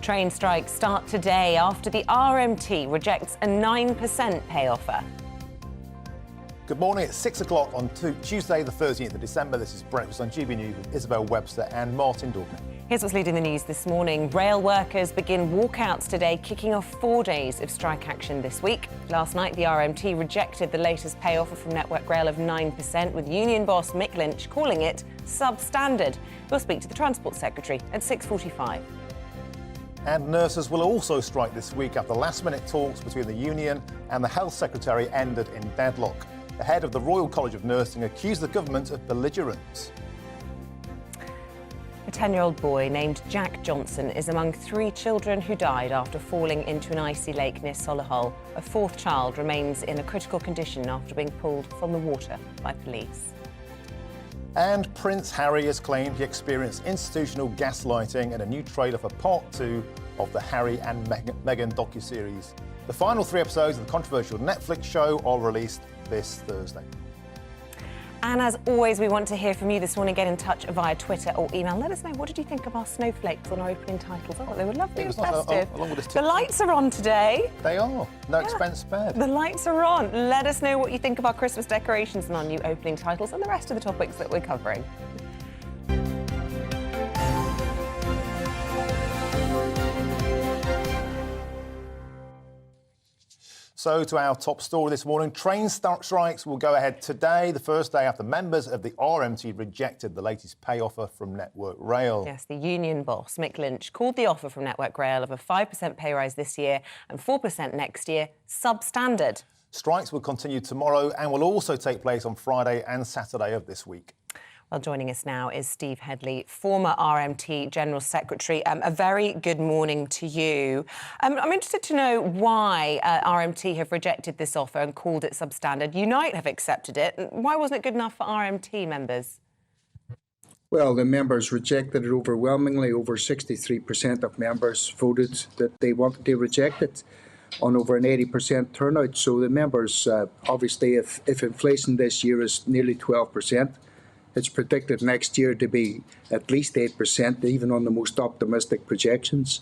Train strikes start today after the RMT rejects a 9% pay offer. Good morning. It's 6 o'clock on Tuesday, the 13th of December. This is Breakfast on GB News with Isabel, Webster and Martin Dorgan. Here's what's leading the news this morning. Rail workers begin walkouts today, kicking off 4 days of strike action this week. Last night, the RMT rejected the latest pay offer from Network Rail of 9%, with union boss Mick Lynch calling it substandard. We'll speak to the Transport Secretary at 6:45. And nurses will also strike this week after last-minute talks between the union and the Health Secretary ended in deadlock. The head of the Royal College of Nursing accused the government of belligerence. A 10-year-old boy named Jack Johnson is among 3 children who died after falling into an icy lake near Solihull. A 4th child remains in a critical condition after being pulled from the water by police. And Prince Harry has claimed he experienced institutional gaslighting in a new trailer for part 2 of the Harry and Meghan docuseries. The final 3 episodes of the controversial Netflix show are released this Thursday. And as always, we want to hear from you this morning. Get in touch via Twitter or email. Let us know, what did you think of our snowflakes on our opening titles? Oh, they were lovely and festive. The lights are on today. They are. No expense spared. The lights are on. Let us know what you think of our Christmas decorations and our new opening titles and the rest of the topics that we're covering. So to our top story this morning, train strikes will go ahead today, the first day after members of the RMT rejected the latest pay offer from Network Rail. Yes, the union boss, Mick Lynch, called the offer from Network Rail of a 5% pay rise this year and 4% next year substandard. Strikes will continue tomorrow and will also take place on Friday and Saturday of this week. Well, joining us now is Steve Headley, former RMT General Secretary. A very good morning to you. I'm interested to know why RMT have rejected this offer and called it substandard. Unite have accepted it. Why wasn't it good enough for RMT members? Well, the members rejected it overwhelmingly. Over 63% of members voted that they wanted to reject it on over an 80% turnout. So the members, obviously, if inflation this year is nearly 12%, it's predicted next year to be at least 8%, even on the most optimistic projections.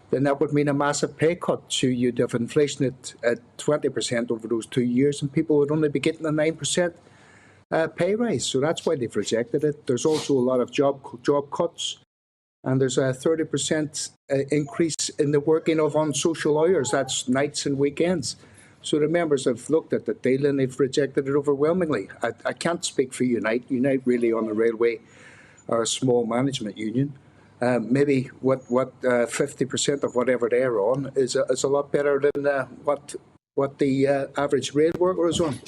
Then that would mean a massive pay cut. So you'd have inflation at 20% over those 2 years, and people would only be getting a 9% pay rise. So that's why they've rejected it. There's also a lot of job cuts, and there's a 30% increase in the working of unsocial hours. That's nights and weekends. So the members have looked at the deal and they've rejected it overwhelmingly. I can't speak for Unite. Unite really on the railway are a small management union. Maybe what 50% of whatever they're on is a lot better than what the average rail worker is on.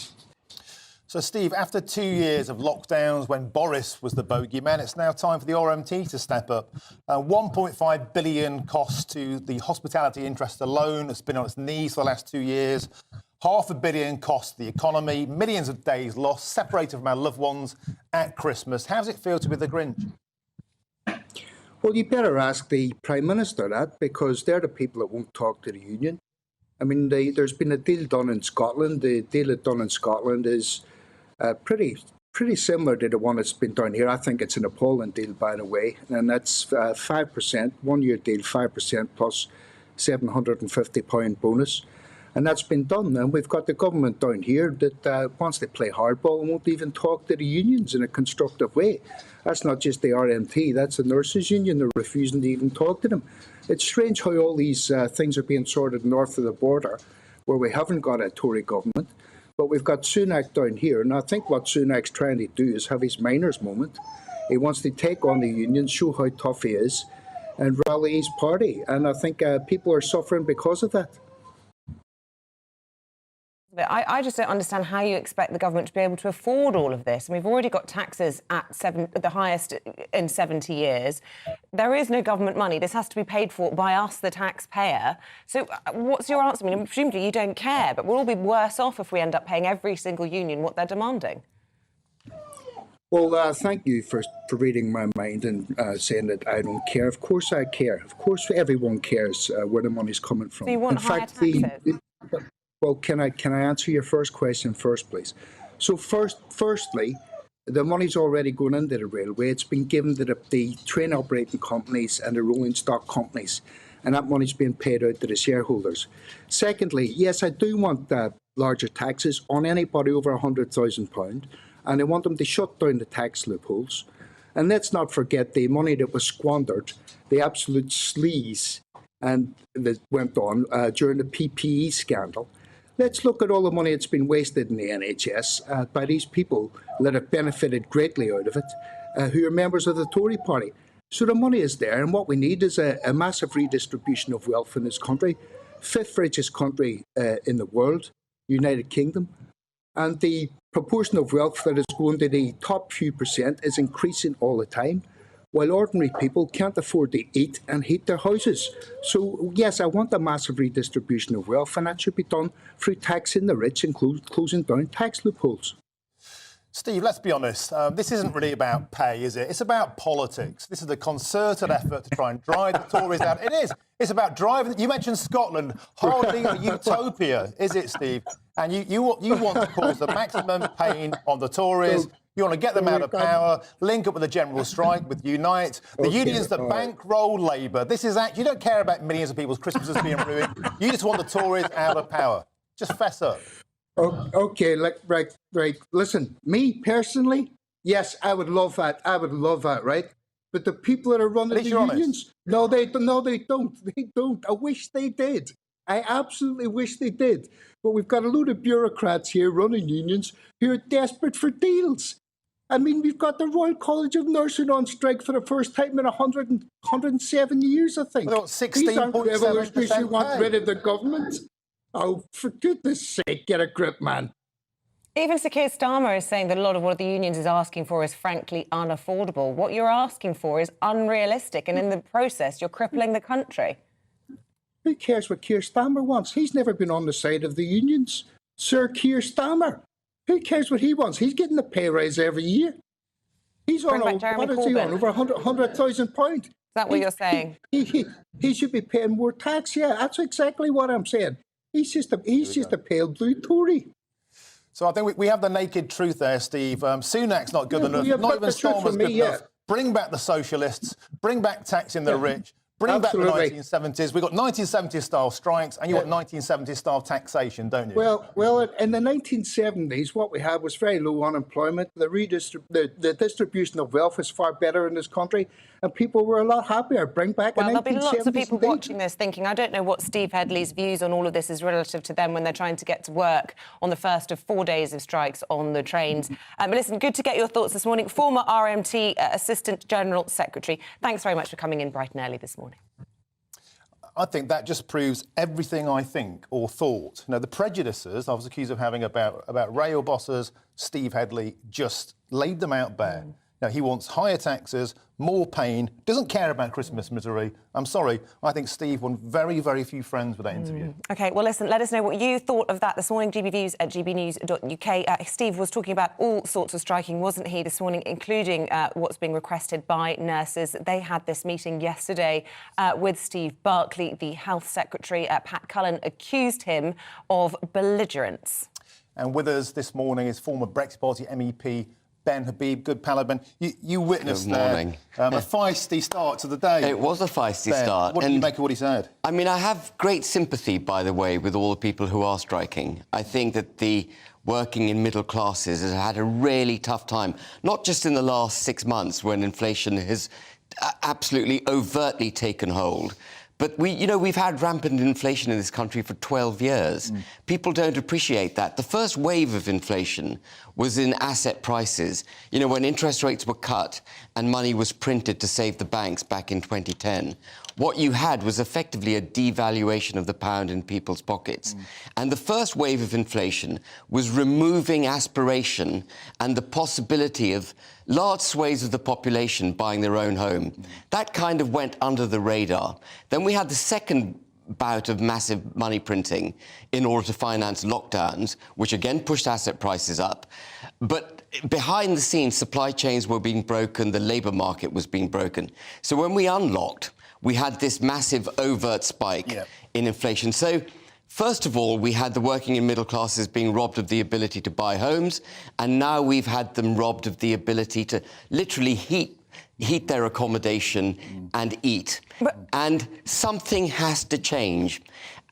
So, Steve, after 2 years of lockdowns when Boris was the bogeyman, it's now time for the RMT to step up. 1.5 billion cost to the hospitality interest alone. It's been on its knees for the last 2 years. $500 million cost to the economy, millions of days lost, separated from our loved ones at Christmas. How does it feel to be the Grinch? Well, you better ask the Prime Minister that, because they're the people that won't talk to the union. I mean, there's been a deal done in Scotland. The deal done in Scotland is pretty similar to the one that's been done here. I think it's an appalling deal, by the way, and that's 5%, 1 year deal, 5% plus £750 bonus. And that's been done. And we've got the government down here that wants to play hardball and won't even talk to the unions in a constructive way. That's not just the RMT, that's the nurses union. They're refusing to even talk to them. It's strange how all these things are being sorted north of the border, where we haven't got a Tory government. But we've got Sunak down here, and I think what Sunak's trying to do is have his miners moment. He wants to take on the union, show how tough he is, and rally his party. And I think people are suffering because of that. I just don't understand how you expect the government to be able to afford all of this. And we've already got taxes at the highest in 70 years. There is no government money. This has to be paid for by us, the taxpayer. So what's your answer? I mean, presumably you don't care, but we'll all be worse off if we end up paying every single union what they're demanding. Well, thank you for reading my mind and saying that I don't care. Of course I care. Of course everyone cares where the money's coming from. So you want higher taxes? Well, can I answer your first question first, please? So firstly, the money's already going into the railway. It's been given to the train operating companies and the rolling stock companies. and that money's being paid out to the shareholders. Secondly, yes, I do want larger taxes on anybody over £100,000, and I want them to shut down the tax loopholes. And let's not forget the money that was squandered, the absolute sleaze and that went on during the PPE scandal. Let's look at all the money that's been wasted in the NHS by these people that have benefited greatly out of it, who are members of the Tory party. So the money is there, and what we need is a massive redistribution of wealth in this country. Fifth richest country in the world, United Kingdom. And the proportion of wealth that is going to the top few percent is increasing all the time, while ordinary people can't afford to eat and heat their houses. So, yes, I want a massive redistribution of wealth, and that should be done through taxing the rich and closing down tax loopholes. Steve, let's be honest. This isn't really about pay, is it? It's about politics. This is a concerted effort to try and drive the Tories out. It is. It's about driving. You mentioned Scotland. Hardly a utopia, is it, Steve? And you want to cause the maximum pain on the Tories. You want to get them out of power, link up with a general strike, with Unite. The unions that bankroll Labour. This is you don't care about millions of people's Christmases being ruined. You just want the Tories out of power. Just fess up. Okay, right. Listen, me personally, yes, I would love that. Right? But the people that are running the unions, no, they don't. They don't. I wish they did. I absolutely wish they did. But we've got a load of bureaucrats here running unions who are desperate for deals. I mean, we've got the Royal College of Nursing on strike for the first time in 107 years, I think. Well, 16.7% revolutionists who want rid of the government. Oh, for goodness sake, get a grip, man. Even Sir Keir Starmer is saying that a lot of what the unions is asking for is frankly unaffordable. What you're asking for is unrealistic, and in the process, you're crippling the country. Who cares what Keir Starmer wants? He's never been on the side of the unions. Sir Keir Starmer. Who cares what he wants? He's getting a pay rise every year. He's on, what is he on, over £100,000. Is that what you're saying? He should be paying more tax, yeah. That's exactly what I'm saying. He's just a pale blue Tory. So I think we have the naked truth there, Steve. Sunak's not good enough. Not even Starmer's good enough. Bring back the socialists. Bring back taxing the rich. Bring back the 1970s. We've got 1970s-style strikes, and you want 1970s-style taxation, don't you? Well, in the 1970s, what we had was very low unemployment. The distribution of wealth was far better in this country, and people were a lot happier. Bring back well, there'll be lots of people watching this thinking, I don't know what Steve Headley's views on all of this is relative to them when they're trying to get to work on the first of 4 days of strikes on the trains. But listen, good to get your thoughts this morning. Former RMT Assistant General Secretary, thanks very much for coming in bright and early this morning. I think that just proves everything I think or thought. You know, the prejudices I was accused of having about rail bosses, Steve Headley, just laid them out bare. Now, he wants higher taxes, more pain, doesn't care about Christmas misery. I'm sorry, I think Steve won very, very few friends with that interview. OK, well, listen, let us know what you thought of that this morning. GBViews at gbnews.uk. Steve was talking about all sorts of striking, wasn't he, this morning, including what's being requested by nurses. They had this meeting yesterday with Steve Barclay, the Health Secretary. Pat Cullen accused him of belligerence. And with us this morning is former Brexit Party MEP Ben Habib. Good pal, Ben. You witnessed a feisty start to the day. It was a feisty start. What did you make of what he said? I mean, I have great sympathy, by the way, with all the people who are striking. I think that the working in middle classes has had a really tough time, not just in the last 6 months when inflation has absolutely overtly taken hold, but we've had rampant inflation in this country for 12 years. People don't appreciate that. The first wave of inflation was in asset prices. You know, when interest rates were cut and money was printed to save the banks back in 2010, what you had was effectively a devaluation of the pound in people's pockets. And the first wave of inflation was removing aspiration and the possibility of large swathes of the population buying their own home. That kind of went under the radar. Then we had the second bout of massive money printing in order to finance lockdowns, which again pushed asset prices up. But behind the scenes, supply chains were being broken, the labour market was being broken. So when we unlocked, we had this massive overt spike in inflation. So first of all, we had the working and middle classes being robbed of the ability to buy homes, and now we've had them robbed of the ability to literally heat heat their accommodation and eat. And something has to change.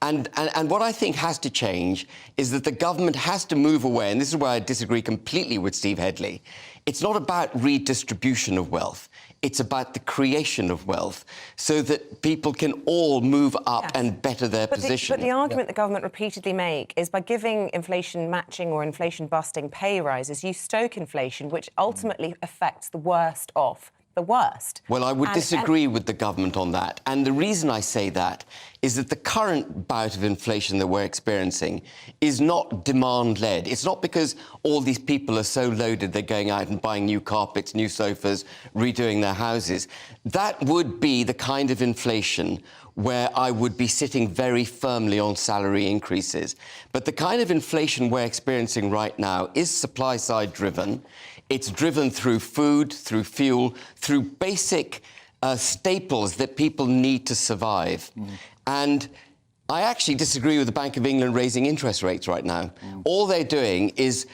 And what I think has to change is that the government has to move away, and this is where I disagree completely with Steve Headley. It's not about redistribution of wealth. It's about the creation of wealth so that people can all move up and better their position. But the argument the government repeatedly make is by giving inflation matching or inflation busting pay rises, you stoke inflation, which ultimately affects the worst off. The worst. Well, I would disagree with the government on that. And the reason I say that is that the current bout of inflation that we're experiencing is not demand-led. It's not because all these people are so loaded they're going out and buying new carpets, new sofas, redoing their houses. That would be the kind of inflation where I would be sitting very firmly on salary increases. But the kind of inflation we're experiencing right now is supply-side driven. It's driven through food, through fuel, through basic staples that people need to survive. And I actually disagree with the Bank of England raising interest rates right now. All they're doing is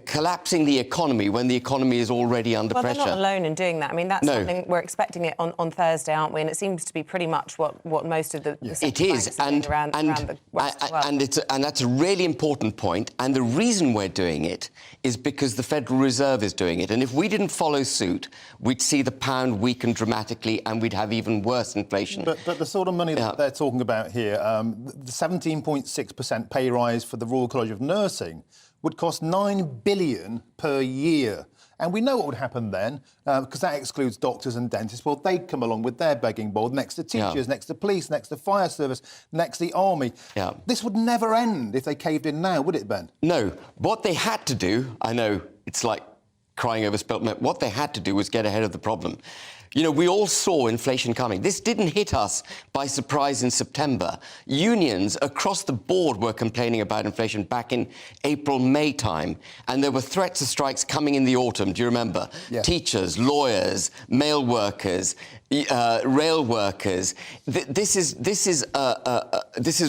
collapsing the economy when the economy is already under pressure. Well, they're not alone in doing that. I mean, that's something we're expecting it on Thursday, aren't we? And it seems to be pretty much what most of the it is, around the West world. And that's a really important point. And the reason we're doing it is because the Federal Reserve is doing it. And if we didn't follow suit, we'd see the pound weaken dramatically and we'd have even worse inflation. But the sort of money that they're talking about here, the 17.6% pay rise for the Royal College of Nursing would cost £9 billion per year. And we know what would happen then, because that excludes doctors and dentists. Well, they'd come along with their begging bowl next to teachers, next to police, next to fire service, next to the army. This would never end if they caved in now, would it, Ben? No. What they had to do, I know it's like crying over spilt milk, what they had to do was get ahead of the problem. You know, we all saw inflation coming. This didn't hit us by surprise in September. Unions across the board were complaining about inflation back in April, May time. And there were threats of strikes coming in the autumn. Do you remember? Yeah. Teachers, lawyers, mail workers, rail workers. This is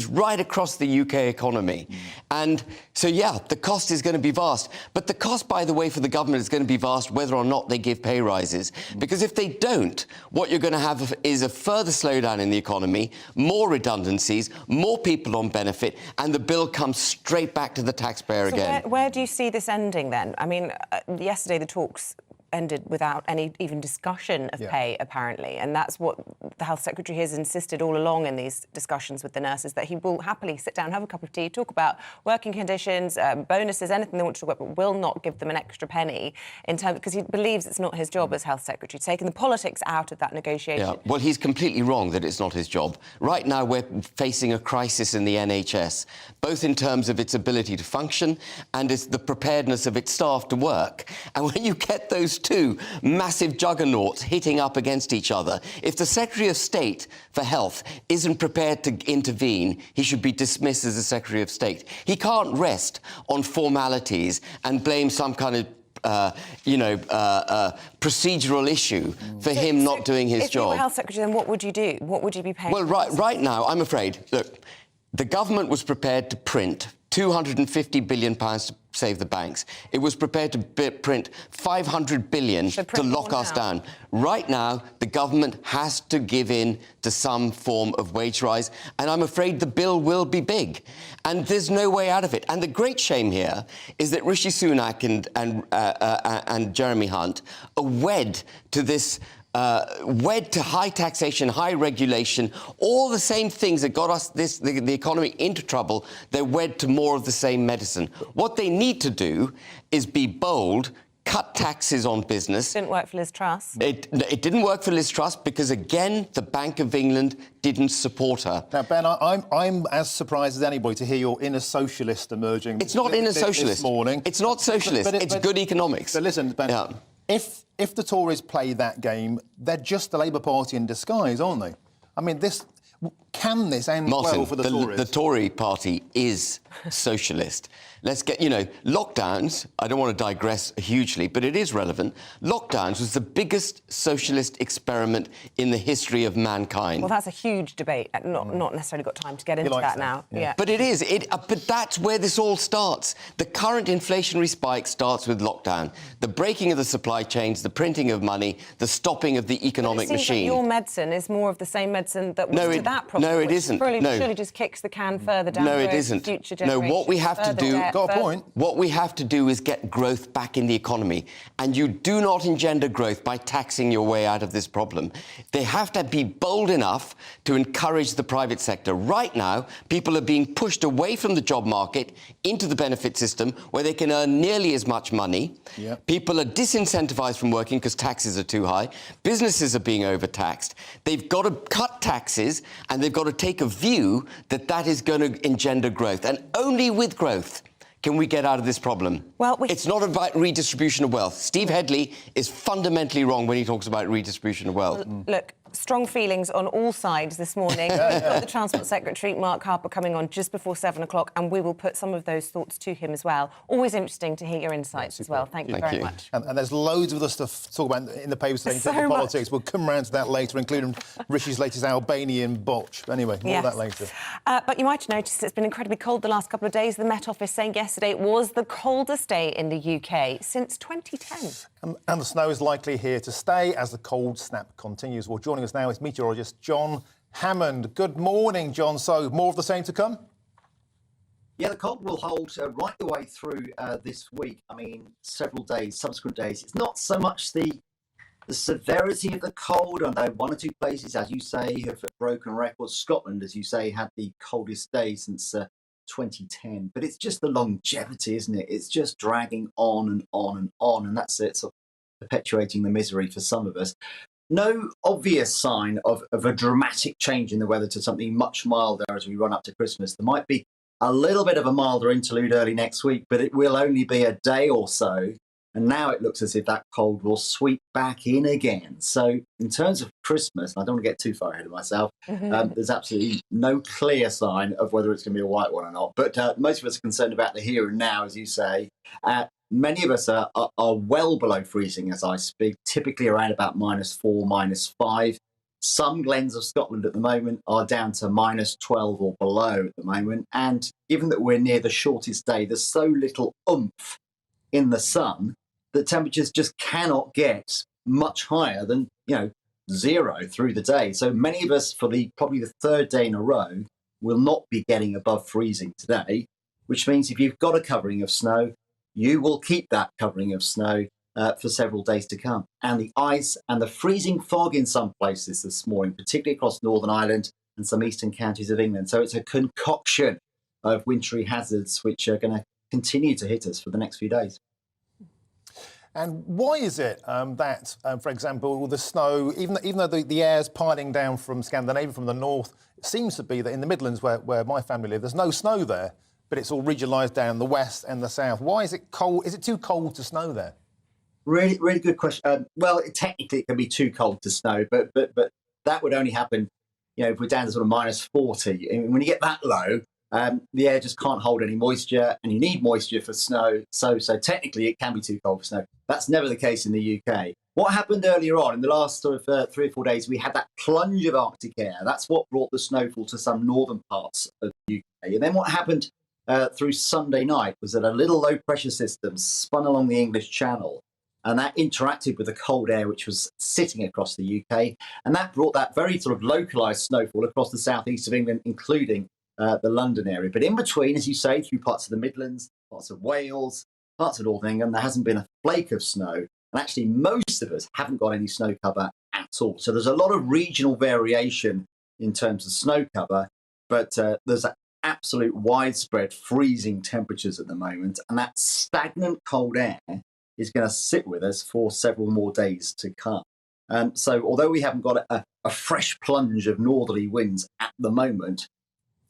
right across the UK economy. And so, yeah, the cost is going to be vast. But the cost, by the way, for the government is going to be vast whether or not they give pay rises. Because if they don't, what you're going to have is a further slowdown in the economy, more redundancies, more people on benefit, and the bill comes straight back to the taxpayer again. Where do you see this ending then? I mean, yesterday the talks ended without any even discussion of pay, apparently. And that's what the Health Secretary has insisted all along in these discussions with the nurses, that he will happily sit down, have a cup of tea, talk about working conditions, bonuses, anything they want to talk about, but will not give them an extra penny in terms, because he believes it's not his job as Health Secretary, taking the politics out of that negotiation. Yeah. Well, he's completely wrong that it's not his job. Right now, we're facing a crisis in the NHS, both in terms of its ability to function and the preparedness of its staff to work. And when you get those two massive juggernauts hitting up against each other, if the Secretary of State for Health isn't prepared to intervene, he should be dismissed as the Secretary of State. He can't rest on formalities and blame some kind of procedural issue for him not doing his job. If you were Health Secretary, then what would you do? What would you be paying? Well, right now, I'm afraid, look, the government was prepared to print £250 billion to save the banks. It was prepared to print £500 billion to lock us down. Right now, the government has to give in to some form of wage rise, and I'm afraid the bill will be big. And there's no way out of it. And the great shame here is that Rishi Sunak and Jeremy Hunt are wed to this wed to high taxation, high regulation, all the same things that got us the economy into trouble. They're wed to more of the same medicine. What they need to do is be bold, cut taxes on business. Didn't work for Liz Truss. It didn't work for Liz Truss because, again, the Bank of England didn't support her. Now, Ben, I'm as surprised as anybody to hear your inner socialist emerging. It's not inner socialist. This morning. It's not socialist. It's good economics. But listen, Ben, if the Tories play that game, they're just the Labour Party in disguise, aren't they? I mean, Can this end Martin, well for the Tories? the Tory party is socialist. Let's get, lockdowns, I don't want to digress hugely, but it is relevant. Lockdowns was the biggest socialist experiment in the history of mankind. Well, that's a huge debate. Not necessarily got time to get into that now. Yeah. But it is. But that's where this all starts. The current inflationary spike starts with lockdown. The breaking of the supply chains, the printing of money, the stopping of the economic But it seems machine. like your medicine is more of the same medicine that was to that problem. No, it isn't. Surely just kicks the can further down the road. No, it isn't. Future No, generations, what we have to do... Got a point. What we have to do is get growth back in the economy. And you do not engender growth by taxing your way out of this problem. They have to be bold enough to encourage the private sector. Right now, people are being pushed away from the job market into the benefit system where they can earn nearly as much money. Yep. People are disincentivised from working because taxes are too high. Businesses are being overtaxed. They've got to cut taxes and they've got to take a view that that is going to engender growth. And only with growth can we get out of this problem? Well, it's not about redistribution of wealth. Steve Headley is fundamentally wrong when he talks about redistribution of wealth. Well, look, strong feelings on all sides this morning. We've got the Transport Secretary, Mark Harper, coming on just before 7 o'clock, and we will put some of those thoughts to him as well. Always interesting to hear your insights as well. Thank you very much. And there's loads of other stuff to talk about in the papers today, in terms of politics. We'll come round to that later, including Rishi's latest Albanian botch. Anyway, more of that later. But you might have noticed it's been incredibly cold the last couple of days. The Met Office saying yesterday it was the coldest day in the UK since 2010. And the snow is likely here to stay as the cold snap continues. Well, joining us now is meteorologist John Hammond. Good morning, John. So, more of the same to come? Yeah, the cold will hold right the way through this week. I mean, several days, subsequent days. It's not so much the severity of the cold, although one or two places, as you say, have broken records. Scotland, as you say, had the coldest day since 2010. But it's just the longevity, isn't it? It's just dragging on and on and on, and that's it, sort of perpetuating the misery for some of us. No obvious sign of a dramatic change in the weather to something much milder as we run up to Christmas. There might be a little bit of a milder interlude early next week, but it will only be a day or so. And now it looks as if that cold will sweep back in again. So in terms of Christmas, and I don't want to get too far ahead of myself, there's absolutely no clear sign of whether it's going to be a white one or not. But most of us are concerned about the here and now, as you say. Many of us are well below freezing as I speak, typically around about -4, -5. Some glens of Scotland at the moment are down to -12 or below at the moment. And given that we're near the shortest day, there's so little oomph in the sun that temperatures just cannot get much higher than, 0 through the day. So many of us, for probably the third day in a row, will not be getting above freezing today, which means if you've got a covering of snow, you will keep that covering of snow for several days to come. And the ice and the freezing fog in some places this morning, particularly across Northern Ireland and some eastern counties of England. So it's a concoction of wintry hazards which are going to continue to hit us for the next few days. And why is it that, for example, the snow, even though the air's piling down from Scandinavia, from the north, it seems to be that in the Midlands, where my family live, there's no snow there, but it's all regionalised down the west and the south. Why is it cold? Is it too cold to snow there? Really, really good question. Well, technically, it can be too cold to snow, but that would only happen, if we're down to sort of -40. And when you get that low, the air just can't hold any moisture, and you need moisture for snow. So technically, it can be too cold for snow. That's never the case in the UK. What happened earlier on in the last sort of 3 or 4 days, we had that plunge of Arctic air. That's what brought the snowfall to some northern parts of the UK. And then what happened through Sunday night was that a little low pressure system spun along the English Channel, and that interacted with the cold air which was sitting across the UK, and that brought that very sort of localised snowfall across the southeast of England, including the London area. But in between, as you say, through parts of the Midlands, parts of Wales, parts of Northern England, there hasn't been a flake of snow, and actually most of us haven't got any snow cover at all. So there's a lot of regional variation in terms of snow cover, but there's absolute widespread freezing temperatures at the moment, and that stagnant cold air is going to sit with us for several more days to come. So although we haven't got a fresh plunge of northerly winds at the moment,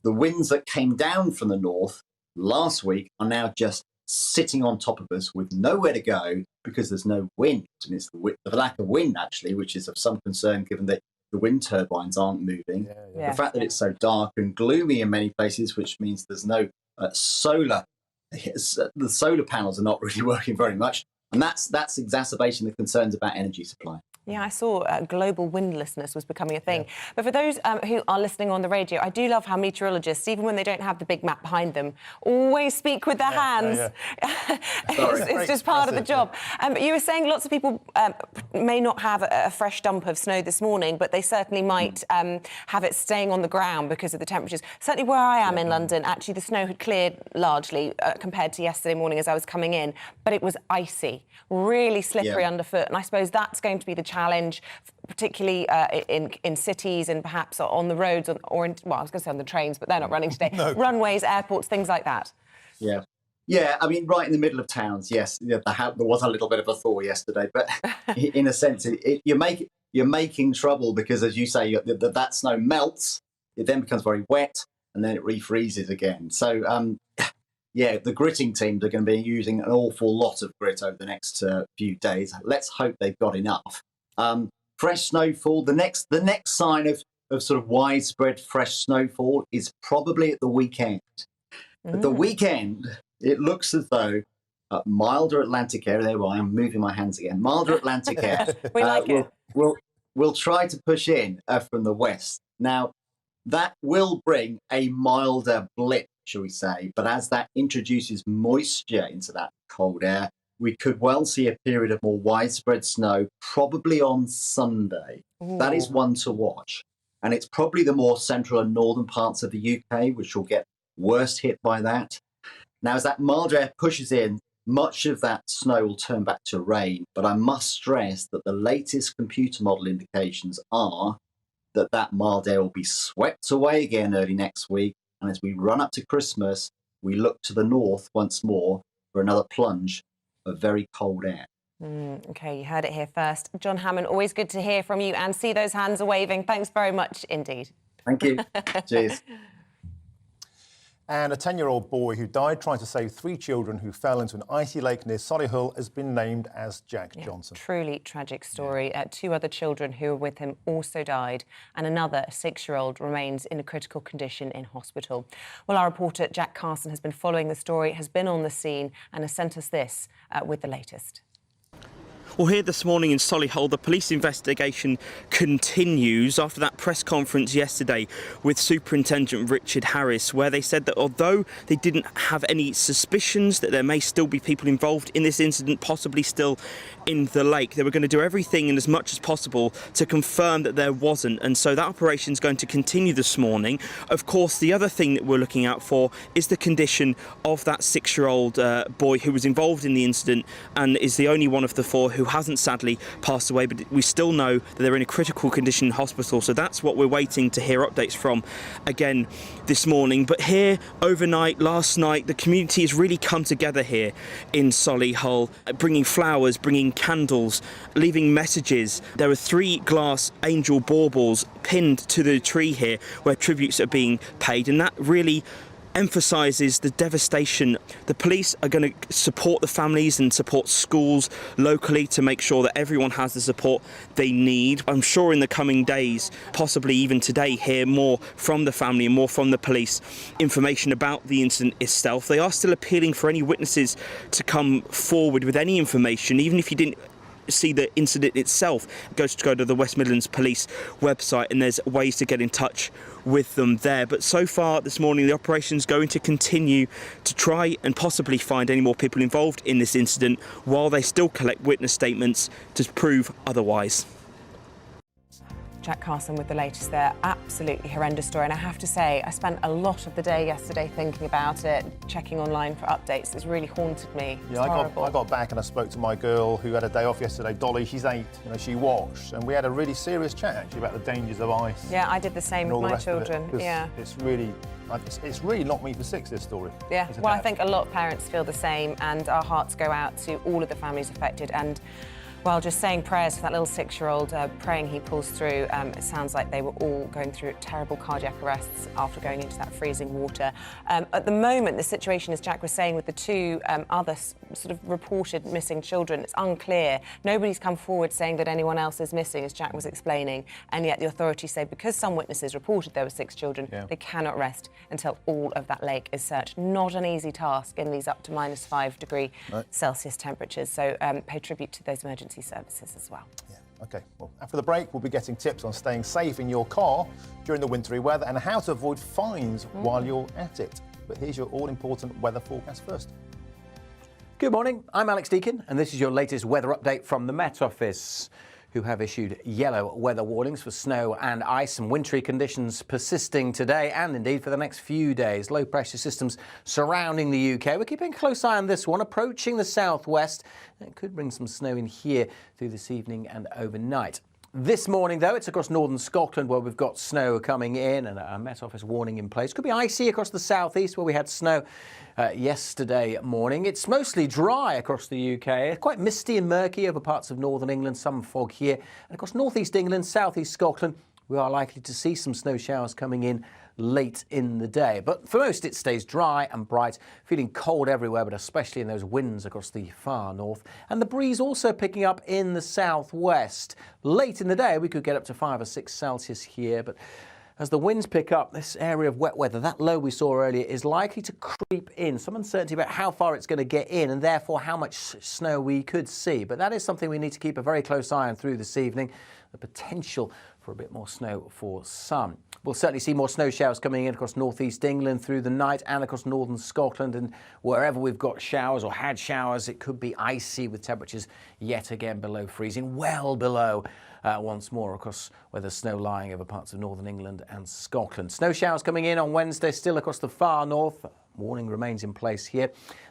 the winds that came down from the north last week are now just sitting on top of us with nowhere to go because there's no wind. And it's the lack of wind, actually, which is of some concern given the the wind turbines aren't moving. Yeah. The fact that it's so dark and gloomy in many places, which means there's no solar. The solar panels are not really working very much, and that's exacerbating the concerns about energy supply. Yeah, I saw global windlessness was becoming a thing. But for those who are listening on the radio, I do love how meteorologists, even when they don't have the big map behind them, always speak with their hands. It's just part of the job. You were saying lots of people may not have a fresh dump of snow this morning, but they certainly might have it staying on the ground because of the temperatures. Certainly where I am in London, actually the snow had cleared largely compared to yesterday morning as I was coming in, but it was icy, really slippery underfoot. And I suppose that's going to be the challenge, particularly in cities and perhaps on the roads or in, well, I was going to say on the trains, but they're not running today. Runways, airports, things like that. Yeah, I mean, right in the middle of towns, yes, there was a little bit of a thaw yesterday, but in a sense, you're making trouble because, as you say, that snow melts, it then becomes very wet, and then it refreezes again. So, yeah, the gritting teams are going to be using an awful lot of grit over the next few days. Let's hope they've got enough. Fresh snowfall. The next sign of sort of widespread fresh snowfall is probably at the weekend. At the weekend, it looks as though milder Atlantic air. There I am moving my hands again. Milder Atlantic air. We like it. We'll try to push in from the west. Now, that will bring a milder blip, shall we say. But as that introduces moisture into that cold air, we could well see a period of more widespread snow, probably on Sunday. Ooh. That is one to watch. And it's probably the more central and northern parts of the UK which will get worst hit by that. Now, as that mild air pushes in, much of that snow will turn back to rain. But I must stress that the latest computer model indications are that mild air will be swept away again early next week. And as we run up to Christmas, we look to the north once more for another plunge of very cold air. OK, you heard it here first. John Hammond, always good to hear from you and see those hands are waving. Thanks very much indeed. Thank you. Cheers. And a 10-year-old boy who died trying to save 3 children who fell into an icy lake near Solihull has been named as Jack Johnson. Truly tragic story. 2 other children who were with him also died, and another, a 6-year-old, remains in a critical condition in hospital. Well, our reporter Jack Carson has been following the story, has been on the scene and has sent us this with the latest. Well, here this morning in Solihull, the police investigation continues after that press conference yesterday with Superintendent Richard Harris, where they said that although they didn't have any suspicions that there may still be people involved in this incident, possibly still in the lake, they were going to do everything and as much as possible to confirm that there wasn't. And so that operation is going to continue this morning. Of course, the other thing that we're looking out for is the condition of that 6-year-old boy who was involved in the incident and is the only one of the 4 who hasn't sadly passed away, but we still know that they're in a critical condition in hospital. So that's what we're waiting to hear updates from again this morning. But here overnight, last night, the community has really come together here in Solihull, bringing flowers, bringing candles, leaving messages. There are 3 glass angel baubles pinned to the tree here where tributes are being paid, and that really emphasises the devastation. The police are going to support the families and support schools locally to make sure that everyone has the support they need. I'm sure in the coming days, possibly even today, hear more from the family and more from the police information about the incident itself. They are still appealing for any witnesses to come forward with any information, even if you didn't see the incident itself. Go to the West Midlands Police website and there's ways to get in touch with them there. But so far this morning the operation is going to continue to try and possibly find any more people involved in this incident while they still collect witness statements to prove otherwise. Jack Carson with the latest there. Absolutely horrendous story. And I have to say, I spent a lot of the day yesterday thinking about it, checking online for updates. It's really haunted me. Yeah, I got back and I spoke to my girl who had a day off yesterday, Dolly. She's 8. You know, she watched, and we had a really serious chat actually about the dangers of ice. Yeah, I did the same with my children. Yeah, it's really knocked me for 6, this story. Yeah, well, I think a lot of parents feel the same, and our hearts go out to all of the families affected. And Well, just saying prayers for that little 6-year-old, praying he pulls through. It sounds like they were all going through terrible cardiac arrests after going into that freezing water. At the moment, the situation, as Jack was saying, with the two other sort of reported missing children, it's unclear. Nobody's come forward saying that anyone else is missing, as Jack was explaining, and yet the authorities say because some witnesses reported there were 6 children, they cannot rest until all of that lake is searched. Not an easy task in these up to -5 Celsius temperatures, so pay tribute to those emergency services as well. Yeah. OK, well, after the break, we'll be getting tips on staying safe in your car during the wintry weather and how to avoid fines while you're at it. But here's your all-important weather forecast first. Good morning, I'm Alex Deakin, and this is your latest weather update from the Met Office, who have issued yellow weather warnings for snow and ice and wintry conditions persisting today and indeed for the next few days. Low pressure systems surrounding the UK. We're keeping a close eye on this one, approaching the southwest. It could bring some snow in here through this evening and overnight. This morning, though, it's across northern Scotland where we've got snow coming in and a Met Office warning in place. Could be icy across the southeast where we had snow yesterday morning. It's mostly dry across the UK, quite misty and murky over parts of northern England, some fog here. And across northeast England, southeast Scotland, we are likely to see some snow showers coming in late in the day. But for most, it stays dry and bright, feeling cold everywhere, but especially in those winds across the far north. And the breeze also picking up in the southwest. Late in the day, we could get up to 5 or 6 Celsius here, but as the winds pick up, this area of wet weather, that low we saw earlier, is likely to creep in. Some uncertainty about how far it's going to get in and therefore how much snow we could see. But that is something we need to keep a very close eye on through this evening. The potential for a bit more snow for some. We'll certainly see more snow showers coming in across northeast England through the night and across northern Scotland, and wherever we've got showers or had showers, it could be icy with temperatures yet again below freezing, well below once more across where there's snow lying over parts of northern England and Scotland. Snow showers coming in on Wednesday still across the far north. Warning remains in place here.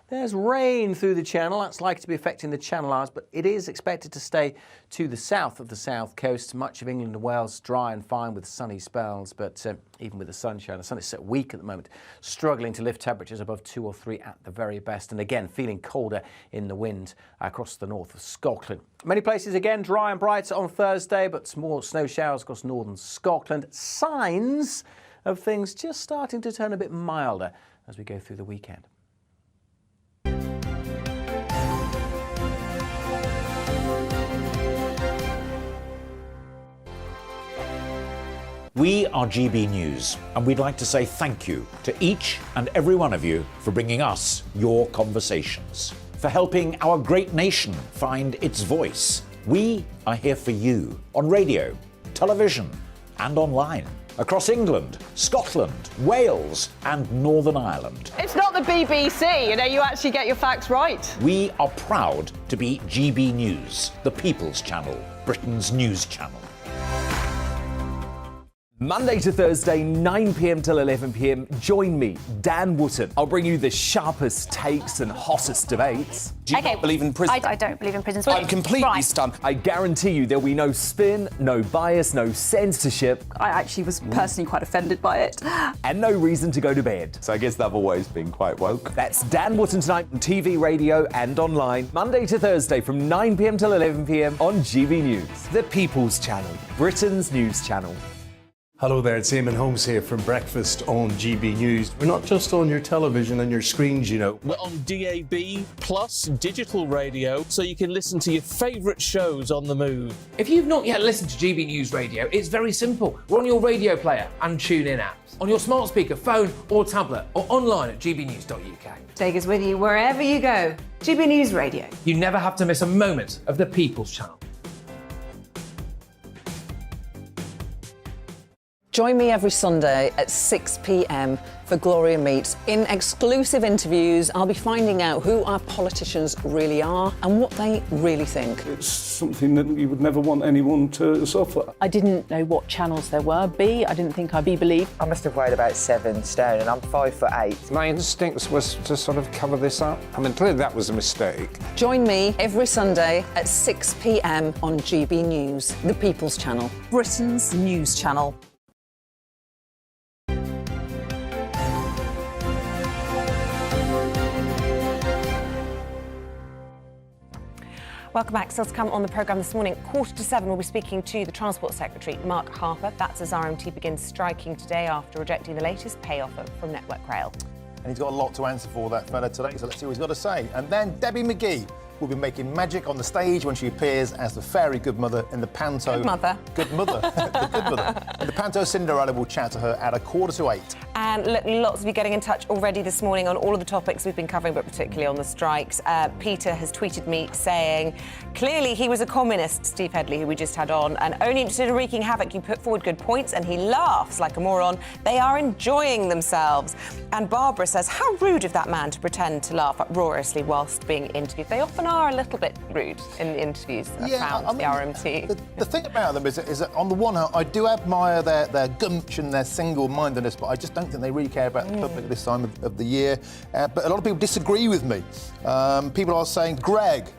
There's rain through the Channel. That's likely to be affecting the Channel Islands, but it is expected to stay to the south of the south coast. Much of England and Wales dry and fine with sunny spells, but even with the sunshine, the sun is set weak at the moment, struggling to lift temperatures above 2 or 3 at the very best. And again, feeling colder in the wind across the north of Scotland. Many places again dry and bright on Thursday, but more snow showers across northern Scotland. Signs of things just starting to turn a bit milder as we go through the weekend. We are GB News, and we'd like to say thank you to each and every one of you for bringing us your conversations, for helping our great nation find its voice. We are here for you on radio, television, and online. Across England, Scotland, Wales, and Northern Ireland. It's not the BBC, you actually get your facts right. We are proud to be GB News, the People's Channel, Britain's news channel. Monday to Thursday, 9 p.m. till 11 p.m. Join me, Dan Wootton. I'll bring you the sharpest takes and hottest debates. Do you not believe in prisons? I don't believe in prisons. I'm completely stunned. I guarantee you there'll be no spin, no bias, no censorship. I actually was personally quite offended by it. And no reason to go to bed. So I guess they've always been quite woke. That's Dan Wootton tonight on TV, radio and online. Monday to Thursday from 9 p.m. till 11 p.m. on GB News. The People's Channel, Britain's news channel. Hello there, it's Eamonn Holmes here from Breakfast on GB News. We're not just on your television and your screens, you know. We're on DAB plus digital radio, so you can listen to your favourite shows on the move. If you've not yet listened to GB News Radio, it's very simple. We're on your radio player and tune-in apps, on your smart speaker, phone or tablet, or online at gbnews.uk. Take us with you wherever you go. GB News Radio. You never have to miss a moment of the People's Channel. Join me every Sunday at 6 p.m. for Gloria Meets. In exclusive interviews, I'll be finding out who our politicians really are and what they really think. It's something that you would never want anyone to suffer. I didn't know what channels there were. B, I didn't think I'd be believed. I must have weighed about 7 stone and I'm 5'8". My instincts was to sort of cover this up. I mean, clearly that was a mistake. Join me every Sunday at 6 p.m. on GB News, the People's Channel, Britain's news channel. Welcome back. Still to come on the programme this morning. 6:45, we'll be speaking to the Transport Secretary, Mark Harper. That's as RMT begins striking today after rejecting the latest pay offer from Network Rail. And he's got a lot to answer for, that fella, today, so let's see what he's got to say. And then Debbie McGee will be making magic on the stage when she appears as the fairy godmother in the panto. Good mother. Good mother. The good mother. And the panto Cinderella will chat to her at 7:45. And look, lots of you getting in touch already this morning on all of the topics we've been covering, but particularly on the strikes. Peter has tweeted me saying, clearly he was a communist, Steve Headley, who we just had on, and only interested in wreaking havoc. You put forward good points, and he laughs like a moron. They are enjoying themselves. And Barbara says, how rude of that man to pretend to laugh uproariously whilst being interviewed. They often are a little bit rude in the interviews. The RMT. The thing about them is that on the one hand, I do admire their gumption, their single-mindedness, but I just don't think they really care about the public at this time of the year. But a lot of people disagree with me. People are saying, Greg,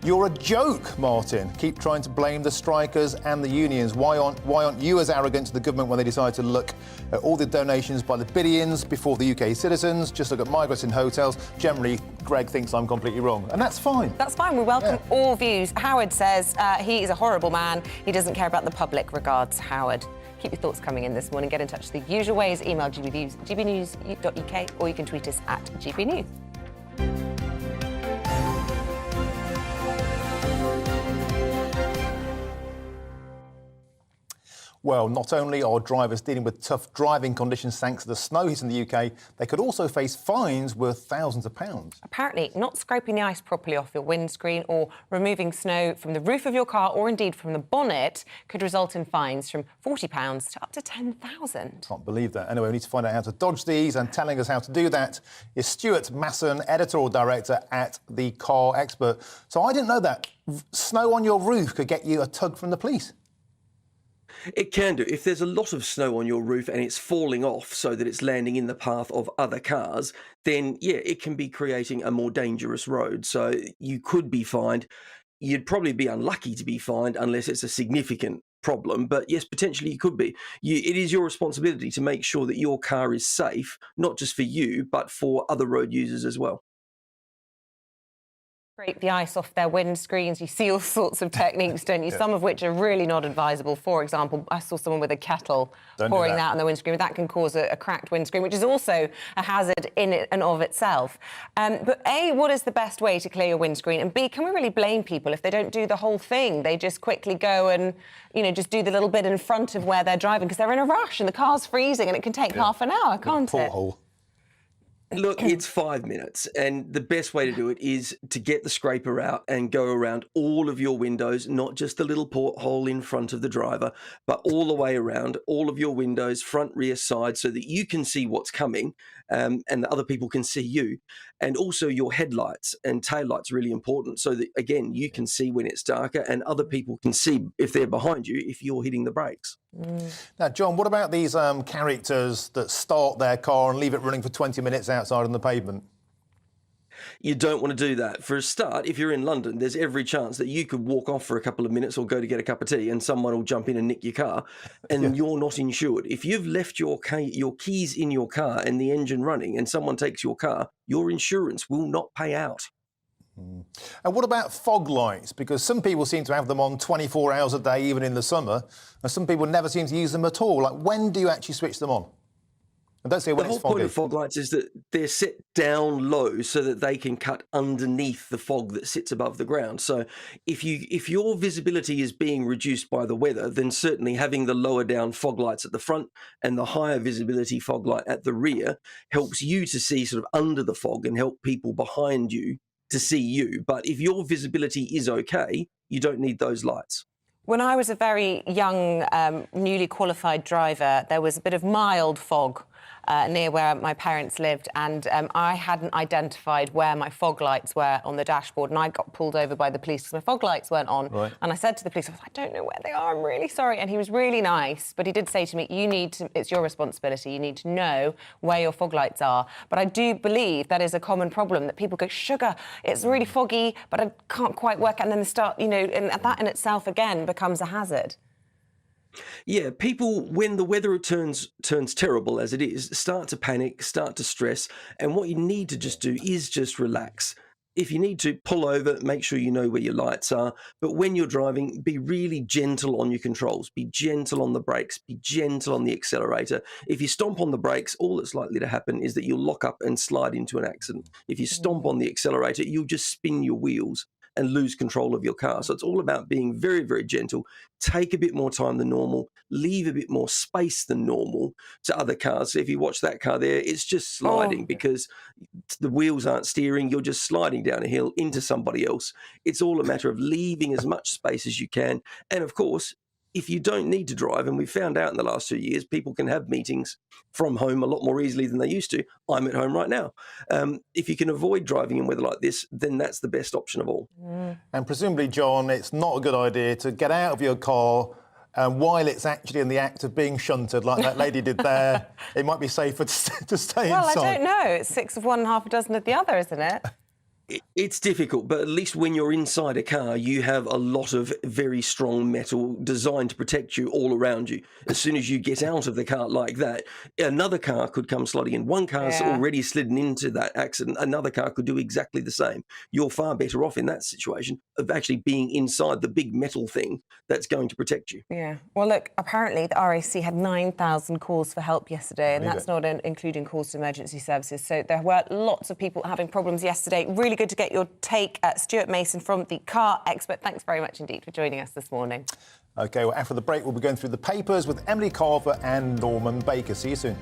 you're a joke, Martin. Keep trying to blame the strikers and the unions. Why aren't you as arrogant to the government when they decide to look at all the donations by the billions before the UK citizens? Just look at migrants in hotels. Generally, Greg thinks I'm completely wrong, and that's fine. That's fine. We welcome all views. Howard says he is a horrible man. He doesn't care about the public. Regards, Howard. Keep your thoughts coming in this morning. Get in touch the usual ways. Email gbnews.uk, or you can tweet us at gbnews. Well, not only are drivers dealing with tough driving conditions thanks to the snow hit in the UK, they could also face fines worth thousands of pounds. Apparently, not scraping the ice properly off your windscreen or removing snow from the roof of your car or indeed from the bonnet could result in fines from £40 to up to £10,000. Can't believe that. Anyway, we need to find out how to dodge these, and telling us how to do that is Stuart Masson, editorial director at The Car Expert. So I didn't know that. Snow on your roof could get you a tug from the police. It can do. If there's a lot of snow on your roof and it's falling off so that it's landing in the path of other cars, then, yeah, it can be creating a more dangerous road. So you could be fined. You'd probably be unlucky to be fined unless it's a significant problem. But yes, potentially you could be. It is your responsibility to make sure that your car is safe, not just for you, but for other road users as well. Scrape the ice off their windscreens. You see all sorts of techniques, don't you? Some of which are really not advisable. For example, I saw someone with a kettle pouring that on the windscreen. That can cause a cracked windscreen, which is also a hazard in and of itself. But A, what is the best way to clear your windscreen? And B, can we really blame people if they don't do the whole thing? They just quickly go and, just do the little bit in front of where they're driving because they're in a rush and the car's freezing and it can take half an hour, can't it? Look, it's 5 minutes, and the best way to do it is to get the scraper out and go around all of your windows, not just the little porthole in front of the driver, but all the way around all of your windows, front, rear, side, so that you can see what's coming and the other people can see you. And also your headlights and taillights are really important so that, again, you can see when it's darker and other people can see if they're behind you if you're hitting the brakes. Now, John, what about these characters that start their car and leave it running for 20 minutes outside on the pavement? You don't want to do that. For a start, if you're in London, there's every chance that you could walk off for a couple of minutes or go to get a cup of tea and someone will jump in and nick your car and you're not insured. If you've left your keys in your car and the engine running and someone takes your car, your insurance will not pay out. And what about fog lights? Because some people seem to have them on 24 hours a day, even in the summer, and some people never seem to use them at all. Like, when do you actually switch them on? And don't say when it's foggy. The whole point of fog lights is that they're set down low so that they can cut underneath the fog that sits above the ground. So if your visibility is being reduced by the weather, then certainly having the lower down fog lights at the front and the higher visibility fog light at the rear helps you to see sort of under the fog and help people behind you to see you. But if your visibility is okay, you don't need those lights. When I was a very young, newly qualified driver, there was a bit of mild fog near where my parents lived, and I hadn't identified where my fog lights were on the dashboard, and I got pulled over by the police because my fog lights weren't on. Right. And I said to the police, I don't know where they are, I'm really sorry. And he was really nice, but he did say to me, it's your responsibility, you need to know where your fog lights are. But I do believe that is a common problem, that people go, sugar, it's really foggy, but I can't quite work out, and then they start, and that in itself, again, becomes a hazard. Yeah, people, when the weather turns terrible as it is, start to panic, start to stress, and what you need to just do is just relax. if you need to pull over, make sure you know where your lights are. But when you're driving, be really gentle on your controls. Be gentle on the brakes. Be gentle on the accelerator. If you stomp on the brakes, all that's likely to happen is that you'll lock up and slide into an accident. If you stomp on the accelerator, you'll just spin your wheels and lose control of your car. So it's all about being very, very gentle. Take a bit more time than normal. Leave a bit more space than normal to other cars. So if you watch that car there, it's just sliding because the wheels aren't steering. You're just sliding down a hill into somebody else. It's all a matter of leaving as much space as you can. And of course, if you don't need to drive, and we've found out in the last 2 years, people can have meetings from home a lot more easily than they used to. I'm at home right now. If you can avoid driving in weather like this, then that's the best option of all. And presumably, John, it's not a good idea to get out of your car while it's actually in the act of being shunted, like that lady did there. It might be safer to stay inside. Well, I don't know. It's 6 of one and half a dozen of the other, isn't it? It's difficult, but at least when you're inside a car, you have a lot of very strong metal designed to protect you all around you. As soon as you get out of the car like that, another car could come sliding in. One car's already slidden into that accident. Another car could do exactly the same. You're far better off in that situation of actually being inside the big metal thing that's going to protect you. Yeah. Well, look, apparently the RAC had 9,000 calls for help yesterday, and that's not including calls to emergency services. So there were lots of people having problems yesterday. Really good to get your take. Stuart Mason from the car expert. Thanks very much indeed for joining us this morning. OK, well, after the break, we'll be going through the papers with Emily Carver and Norman Baker. See you soon.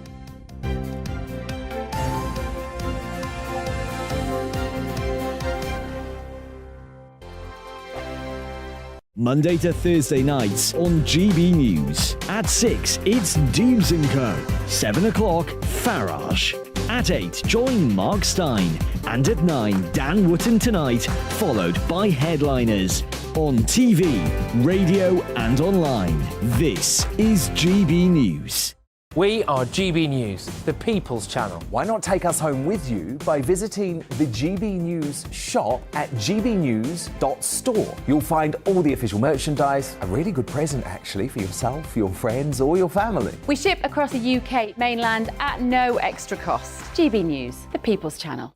Monday to Thursday nights on GB News. At 6, it's Deebs & Co. 7 o'clock, Farage. At 8, join Mark Stein. And at 9, Dan Wootton Tonight, followed by Headliners. On TV, radio and online. This is GB News. We are GB News, the People's Channel. Why not take us home with you by visiting the GB News shop at gbnews.store. You'll find all the official merchandise, a really good present actually for yourself, your friends or your family. We ship across the UK mainland at no extra cost. GB News, the People's Channel.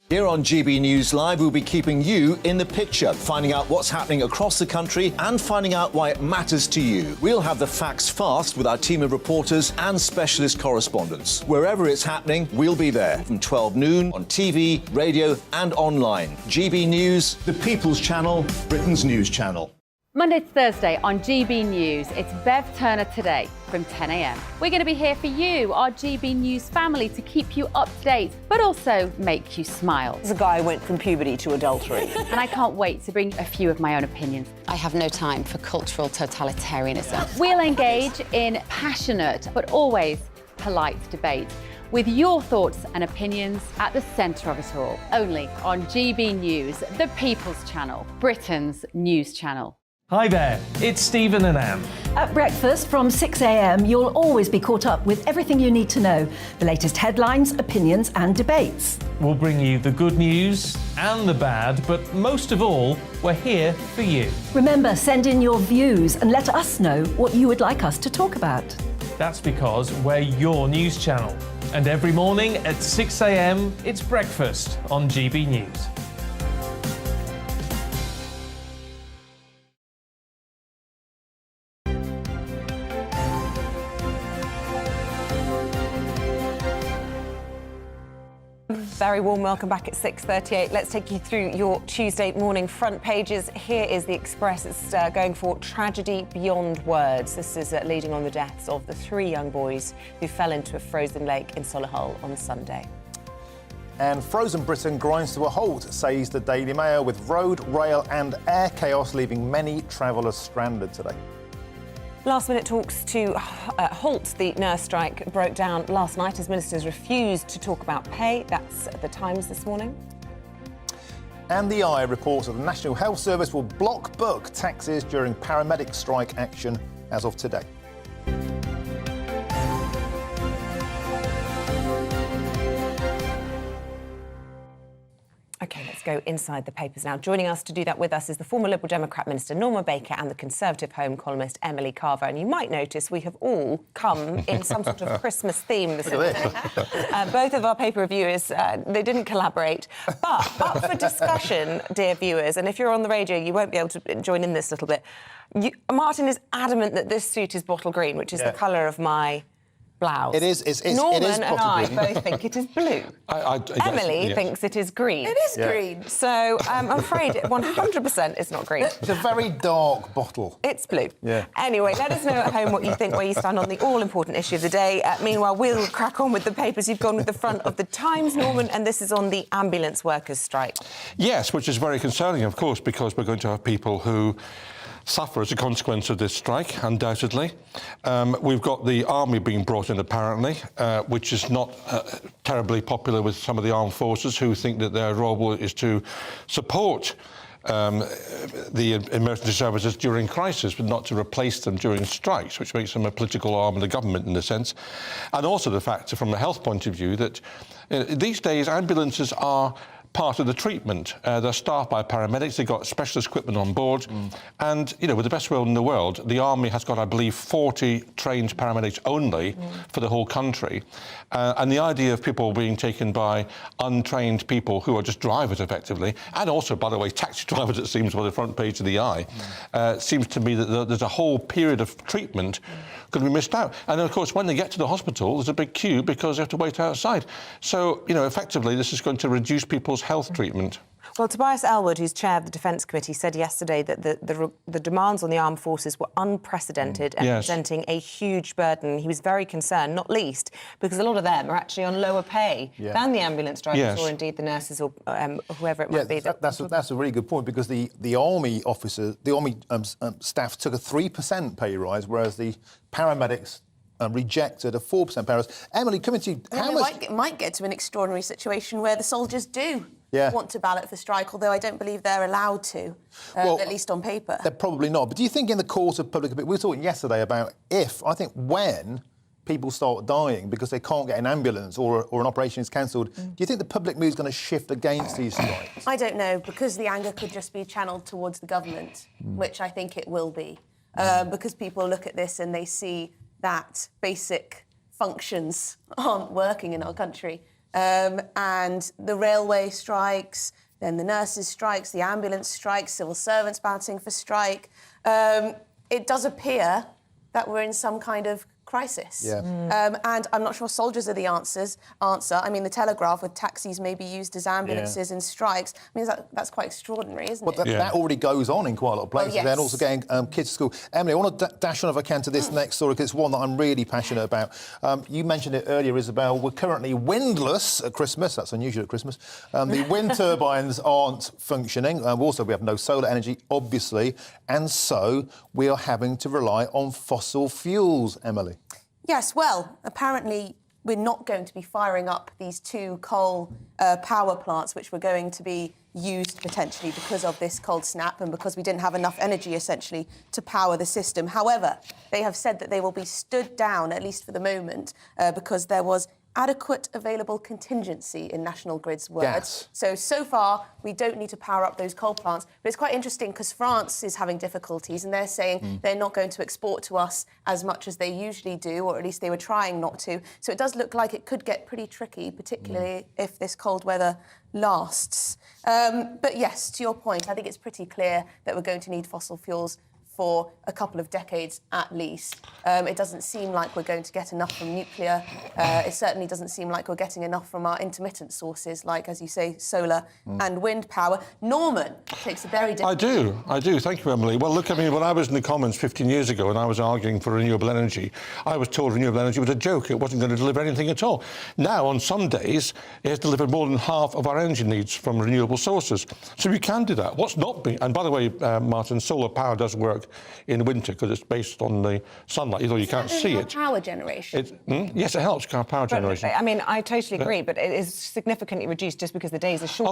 Here on GB News Live, we'll be keeping you in the picture, finding out what's happening across the country and finding out why it matters to you. We'll have the facts fast with our team of reporters and specialist correspondents. Wherever it's happening, we'll be there from 12 noon on TV, radio and online. GB News, the People's Channel, Britain's news channel. Monday to Thursday on GB News, it's Bev Turner Today from 10 a.m. We're going to be here for you, our GB News family, to keep you up to date, but also make you smile. The guy went from puberty to adultery. And I can't wait to bring a few of my own opinions. I have no time for cultural totalitarianism. We'll engage in passionate, but always polite debate, with your thoughts and opinions at the centre of it all. Only on GB News, the People's Channel, Britain's news channel. Hi there, it's Stephen and Anne. At breakfast from 6 a.m, you'll always be caught up with everything you need to know, the latest headlines, opinions and debates. We'll bring you the good news and the bad, but most of all, we're here for you. Remember, send in your views and let us know what you would like us to talk about. That's because we're your news channel. And every morning at 6 a.m, it's breakfast on GB News. Very warm welcome back at 6:38. Let's take you through your Tuesday morning front pages. Here is the Express. It's going for tragedy beyond words. This is leading on the deaths of the 3 young boys who fell into a frozen lake in Solihull on Sunday. And frozen Britain grinds to a halt, says the Daily Mail, with road, rail and air chaos leaving many travellers stranded today. Last-minute talks to halt the nurse strike broke down last night as ministers refused to talk about pay. That's at the Times this morning. And the Eye reports that the National Health Service will block book taxes during paramedic strike action as of today. OK, let's let's go inside the papers now. Joining us to do that with us is the former Liberal Democrat Minister Norma Baker and the Conservative Home columnist Emily Carver. And you might notice we have all come in some sort of Christmas theme this evening. Both of our paper reviewers, they didn't collaborate. But up for discussion, dear viewers, and if you're on the radio, you won't be able to join in this little bit. Martin is adamant that this suit is bottle green, which is the colour of my blouse. It is. Norman it is and I both think it is blue. Emily thinks it is green. It is green. So I'm afraid 100% it's not green. It's a very dark bottle. It's blue. Yeah. Anyway, let us know at home what you think, where you stand on the all-important issue of the day. Meanwhile, we'll crack on with the papers. You've gone with the front of the Times, Norman, and this is on the ambulance workers' strike. Yes, which is very concerning, of course, because we're going to have people who suffer as a consequence of this strike, undoubtedly. We've got the army being brought in, apparently, which is not terribly popular with some of the armed forces who think that their role is to support the emergency services during crisis, but not to replace them during strikes, which makes them a political arm of the government in a sense. And also the fact, from a health point of view, that these days ambulances are part of the treatment. They're staffed by paramedics, they've got specialist equipment on board, and, you know, with the best will in the world, the Army has got, I believe, 40 trained paramedics only for the whole country. And the idea of people being taken by untrained people who are just drivers, effectively, and also, by the way, taxi drivers, it seems, by the front page of the Eye, seems to me that there's a whole period of treatment going to be missed out. And, of course, when they get to the hospital, there's a big queue because they have to wait outside. So, you know, effectively, this is going to reduce people's health treatment. Well, Tobias Ellwood, who's chair of the Defence Committee, said yesterday that the demands on the armed forces were unprecedented and presenting a huge burden. He was very concerned, not least because a lot of them are actually on lower pay than the ambulance drivers or indeed the nurses or whoever it might be. That's a really good point, because the army officers, the army staff took a 3% pay rise, whereas the paramedics rejected a 4% pay rise. Emily, coming to you, how much... It might get to an extraordinary situation where the soldiers do want to ballot for strike, although I don't believe they're allowed to, at least on paper. They're probably not. But do you think in the course of public opinion... We were talking yesterday about when people start dying because they can't get an ambulance or an operation is cancelled, do you think the public mood is going to shift against these strikes? I don't know, because the anger could just be channelled towards the government, which I think it will be, because people look at this and they see that basic functions aren't working in our country. And the railway strikes, then the nurses' strikes, the ambulance strikes, civil servants balloting for strike. It does appear that we're in some kind of crisis. And I'm not sure soldiers are the answer. I mean, the Telegraph with taxis may be used as ambulances in strikes. I mean, that's quite extraordinary, isn't it? That already goes on in quite a lot of places. They're also getting kids to school. Emily, I want to dash on if I can to this next story, because it's one that I'm really passionate about. You mentioned it earlier, Isabel. We're currently windless at Christmas. That's unusual at Christmas. The wind turbines aren't functioning. Also, we have no solar energy, obviously. And so we are having to rely on fossil fuels, Emily. Yes, well, apparently we're not going to be firing up these two coal power plants, which were going to be used potentially because of this cold snap and because we didn't have enough energy, essentially, to power the system. However, they have said that they will be stood down, at least for the moment, because there was adequate available contingency in National Grid's words. So far, we don't need to power up those coal plants. But it's quite interesting because France is having difficulties and they're saying they're not going to export to us as much as they usually do, or at least they were trying not to. So it does look like it could get pretty tricky, particularly if this cold weather lasts. But yes, to your point, I think it's pretty clear that we're going to need fossil fuels for a couple of decades at least. It doesn't seem like we're going to get enough from nuclear. It certainly doesn't seem like we're getting enough from our intermittent sources, like, as you say, solar and wind power. Norman takes a very different... I do. Thank you, Emily. Well, look, I mean, when I was in the Commons 15 years ago and I was arguing for renewable energy, I was told renewable energy was a joke. It wasn't going to deliver anything at all. Now, on some days, it has delivered more than half of our energy needs from renewable sources. So we can do that. What's not being... And by the way, Martin, solar power does work in winter because it's based on the sunlight, although you can't see it. Power generation. Yes, it helps power generation. I mean, I totally agree, but it is significantly reduced just because the days are shorter.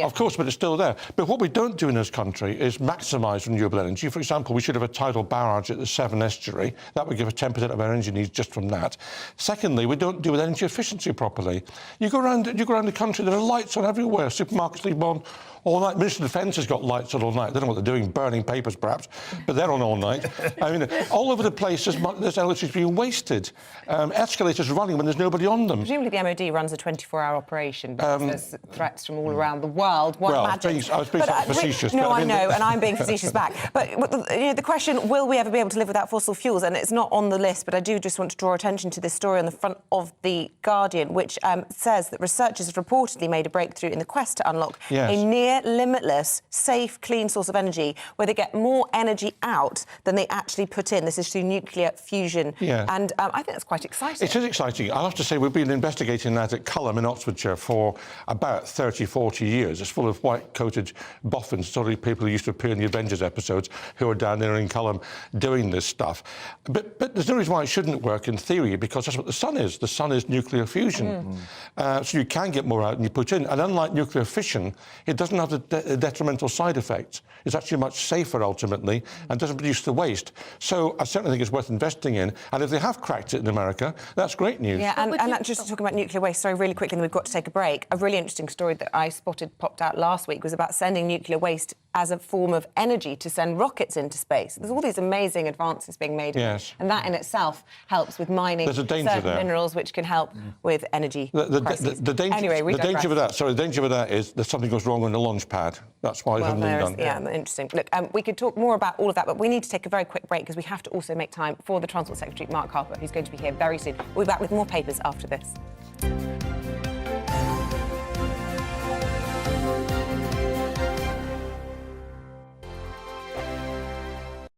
Of course, but it's still there. But what we don't do in this country is maximise renewable energy. For example, we should have a tidal barrage at the Severn estuary. That would give us 10% of our energy needs just from that. Secondly, we don't deal with energy efficiency properly. You go around the country, there are lights on everywhere. Supermarkets leave on all night. Minister of Defence has got lights on all night. I don't know what they're doing, burning papers perhaps, but they're on all night. I mean, all over the place, there's electricity being wasted. Escalators running when there's nobody on them. Presumably the MOD runs a 24-hour operation because there's threats from all around the world. I was being facetious. No, I know, and I'm being facetious back. But the question, will we ever be able to live without fossil fuels? And it's not on the list, but I do just want to draw attention to this story on the front of The Guardian, which says that researchers have reportedly made a breakthrough in the quest to unlock a near-limitless, safe, clean source of energy where they get more energy out than they actually put in. This is through nuclear fusion. Yeah. And I think that's quite exciting. It is exciting. I'll have to say we've been investigating that at Culham in Oxfordshire for about 30, 40 years. It's full of white-coated boffins, sort of people who used to appear in the Avengers episodes, who are down there in Culham doing this stuff. But there's no reason why it shouldn't work in theory, because that's what the sun is. The sun is nuclear fusion. So you can get more out than you put in. And unlike nuclear fission, it doesn't have the detrimental side effects. It's actually much safer, ultimately, and doesn't produce the waste. So I certainly think it's worth investing in. And if they have cracked it in America, that's great news. Yeah, and just talking about nuclear waste, sorry, really quickly, and we've got to take a break. A really interesting story that I spotted popped out last week was about sending nuclear waste as a form of energy to send rockets into space. There's all these amazing advances being made. Yes. And that in itself helps with mining There's a danger certain there. minerals, which can help with energy crises. The danger with that is that something goes wrong on the launch pad. That's why it hasn't been done. Yeah, interesting. Look, we could talk more about all of that, but we need to take a very quick break because we have to also make time for the Transport Secretary, Mark Harper, who's going to be here very soon. We'll be back with more papers after this.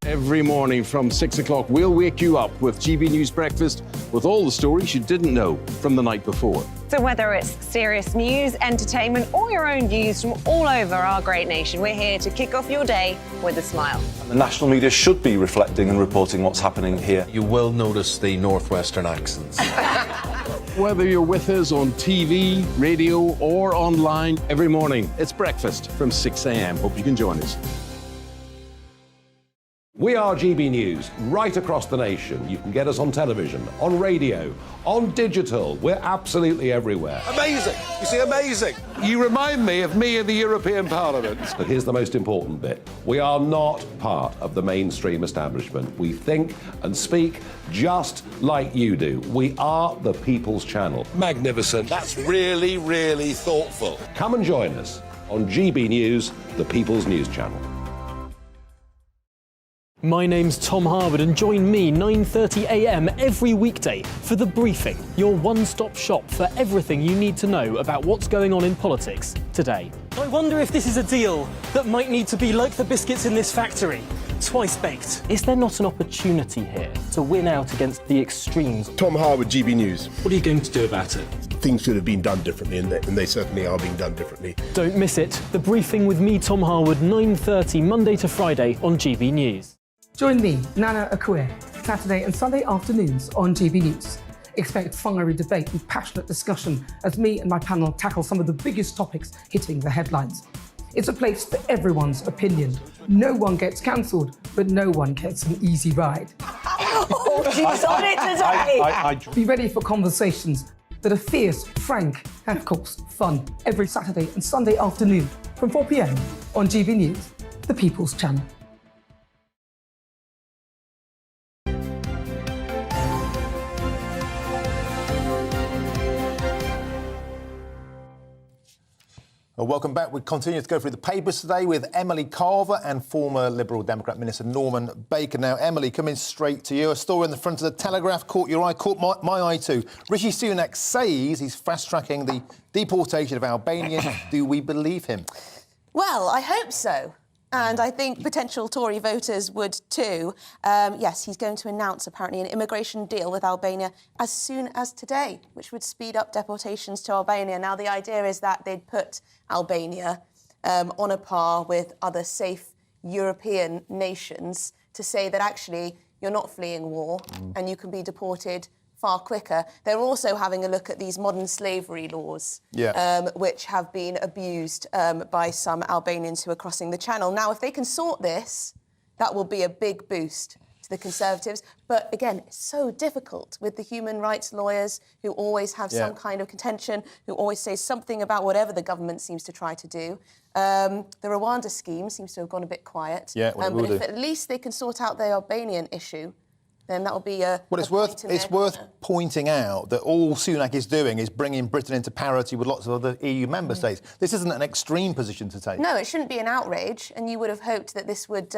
Every morning from 6 o'clock, we'll wake you up with GB News Breakfast with all the stories you didn't know from the night before. So whether it's serious news, entertainment, or your own news from all over our great nation, we're here to kick off your day with a smile. The national media should be reflecting and reporting what's happening here. You will notice the northwestern accents. Whether you're with us on TV, radio, or online, every morning, it's breakfast from 6 a.m. Hope you can join us. We are GB News, right across the nation. You can get us on television, on radio, on digital. We're absolutely everywhere. Amazing! You see, amazing! You remind me of me in the European Parliament. But here's the most important bit. We are not part of the mainstream establishment. We think and speak just like you do. We are the People's Channel. Magnificent. That's really, really thoughtful. Come and join us on GB News, the People's News Channel. My name's Tom Harwood and join me 9:30 a.m. every weekday for The Briefing, your one-stop shop for everything you need to know about what's going on in politics today. I wonder if this is a deal that might need to be like the biscuits in this factory, twice baked. Is there not an opportunity here to win out against the extremes? Tom Harwood, GB News. What are you going to do about it? Things should have been done differently, and they certainly are being done differently. Don't miss it. The Briefing with me, Tom Harwood, 9:30 Monday to Friday on GB News. Join me, Nana Akue, Saturday and Sunday afternoons on GB News. Expect fiery debate and passionate discussion as me and my panel tackle some of the biggest topics hitting the headlines. It's a place for everyone's opinion. No one gets cancelled, but no one gets an easy ride. Oh, she's on it today! Be ready for conversations that are fierce, frank, and of course, fun. Every Saturday and Sunday afternoon from 4 p.m. on GB News, the People's Channel. Well, welcome back. We continue to go through the papers today with Emily Carver and former Liberal Democrat Minister Norman Baker. Now, Emily, coming straight to you. A story in the front of the Telegraph caught your eye, caught my eye too. Rishi Sunak says he's fast-tracking the deportation of Albanians. Do we believe him? Well, I hope so. And I think potential Tory voters would too. Yes, he's going to announce, apparently, an immigration deal with Albania as soon as today, which would speed up deportations to Albania. Now, the idea is that they'd put Albania on a par with other safe European nations to say that actually you're not fleeing war and you can be deported far quicker. They're also having a look at these modern slavery laws, which have been abused by some Albanians who are crossing the channel. Now, if they can sort this, that will be a big boost to the Conservatives. But again, it's so difficult with the human rights lawyers who always have some kind of contention, who always say something about whatever the government seems to try to do. The Rwanda scheme seems to have gone a bit quiet. But if at least they can sort out the Albanian issue, then that will be a... Well, it's worth pointing out that all Sunak is doing is bringing Britain into parity with lots of other EU member states. This isn't an extreme position to take. No, it shouldn't be an outrage, and you would have hoped that this would...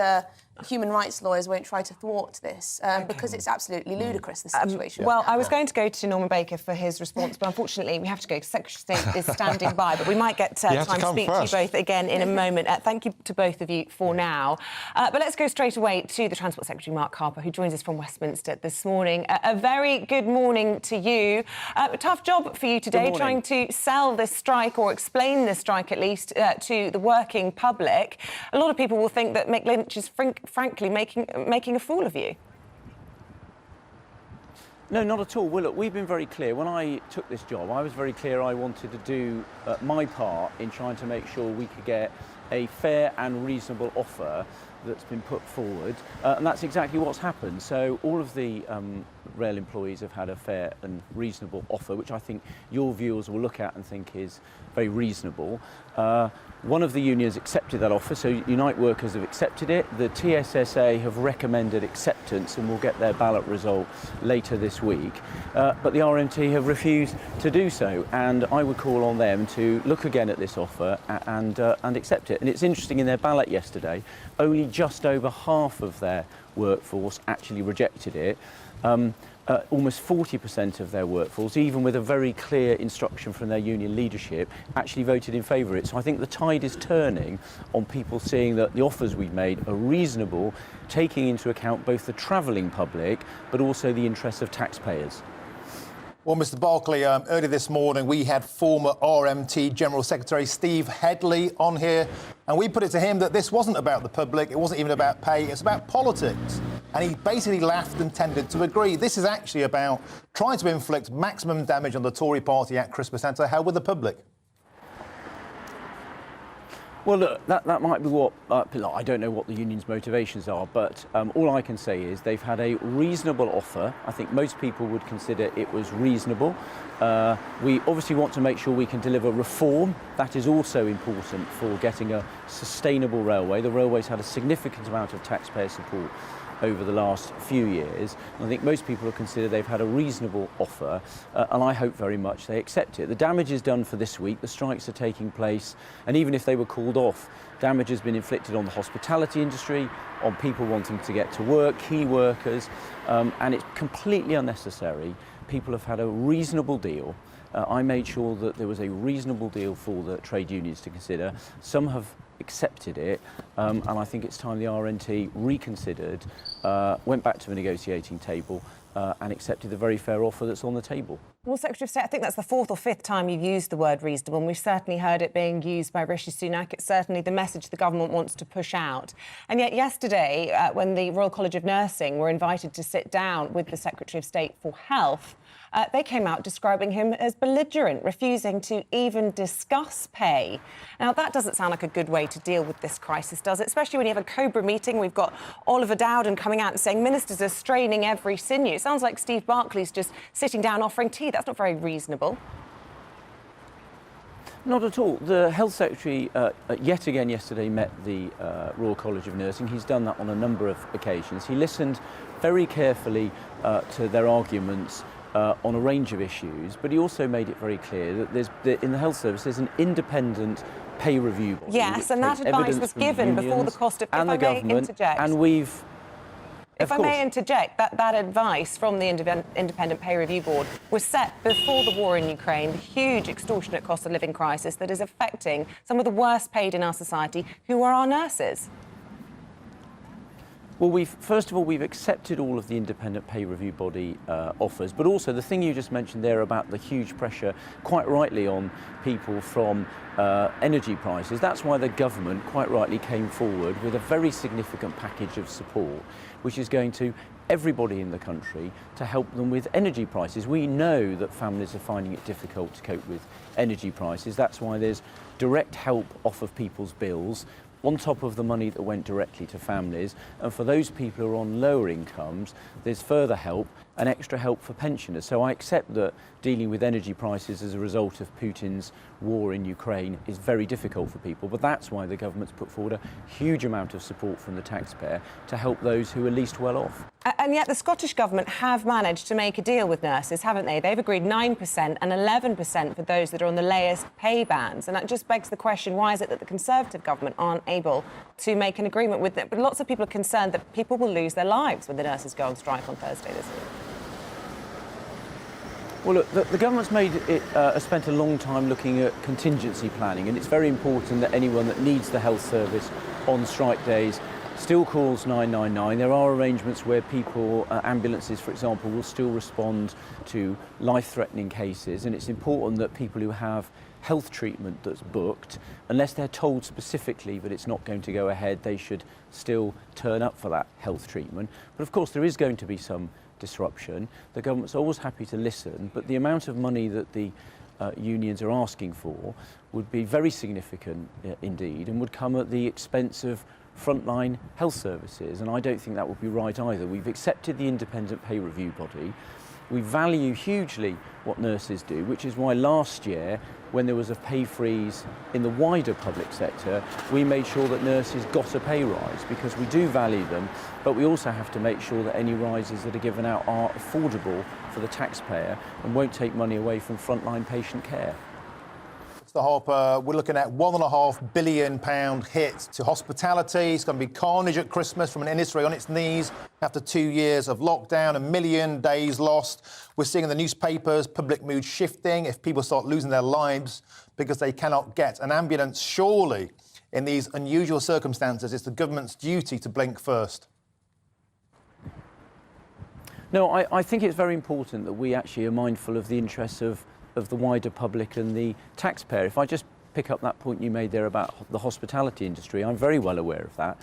human rights lawyers won't try to thwart this, because it's absolutely ludicrous, the situation. Well, I was going to go to Norman Baker for his response, but unfortunately we have to go. Secretary of State is standing by, but we might get time to speak to you both again in a moment. Thank you to both of you for now. But let's go straight away to the Transport Secretary, Mark Harper, who joins us from Westminster this morning. A very good morning to you. A tough job for you today, trying to sell this strike, or explain this strike at least, to the working public. A lot of people will think that Mick Lynch is frankly making a fool of you. No, not at all. Well, look, we've been very clear. When I took this job, I was very clear I wanted to do my part in trying to make sure we could get a fair and reasonable offer that's been put forward, and that's exactly what's happened. So all of the rail employees have had a fair and reasonable offer, which I think your viewers will look at and think is very reasonable. One of the unions accepted that offer, so Unite Workers have accepted it. The TSSA have recommended acceptance and will get their ballot result later this week. But the RMT have refused to do so, and I would call on them to look again at this offer and accept it. And it's interesting, in their ballot yesterday, only just over half of their workforce actually rejected it. Almost 40% of their workforce, even with a very clear instruction from their union leadership, actually voted in favour of it. So I think the tide is turning on people seeing that the offers we've made are reasonable, taking into account both the travelling public but also the interests of taxpayers. Well, Mr Barclay, earlier this morning we had former RMT General Secretary Steve Headley on here, and we put it to him that this wasn't about the public, it wasn't even about pay, it's about politics. And he basically laughed and tended to agree. This is actually about trying to inflict maximum damage on the Tory party at Christmas and to hell with the public. Well, look, that might be what... I don't know what the union's motivations are, but all I can say is they've had a reasonable offer. I think most people would consider it was reasonable. We obviously want to make sure we can deliver reform. That is also important for getting a sustainable railway. The railway's had a significant amount of taxpayer support over the last few years. And I think most people have considered they've had a reasonable offer, and I hope very much they accept it. The damage is done for this week, the strikes are taking place, and even if they were called off, damage has been inflicted on the hospitality industry, on people wanting to get to work, key workers, and it's completely unnecessary. People have had a reasonable deal. I made sure that there was a reasonable deal for the trade unions to consider. Some have accepted it, and I think it's time the RNT reconsidered, went back to the negotiating table and accepted the very fair offer that's on the table. Well, Secretary of State, I think that's the fourth or fifth time you've used the word reasonable, and we've certainly heard it being used by Rishi Sunak. It's certainly the message the government wants to push out. And yet yesterday, when the Royal College of Nursing were invited to sit down with the Secretary of State for Health, they came out describing him as belligerent, refusing to even discuss pay. Now, that doesn't sound like a good way to deal with this crisis, does it? Especially when you have a Cobra meeting. We've got Oliver Dowden coming out and saying ministers are straining every sinew. It sounds like Steve Barclay's just sitting down offering tea. That's not very reasonable. Not at all. The Health Secretary yet again yesterday met the Royal College of Nursing. He's done that on a number of occasions. He listened very carefully to their arguments on a range of issues, but he also made it very clear that in the health service there's an independent pay review body. Yes, and that advice was given before the cost of... And the government, and we've... If I may interject, that advice from the Independent Pay Review Board was set before the war in Ukraine, the huge extortionate cost of living crisis that is affecting some of the worst paid in our society, who are our nurses. Well, first of all, we've accepted all of the independent pay review body offers, but also the thing you just mentioned there about the huge pressure, quite rightly, on people from energy prices. That's why the government, quite rightly, came forward with a very significant package of support, which is going to everybody in the country to help them with energy prices. We know that families are finding it difficult to cope with energy prices. That's why there's direct help off of people's bills, on top of the money that went directly to families. And for those people who are on lower incomes, there's further help and extra help for pensioners. So I accept that dealing with energy prices as a result of Putin's war in Ukraine is very difficult for people, but that's why the government's put forward a huge amount of support from the taxpayer to help those who are least well off. And yet the Scottish Government have managed to make a deal with nurses, haven't they? They've agreed 9% and 11% for those that are on the lowest pay bands. And that just begs the question, why is it that the Conservative Government aren't able to make an agreement with it? But lots of people are concerned that people will lose their lives when the nurses go on strike on Thursday this week. Well, look, the government's spent a long time looking at contingency planning, and it's very important that anyone that needs the health service on strike days still calls 999. There are arrangements where people, ambulances, for example, will still respond to life-threatening cases, and it's important that people who have health treatment that's booked, unless they're told specifically that it's not going to go ahead, they should still turn up for that health treatment. But of course, there is going to be some disruption. The government's always happy to listen, but the amount of money that the unions are asking for would be very significant indeed, and would come at the expense of frontline health services, and I don't think that would be right either. We've accepted the independent pay review body. We value hugely what nurses do, which is why last year, when there was a pay freeze in the wider public sector, we made sure that nurses got a pay rise, because we do value them, but we also have to make sure that any rises that are given out are affordable for the taxpayer and won't take money away from frontline patient care. The Harper, we're looking at £1.5 billion hit to hospitality. It's going to be carnage at Christmas from an industry on its knees after 2 years of lockdown, 1 million days lost. We're seeing in the newspapers public mood shifting if people start losing their lives because they cannot get an ambulance. Surely, in these unusual circumstances, it's the government's duty to blink first. No, I think it's very important that we actually are mindful of the interests of the wider public and the taxpayer. If I just pick up that point you made there about the hospitality industry, I'm very well aware of that.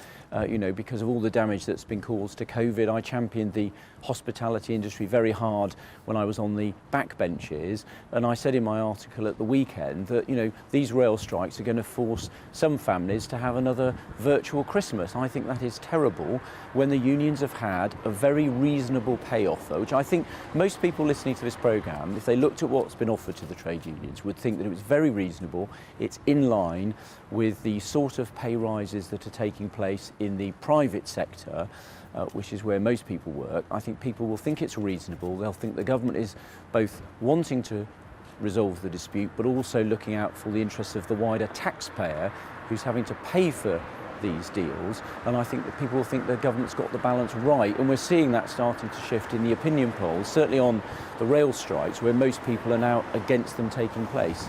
Because of all the damage that's been caused to COVID, I championed the hospitality industry very hard when I was on the backbenches, and I said in my article at the weekend that these rail strikes are going to force some families to have another virtual Christmas. I think that is terrible when the unions have had a very reasonable pay offer, which I think most people listening to this programme, if they looked at what's been offered to the trade unions, would think that it was very reasonable. It's in line with the sort of pay rises that are taking place in the private sector, which is where most people work. I think people will think it's reasonable. They'll think the government is both wanting to resolve the dispute, but also looking out for the interests of the wider taxpayer who's having to pay for these deals. And I think that people will think the government's got the balance right. And we're seeing that starting to shift in the opinion polls, certainly on the rail strikes, where most people are now against them taking place.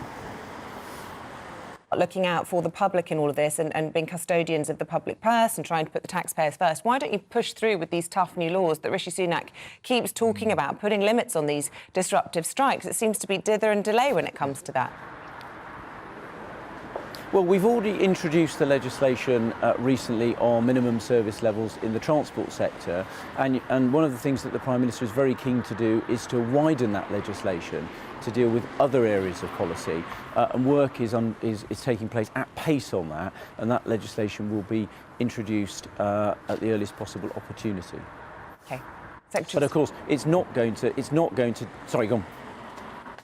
Looking out for the public in all of this and being custodians of the public purse and trying to put the taxpayers first, why don't you push through with these tough new laws that Rishi Sunak keeps talking about, putting limits on these disruptive strikes? It seems to be dither and delay when it comes to that. Well, we've already introduced the legislation recently on minimum service levels in the transport sector, and one of the things that the Prime Minister is very keen to do is to widen that legislation to deal with other areas of policy, and work is taking place at pace on that, and that legislation will be introduced at the earliest possible opportunity. Okay. But of course, it's not going to. Sorry, go on.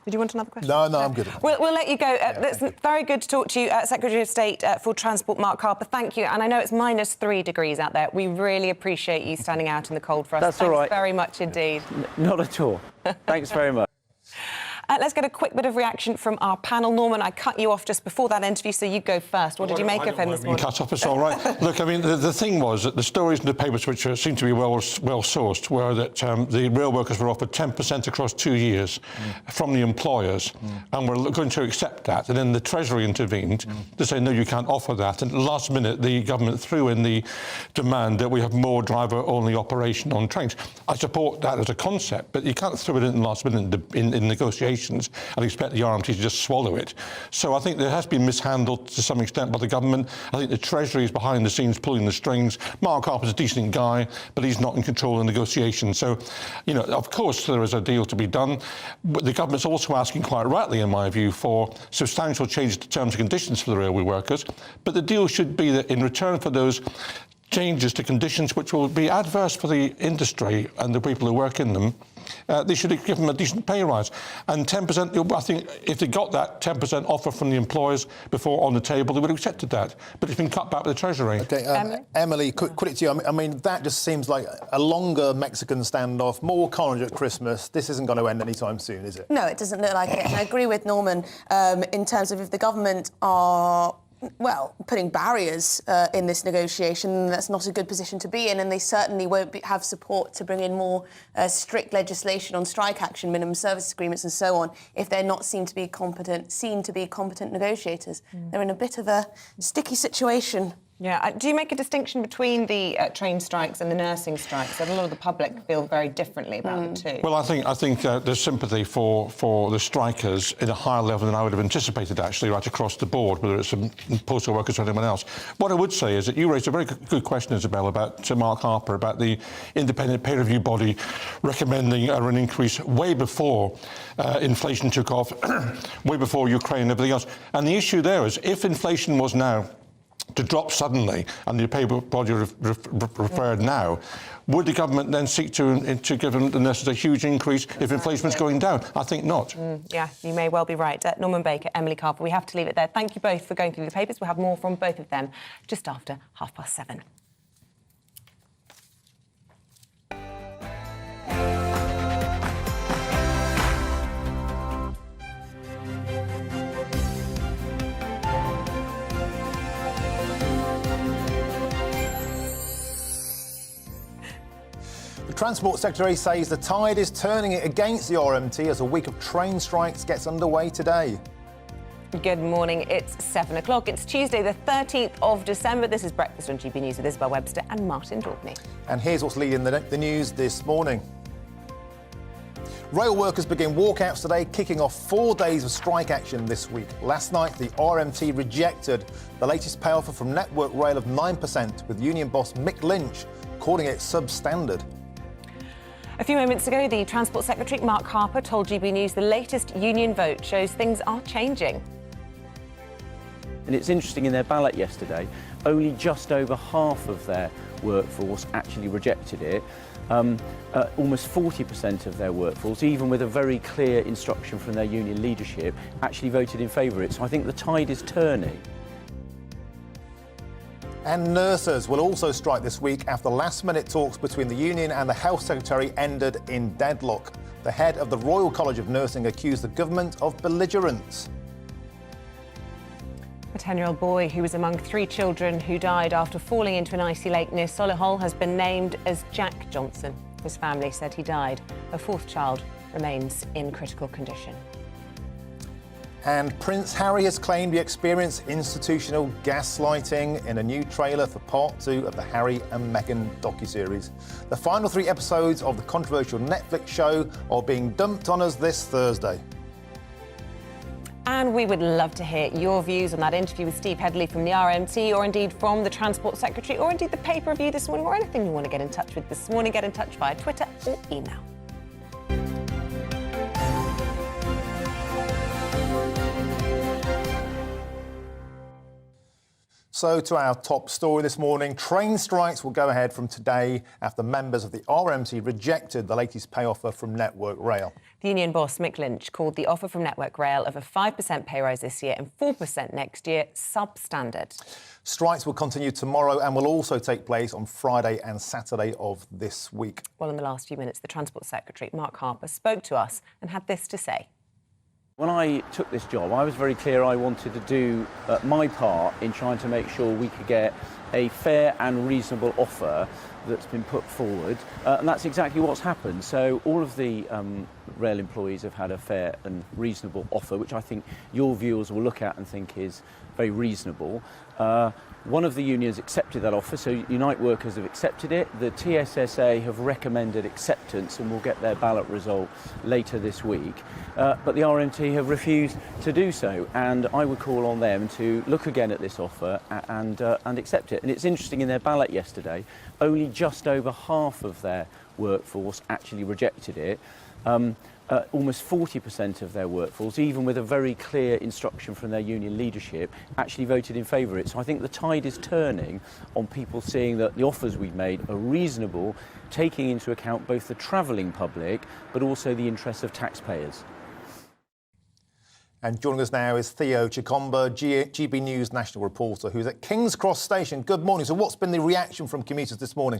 Did you want another question? No, I'm good. We'll let you go. That's very good to talk to you, Secretary of State for Transport, Mark Harper. Thank you. And I know it's -3 degrees out there. We really appreciate you standing out in the cold for us. That's all right. Thanks very much indeed. Not at all. Thanks very much. Let's get a quick bit of reaction from our panel. Norman, I cut you off just before that interview, so you go first. What did you make of him this morning? Cut off, it's all right. Look, I mean, the thing was that the stories in the papers, which seem to be well sourced, were that the rail workers were offered 10% across 2 years from the employers, and were going to accept that. And then the Treasury intervened to say, no, you can't offer that. And at the last minute, the government threw in the demand that we have more driver-only operation on trains. I support that as a concept, but you can't throw it in the last minute in negotiations and expect the RMT to just swallow it. So I think there has been mishandled to some extent by the government. I think the Treasury is behind the scenes pulling the strings. Mark Harper's a decent guy, but he's not in control of the negotiations. So, you know, of course there is a deal to be done. But the government's also asking, quite rightly in my view, for substantial changes to terms and conditions for the railway workers. But the deal should be that in return for those changes to conditions which will be adverse for the industry and the people who work in them, they should give them a decent pay rise. And 10%, I think, if they got that 10% offer from the employers before on the table, they would have accepted that. But it's been cut back by the Treasury. OK, Emily, quick to you. I mean, that just seems like a longer Mexican standoff, more carnage at Christmas. This isn't going to end anytime soon, is it? No, it doesn't look like it. And I agree with Norman in terms of if the government are putting barriers in this negotiation, that's not a good position to be in, and they certainly won't have support to bring in more strict legislation on strike action, minimum service agreements and so on if they're not seen to be competent negotiators. They're in a bit of a sticky situation. Yeah. Do you make a distinction between the train strikes and the nursing strikes? A lot of the public feel very differently about the two. Well, I think there's sympathy for the strikers in a higher level than I would have anticipated, actually, right across the board, whether it's postal workers or anyone else. What I would say is that you raised a very good question, Isabel, about Mark Harper, about the independent peer review body recommending an increase way before inflation took off, way before Ukraine and everything else. And the issue there is, if inflation was now to drop suddenly, and the pay body referred now, would the government then seek to give the nurses a huge increase if inflation is going down? I think not. Yeah, you may well be right. Norman Baker, Emily Carper, we have to leave it there. Thank you both for going through the papers. We'll have more from both of them just after 7:30. The Transport Secretary says the tide is turning against the RMT as a week of train strikes gets underway today. Good morning. It's 7 o'clock. It's Tuesday, the 13th of December. This is Breakfast on GB News with Isabel Webster and Martin Daubney. And here's what's leading the news this morning. Rail workers begin walkouts today, kicking off 4 days of strike action this week. Last night, the RMT rejected the latest pay offer from Network Rail of 9%, with union boss Mick Lynch calling it substandard. A few moments ago, the Transport Secretary, Mark Harper, told GB News the latest union vote shows things are changing. And it's interesting, in their ballot yesterday, only just over half of their workforce actually rejected it. Almost 40% of their workforce, even with a very clear instruction from their union leadership, actually voted in favour of it. So I think the tide is turning. And nurses will also strike this week after last-minute talks between the union and the Health Secretary ended in deadlock. The head of the Royal College of Nursing accused the government of belligerence. A 10-year-old boy who was among 3 children who died after falling into an icy lake near Solihull has been named as Jack Johnson. His family said he died. A 4th child remains in critical condition. And Prince Harry has claimed he experienced institutional gaslighting in a new trailer for part 2 of the Harry and Meghan docuseries. The final 3 episodes of the controversial Netflix show are being dumped on us this Thursday. And we would love to hear your views on that interview with Steve Headley from the RMT, or indeed from the Transport Secretary, or indeed the paper review this morning, or anything you want to get in touch with this morning. Get in touch via Twitter or email. So to our top story this morning, train strikes will go ahead from today after members of the RMT rejected the latest pay offer from Network Rail. The union boss, Mick Lynch, called the offer from Network Rail of a 5% pay rise this year and 4% next year substandard. Strikes will continue tomorrow and will also take place on Friday and Saturday of this week. Well, in the last few minutes, the Transport Secretary, Mark Harper, spoke to us and had this to say. When I took this job, I was very clear I wanted to do my part in trying to make sure we could get a fair and reasonable offer that's been put forward, and that's exactly what's happened. So all of the rail employees have had a fair and reasonable offer, which I think your viewers will look at and think is very reasonable. One of the unions accepted that offer, so Unite Workers have accepted it. The TSSA have recommended acceptance and will get their ballot result later this week. But the RMT have refused to do so, and I would call on them to look again at this offer and accept it. And it's interesting, in their ballot yesterday, only just over half of their workforce actually rejected it. Almost 40% of their workforce, even with a very clear instruction from their union leadership, actually voted in favour of it. So I think the tide is turning on people seeing that the offers we've made are reasonable, taking into account both the travelling public but also the interests of taxpayers. And joining us now is Theo Chikomba, GB News national reporter, who's at King's Cross Station. Good morning. So what's been the reaction from commuters this morning?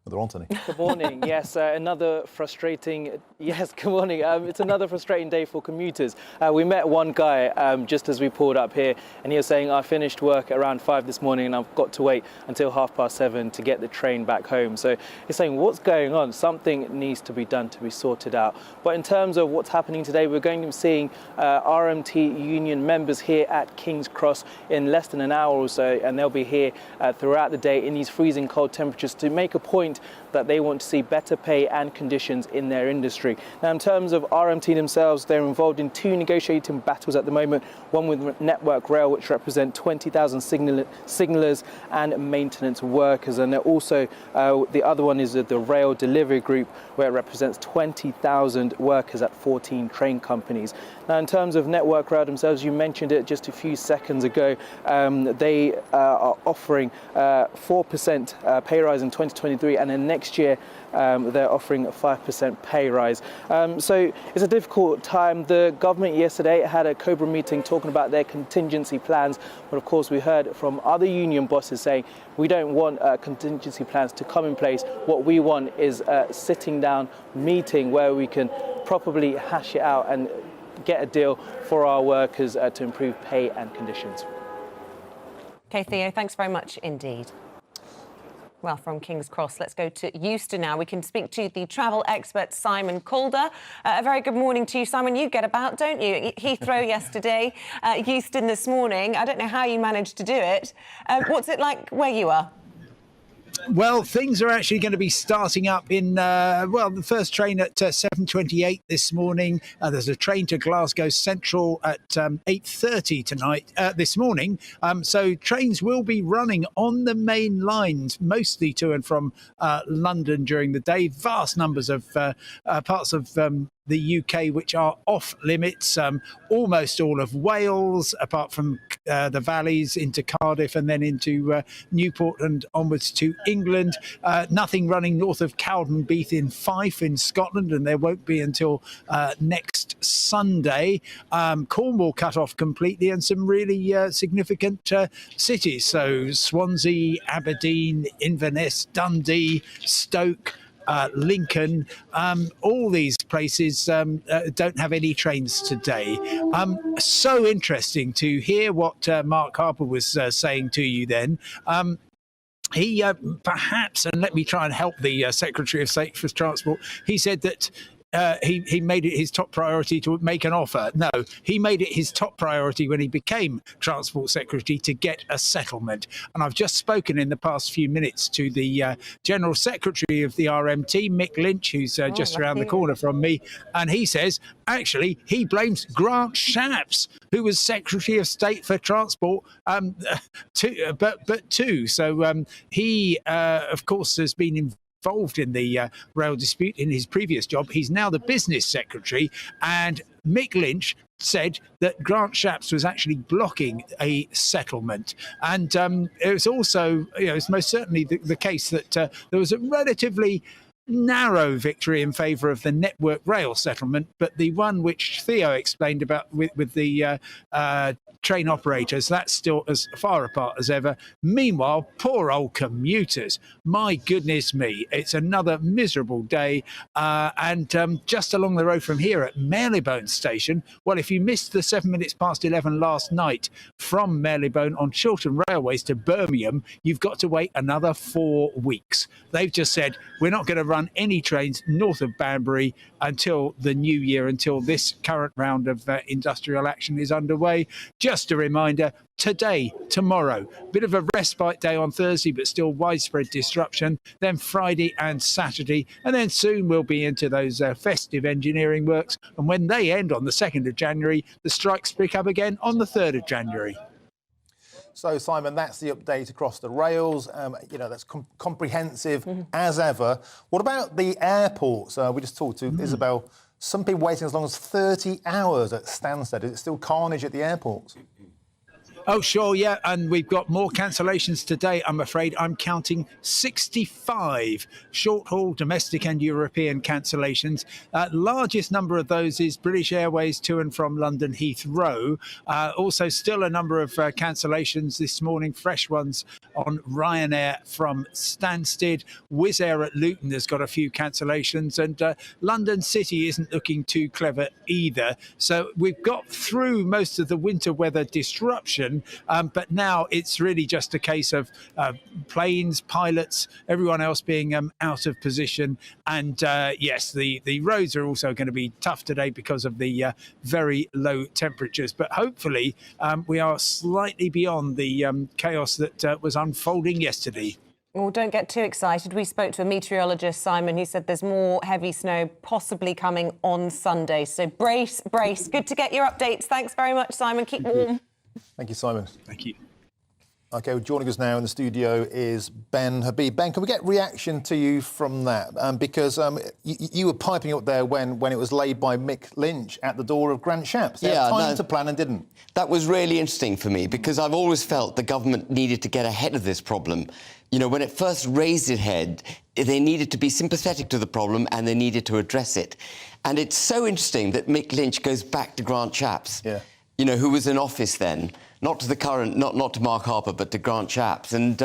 They're on, Tony. Good morning. Yes, another frustrating. Yes, good morning. It's another frustrating day for commuters. We met one guy just as we pulled up here, and he was saying, "I finished work at around 5 this morning, and I've got to wait until 7:30 to get the train back home." So he's saying, "What's going on? Something needs to be done to be sorted out." But in terms of what's happening today, we're going to be seeing RMT union members here at King's Cross in less than an hour or so, and they'll be here throughout the day in these freezing cold temperatures to make a point that they want to see better pay and conditions in their industry. Now, in terms of RMT themselves, they're involved in two negotiating battles at the moment, one with Network Rail, which represent 20,000 signallers and maintenance workers, and also the other one is the Rail Delivery Group, where it represents 20,000 workers at 14 train companies. Now, in terms of Network Rail themselves, you mentioned it just a few seconds ago, they are offering 4% pay rise in 2023, and then next year they're offering a 5% pay rise. So it's a difficult time. The government yesterday had a COBRA meeting talking about their contingency plans, but of course we heard from other union bosses saying we don't want contingency plans to come in place. What we want is a sitting down meeting where we can properly hash it out and get a deal for our workers to improve pay and conditions. OK, Theo, thanks very much indeed. Well, from King's Cross, let's go to Euston now. We can speak to the travel expert, Simon Calder. A very good morning to you, Simon. You get about, don't you? Heathrow yesterday, Euston this morning. I don't know how you managed to do it. What's it like where you are? Well, things are actually going to be starting up in, the first train at 7:28 this morning. There's a train to Glasgow Central at 8:30 tonight, this morning. So trains will be running on the main lines, mostly to and from London during the day. Vast numbers of parts of the UK which are off limits, almost all of Wales, apart from the valleys into Cardiff and then into Newport and onwards to England. Nothing running north of Cowdenbeath in Fife in Scotland, and there won't be until next Sunday. Cornwall cut off completely, and some really significant cities. So Swansea, Aberdeen, Inverness, Dundee, Stoke, Lincoln, all these places don't have any trains today. So interesting to hear what Mark Harper was saying to you then. He perhaps, and let me try and help the Secretary of State for Transport, he said that he made it his top priority to make an offer. No, he made it his top priority when he became Transport Secretary to get a settlement. And I've just spoken in the past few minutes to the General Secretary of the RMT, Mick Lynch, who's just around the corner from me. And he says, actually, he blames Grant Shapps, who was Secretary of State for Transport, too. So he, of course, has been involved in the rail dispute in his previous job. He's now the business secretary, and Mick Lynch said that Grant Shapps was actually blocking a settlement. And it was also, it's most certainly the case that there was a relatively narrow victory in favour of the Network Rail settlement, but the one which Theo explained about with the train operators, that's still as far apart as ever. Meanwhile, poor old commuters. My goodness me, it's another miserable day. And just along the road from here at Marylebone Station, well, if you missed the 7 minutes past 11 last night from Marylebone on Chiltern Railways to Birmingham, you've got to wait another 4 weeks. They've just said, we're not going to run any trains north of Banbury until the new year, until this current round of industrial action is underway. Just a reminder, today, tomorrow, bit of a respite day on Thursday, but still widespread disruption. Then Friday and Saturday, and then soon we'll be into those festive engineering works. And when they end on the 2nd of January, the strikes pick up again on the 3rd of January. So, Simon, that's the update across the rails. That's comprehensive as ever. What about the airports? We just talked to Isabel. Some people waiting as long as 30 hours at Stansted. Is it still carnage at the airports? Oh, sure, yeah, and we've got more cancellations today, I'm afraid. I'm counting 65 short-haul domestic and European cancellations. Largest number of those is British Airways to and from London Heathrow. Also, still a number of cancellations this morning, fresh ones on Ryanair from Stansted. Wizz Air at Luton has got a few cancellations, and London City isn't looking too clever either. So we've got through most of the winter weather disruption. But now it's really just a case of planes, pilots, everyone else being out of position. And yes, the roads are also going to be tough today because of the very low temperatures. But hopefully we are slightly beyond the chaos that was unfolding yesterday. Well, don't get too excited. We spoke to a meteorologist, Simon, who said there's more heavy snow possibly coming on Sunday. So brace. Good to get your updates. Thanks very much, Simon. Keep warm. Thank you, Simon. Thank you. OK, well, joining us now in the studio is Ben Habib. Ben, can we get reaction to you from that? Because you were piping up there when it was laid by Mick Lynch at the door of Grant Shapps. They had time to plan and didn't. That was really interesting for me because I've always felt the government needed to get ahead of this problem. You know, when it first raised its head, they needed to be sympathetic to the problem and they needed to address it. And it's so interesting that Mick Lynch goes back to Grant Shapps. Yeah. You know, who was in office then, not to the current, not to Mark Harper, but to Grant Shapps. And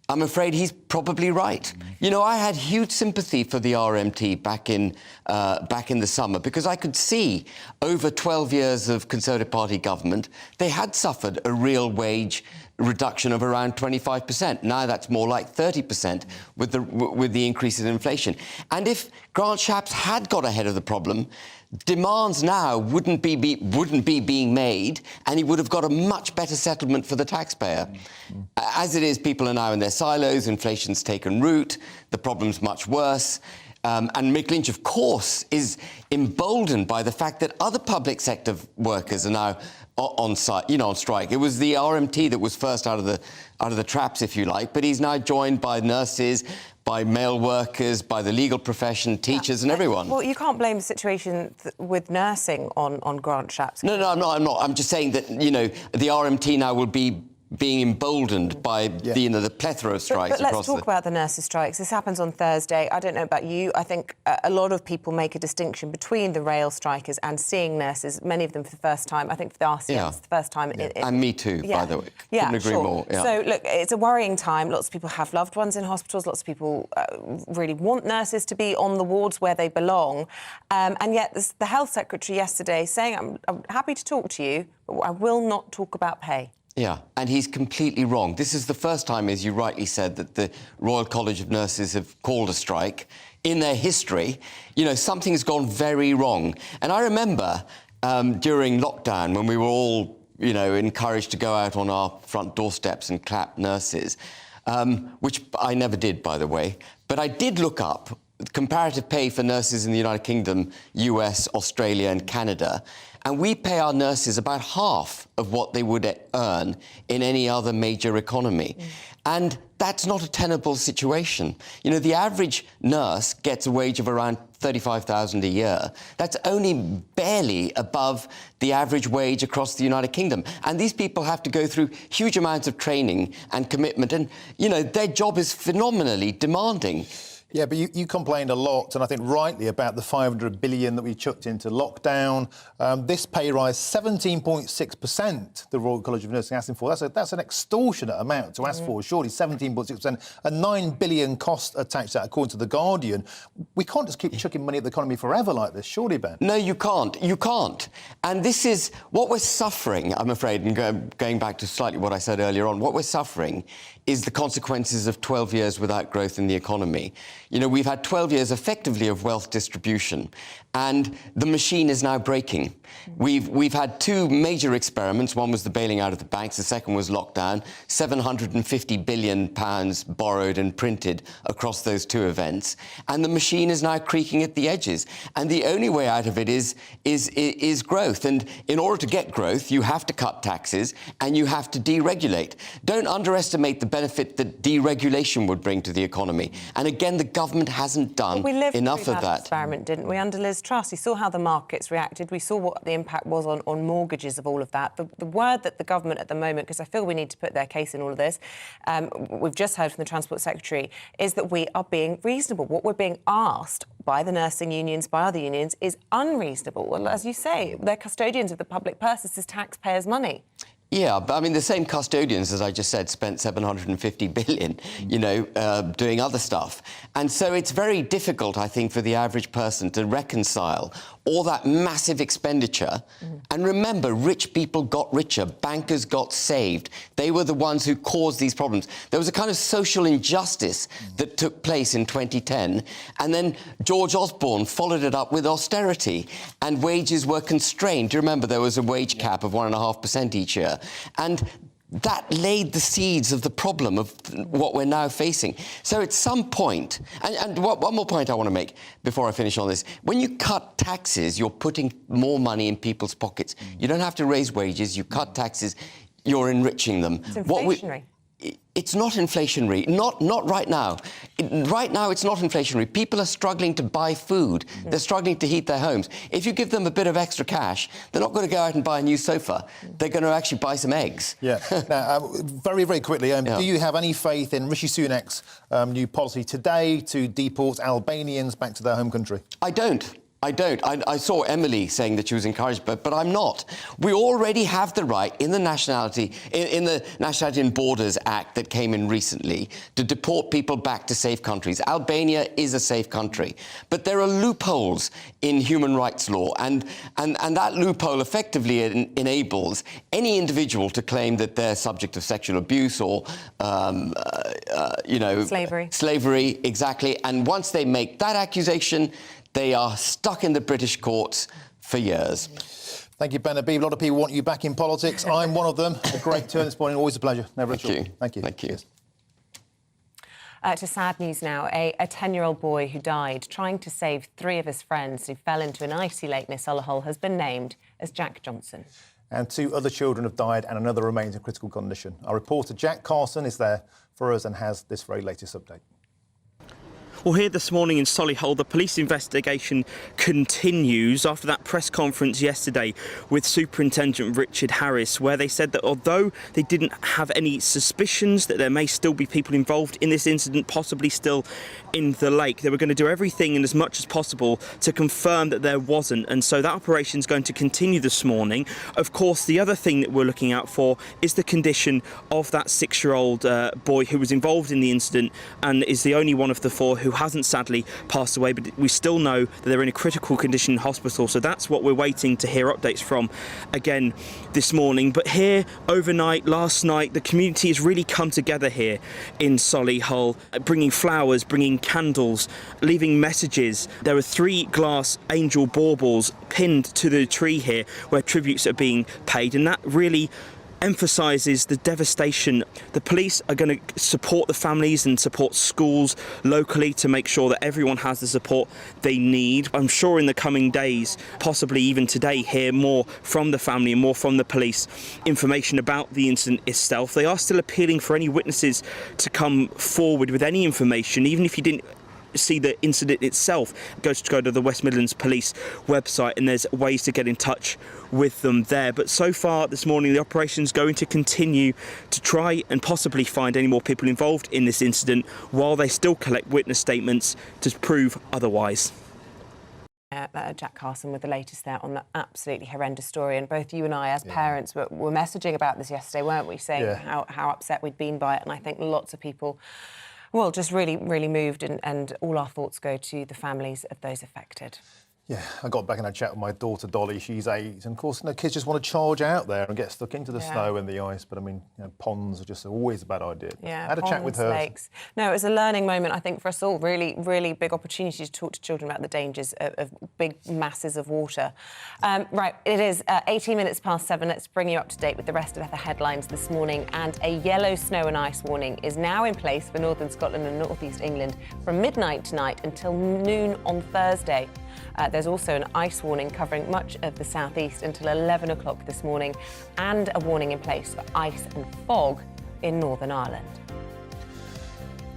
I'm afraid he's probably right. You know, I had huge sympathy for the RMT back in the summer because I could see over 12 years of Conservative Party government, they had suffered a real wage reduction of around 25%. Now that's more like 30% with the increase in inflation. And if Grant Shapps had got ahead of the problem, demands now wouldn't be being made, and he would have got a much better settlement for the taxpayer. As it is, people are now in their silos, inflation's taken root, the problem's much worse. And Mick Lynch, of course, is emboldened by the fact that other public sector workers are now on strike. It was the RMT that was first out of the traps, if you like, but he's now joined by nurses, by mail workers, by the legal profession, teachers and everyone. Well, you can't blame the situation with nursing on Grant Shapps. No, I'm not. I'm just saying that, you know, the RMT now will be being emboldened by the plethora of strikes but let's talk about the nurses' strikes. This happens on Thursday. I don't know about you. I think a lot of people make a distinction between the rail strikers and seeing nurses, many of them for the first time. I think for the RCS, it's the first time. And me too, by the way. Couldn't agree more. Yeah. So, look, it's a worrying time. Lots of people have loved ones in hospitals. Lots of people really want nurses to be on the wards where they belong. And yet the Health Secretary yesterday saying, I'm happy to talk to you, but I will not talk about pay. Yeah, and he's completely wrong. This is the first time, as you rightly said, that the Royal College of Nurses have called a strike. In their history, you know, something has gone very wrong. And I remember during lockdown when we were all, you know, encouraged to go out on our front doorsteps and clap nurses, which I never did, by the way. But I did look up comparative pay for nurses in the United Kingdom, US, Australia and Canada. And we pay our nurses about half of what they would earn in any other major economy. And that's not a tenable situation. You know, the average nurse gets a wage of around $35,000 a year. That's only barely above the average wage across the United Kingdom. And these people have to go through huge amounts of training and commitment. And, you know, their job is phenomenally demanding. Yeah, but you complained a lot, and I think rightly, about the 500 billion that we chucked into lockdown. This pay rise, 17.6%, the Royal College of Nursing asking for. That's an extortionate amount to ask for, surely, 17.6%. A 9 billion cost attached to that, according to The Guardian. We can't just keep chucking money at the economy forever like this, surely, Ben? No, you can't. You can't. And this is what we're suffering, I'm afraid, and going back to slightly what I said earlier on, what we're suffering is the consequences of 12 years without growth in the economy. You know, we've had 12 years effectively of wealth distribution, and the machine is now breaking. We've had two major experiments. One was the bailing out of the banks. The second was lockdown. £750 billion borrowed and printed across those two events. And the machine is now creaking at the edges. And the only way out of it is growth. And in order to get growth, you have to cut taxes and you have to deregulate. Don't underestimate the benefit that deregulation would bring to the economy. And again, the government hasn't done enough of that. Experiment, didn't we, under Liz Truss? We saw how the markets reacted. We saw what the impact was on mortgages of all of that. The word that the government at the moment, because I feel we need to put their case in all of this, we've just heard from the Transport Secretary, is that we are being reasonable. What we're being asked by the nursing unions, by other unions, is unreasonable. Well, as you say, they're custodians of the public purse. This is taxpayers' money. Yeah, but I mean, the same custodians, as I just said, spent 750 billion, you know, doing other stuff. And so it's very difficult, I think, for the average person to reconcile all that massive expenditure. And remember, rich people got richer, bankers got saved. They were the ones who caused these problems. There was a kind of social injustice that took place in 2010. And then George Osborne followed it up with austerity, and wages were constrained. Do you remember there was a wage cap of 1.5% each year? And that laid the seeds of the problem of what we're now facing. So at some point, and one more point I want to make before I finish on this, when you cut taxes, you're putting more money in people's pockets. You don't have to raise wages, you cut taxes, you're enriching them. It's inflationary. It's not inflationary. Not right now. Right now, it's not inflationary. People are struggling to buy food. They're struggling to heat their homes. If you give them a bit of extra cash, they're not going to go out and buy a new sofa. They're going to actually buy some eggs. Yeah. Now, very, very quickly, do you have any faith in Rishi Sunak's new policy today to deport Albanians back to their home country? I don't. I saw Emily saying that she was encouraged, but I'm not. We already have the right in the Nationality and Borders Act that came in recently to deport people back to safe countries. Albania is a safe country, but there are loopholes in human rights law, and that loophole effectively enables any individual to claim that they're subject of sexual abuse or, slavery, exactly. And once they make that accusation, they are stuck in the British courts for years. Thank you, Ben Habib. A lot of people want you back in politics. I'm one of them. A great turn this morning. Always a pleasure. Never at all. Thank you. Thank you. To sad news now. A 10-year-old boy who died trying to save 3 of his friends who fell into an icy lake near Solihull has been named as Jack Johnson. And 2 other children have died and another remains in critical condition. Our reporter Jack Carson is there for us and has this very latest update. Well, here this morning in Solihull, the police investigation continues after that press conference yesterday with Superintendent Richard Harris, where they said that although they didn't have any suspicions that there may still be people involved in this incident, possibly still in the lake, they were going to do everything and as much as possible to confirm that there wasn't. And so that operation is going to continue this morning. Of course, the other thing that we're looking out for is the condition of that 6-year-old boy who was involved in the incident and is the only one of the 4 who hasn't sadly passed away, but we still know that they're in a critical condition in hospital. So that's what we're waiting to hear updates from again this morning. But here overnight, last night, the community has really come together here in Solihull, bringing flowers, bringing candles, leaving messages. There are 3 glass angel baubles pinned to the tree here where tributes are being paid, and that really emphasises the devastation. The police are going to support the families and support schools locally to make sure that everyone has the support they need. I'm sure in the coming days, possibly even today, hear more from the family and more from the police, information about the incident itself. They are still appealing for any witnesses to come forward with any information, even if you didn't see the incident itself, go to the West Midlands Police website, and there's ways to get in touch with them there. But so far this morning, the operation's going to continue to try and possibly find any more people involved in this incident while they still collect witness statements to prove otherwise. Jack Carson with the latest there on that absolutely horrendous story. And both you and I, as parents, were messaging about this yesterday, weren't we? Saying how upset we'd been by it. And I think lots of people, well, just really, really moved. And all our thoughts go to the families of those affected. Yeah, I got back and had a chat with my daughter Dolly. She's 8, and of course, kids just want to charge out there and get stuck into the snow and the ice. But I mean, ponds are just always a bad idea. Yeah, I had a chat with her. Lakes. No, it was a learning moment, I think, for us all. Really, really big opportunity to talk to children about the dangers of big masses of water. Right, it is 18 minutes past 7. Let's bring you up to date with the rest of the headlines this morning. And a yellow snow and ice warning is now in place for northern Scotland and northeast England from midnight tonight until noon on Thursday. There's also an ice warning covering much of the southeast until 11 o'clock this morning, and a warning in place for ice and fog in Northern Ireland.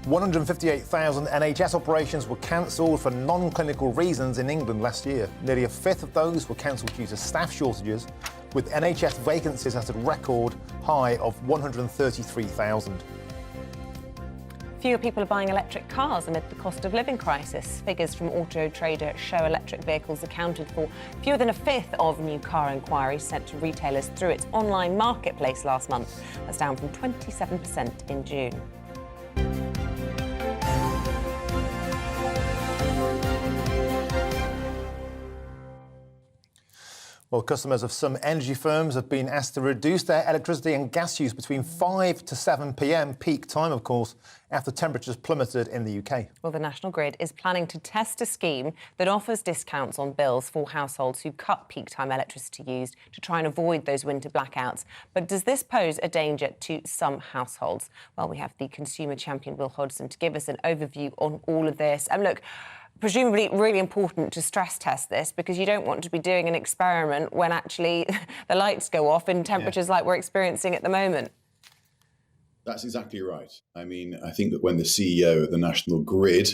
158,000 NHS operations were cancelled for non-clinical reasons in England last year. Nearly a fifth of those were cancelled due to staff shortages, with NHS vacancies at a record high of 133,000. Fewer people are buying electric cars amid the cost of living crisis. Figures from Auto Trader show electric vehicles accounted for fewer than a fifth of new car inquiries sent to retailers through its online marketplace last month. That's down from 27% in June. Well, customers of some energy firms have been asked to reduce their electricity and gas use between 5 to 7 p.m, peak time, of course, after temperatures plummeted in the UK. Well, the National Grid is planning to test a scheme that offers discounts on bills for households who cut peak time electricity used to try and avoid those winter blackouts. But does this pose a danger to some households? Well, we have the consumer champion, Will Hodgson, to give us an overview on all of this. And look, presumably really important to stress test this, because you don't want to be doing an experiment when actually the lights go off in temperatures like we're experiencing at the moment. That's exactly right. I mean, I think that when the CEO of the National Grid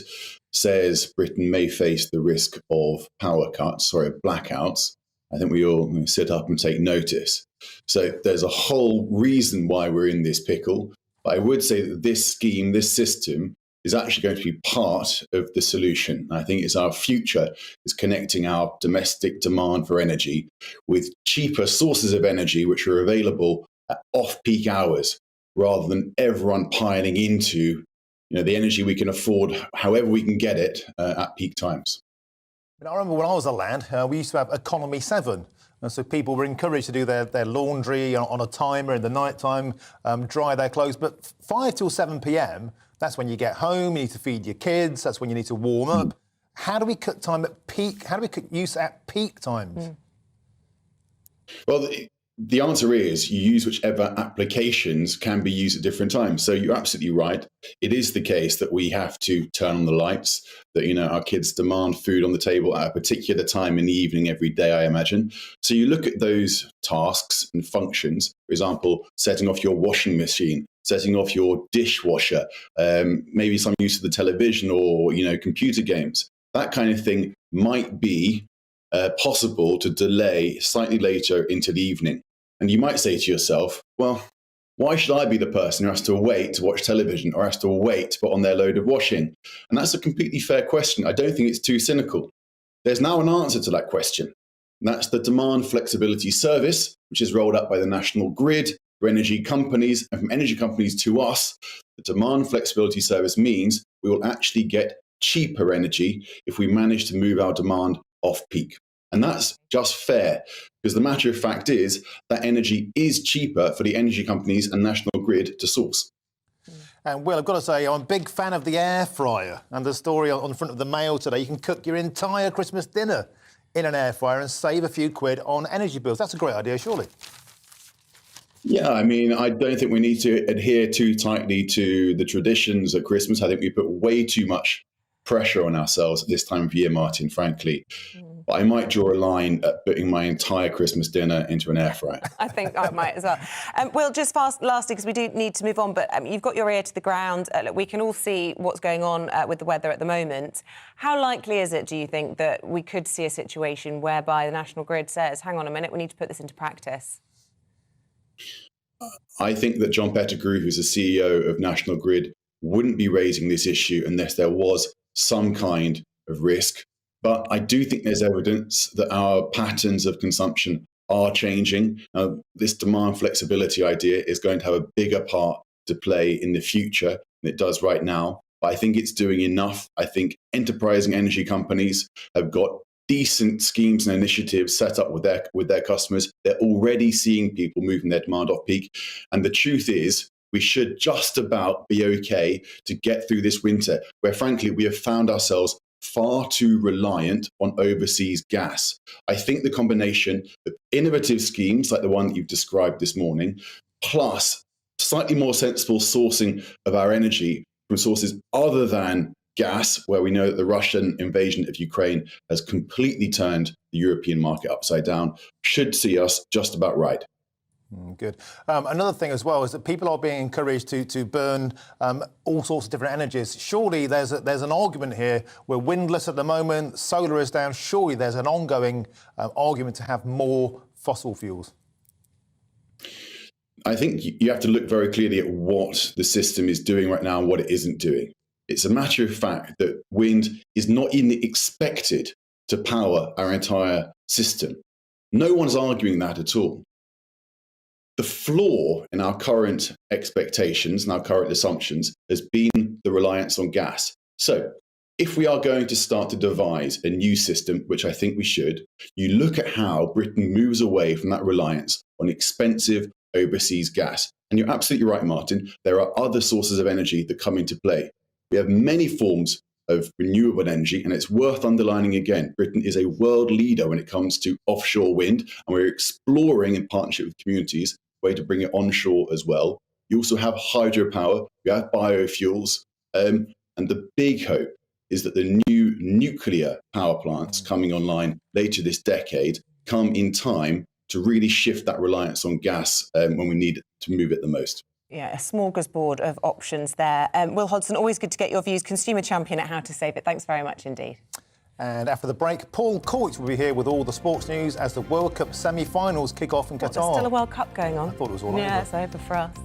says Britain may face the risk of blackouts, I think we all sit up and take notice. So there's a whole reason why we're in this pickle. But I would say that this scheme, this system, is actually going to be part of the solution. I think it's our future, is connecting our domestic demand for energy with cheaper sources of energy which are available at off-peak hours, rather than everyone piling into the energy we can afford, however we can get it at peak times. I remember when I was a lad, we used to have Economy 7. And so people were encouraged to do their laundry on a timer in the night time, dry their clothes. But 5 till 7 p.m, that's when you get home, you need to feed your kids, that's when you need to warm up. How do we cut time at peak? How do we cut use at peak times? Well, the answer is you use whichever applications can be used at different times. So you're absolutely right. It is the case that we have to turn on the lights, that our kids demand food on the table at a particular time in the evening every day, I imagine. So you look at those tasks and functions, for example, setting off your washing machine, setting off your dishwasher, maybe some use of the television or computer games. That kind of thing might be possible to delay slightly later into the evening. And you might say to yourself, well, why should I be the person who has to wait to watch television or has to wait to put on their load of washing? And that's a completely fair question. I don't think it's too cynical. There's now an answer to that question. And that's the Demand Flexibility Service, which is rolled out by the National Grid for energy companies, and from energy companies to us. The Demand Flexibility Service means we will actually get cheaper energy if we manage to move our demand off peak. And that's just fair, because the matter of fact is that energy is cheaper for the energy companies and National Grid to source. And Will, I've got to say, I'm a big fan of the air fryer. And the story on the front of the Mail today, you can cook your entire Christmas dinner in an air fryer and save a few quid on energy bills. That's a great idea, surely. Yeah, I mean, I don't think we need to adhere too tightly to the traditions at Christmas. I think we put way too much pressure on ourselves at this time of year, Martin, frankly. But I might draw a line at putting my entire Christmas dinner into an air fryer. I think I might as well. Will, just lastly, because we do need to move on, but you've got your ear to the ground. Look, we can all see what's going on with the weather at the moment. How likely is it, do you think, that we could see a situation whereby the National Grid says, hang on a minute, we need to put this into practice? I think that John Pettigrew, who's the CEO of National Grid, wouldn't be raising this issue unless there was some kind of risk. But I do think there's evidence that our patterns of consumption are changing. This demand flexibility idea is going to have a bigger part to play in the future than it does right now. But I think it's doing enough. I think enterprising energy companies have got decent schemes and initiatives set up with their customers. They're already seeing people moving their demand off peak. And the truth is, we should just about be okay to get through this winter, where frankly, we have found ourselves far too reliant on overseas gas. I think the combination of innovative schemes like the one that you've described this morning, plus slightly more sensible sourcing of our energy from sources other than gas, where we know that the Russian invasion of Ukraine has completely turned the European market upside down, should see us just about right. Good. Another thing as well is that people are being encouraged to burn all sorts of different energies. Surely there's an argument here. We're windless at the moment, solar is down. Surely there's an ongoing argument to have more fossil fuels. I think you have to look very clearly at what the system is doing right now and what it isn't doing. It's a matter of fact that wind is not even expected to power our entire system. No one's arguing that at all. The flaw in our current expectations and our current assumptions has been the reliance on gas. So if we are going to start to devise a new system, which I think we should, you look at how Britain moves away from that reliance on expensive overseas gas. And you're absolutely right, Martin. There are other sources of energy that come into play. We have many forms of renewable energy, and it's worth underlining again, Britain is a world leader when it comes to offshore wind, and we're exploring in partnership with communities way to bring it onshore as well. You also have hydropower, you have biofuels, and the big hope is that the new nuclear power plants coming online later this decade come in time to really shift that reliance on gas when we need it to move it the most. Yeah, a smorgasbord of options there. Will Hodgson, always good to get your views, consumer champion at How to Save It. Thanks very much indeed. And after the break, Paul Coit will be here with all the sports news as the World Cup semi-finals kick off in Qatar. There's still a World Cup going on. I thought it was all over. Yeah, it's over for us.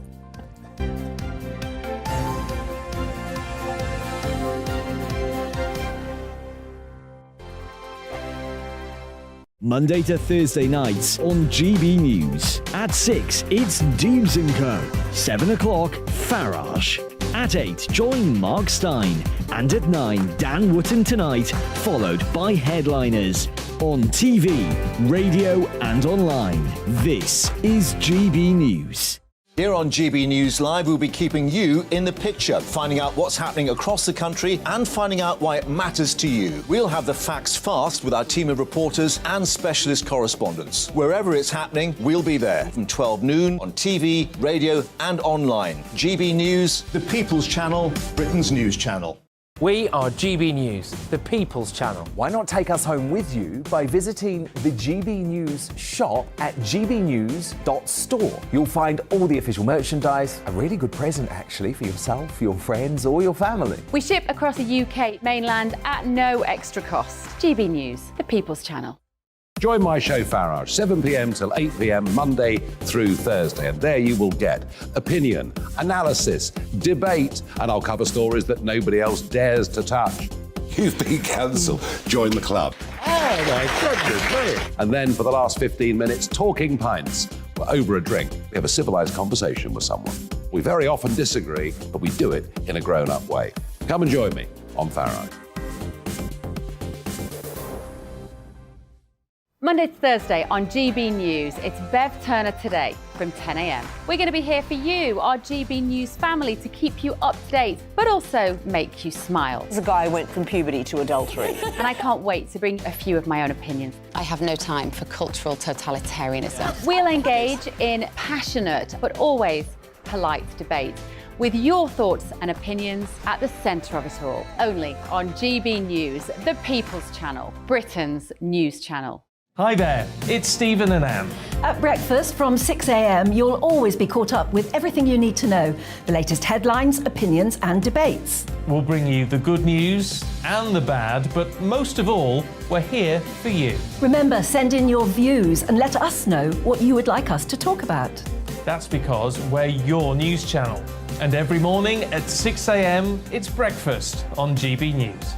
Monday to Thursday nights on GB News. At 6, it's Deebs & Co. 7 o'clock, Farage. At 8, join Mark Stein. And at 9, Dan Wootton Tonight, followed by Headliners. On TV, radio and online. This is GB News. Here on GB News Live, we'll be keeping you in the picture, finding out what's happening across the country and finding out why it matters to you. We'll have the facts fast with our team of reporters and specialist correspondents. Wherever it's happening, we'll be there from 12 noon on TV, radio and online. GB News, the People's Channel, Britain's news channel. We are GB News, the People's Channel. Why not take us home with you by visiting the GB News shop at gbnews.store. You'll find all the official merchandise, a really good present actually for yourself, your friends or your family. We ship across the UK mainland at no extra cost. GB News, the People's Channel. Join my show Farage, 7 p.m. till 8 p.m. Monday through Thursday. And there you will get opinion, analysis, debate, and I'll cover stories that nobody else dares to touch. You've been cancelled. Join the club. Oh my goodness me. And then for the last 15 minutes, talking pints. We're over a drink. We have a civilised conversation with someone. We very often disagree, but we do it in a grown-up way. Come and join me on Farage. Monday to Thursday on GB News, it's Bev Turner Today from 10 a.m. We're going to be here for you, our GB News family, to keep you up to date, but also make you smile. There's a guy who went from puberty to adultery. And I can't wait to bring a few of my own opinions. I have no time for cultural totalitarianism. We'll engage in passionate, but always polite debate with your thoughts and opinions at the centre of it all. Only on GB News, the People's Channel, Britain's news channel. Hi there, it's Stephen and Anne. At breakfast from 6 a.m, you'll always be caught up with everything you need to know, the latest headlines, opinions and debates. We'll bring you the good news and the bad, but most of all, we're here for you. Remember, send in your views and let us know what you would like us to talk about. That's because we're your news channel. And every morning at 6 a.m, it's breakfast on GB News.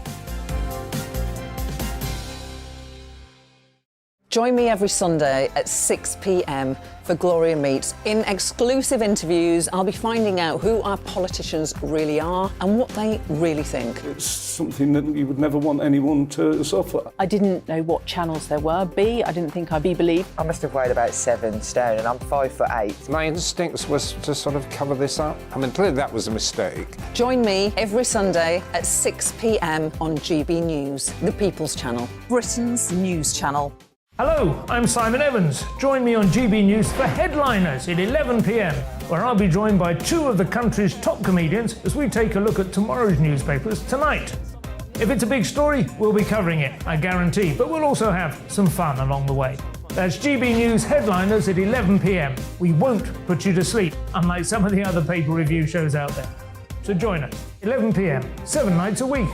Join me every Sunday at 6 p.m. for Gloria Meets. In exclusive interviews, I'll be finding out who our politicians really are and what they really think. It's something that you would never want anyone to suffer. I didn't know what channels there were. I didn't think I'd be believed. I must have weighed about 7 stone and I'm 5'8". My instincts was to sort of cover this up. I mean, clearly that was a mistake. Join me every Sunday at 6 p.m. on GB News, the People's Channel, Britain's news channel. Hello, I'm Simon Evans. Join me on GB News for Headliners at 11 p.m, where I'll be joined by 2 of the country's top comedians as we take a look at tomorrow's newspapers tonight. If it's a big story, we'll be covering it, I guarantee, but we'll also have some fun along the way. That's GB News Headliners at 11 p.m. We won't put you to sleep, unlike some of the other pay-per-review shows out there. So join us, 11 p.m, 7 nights a week.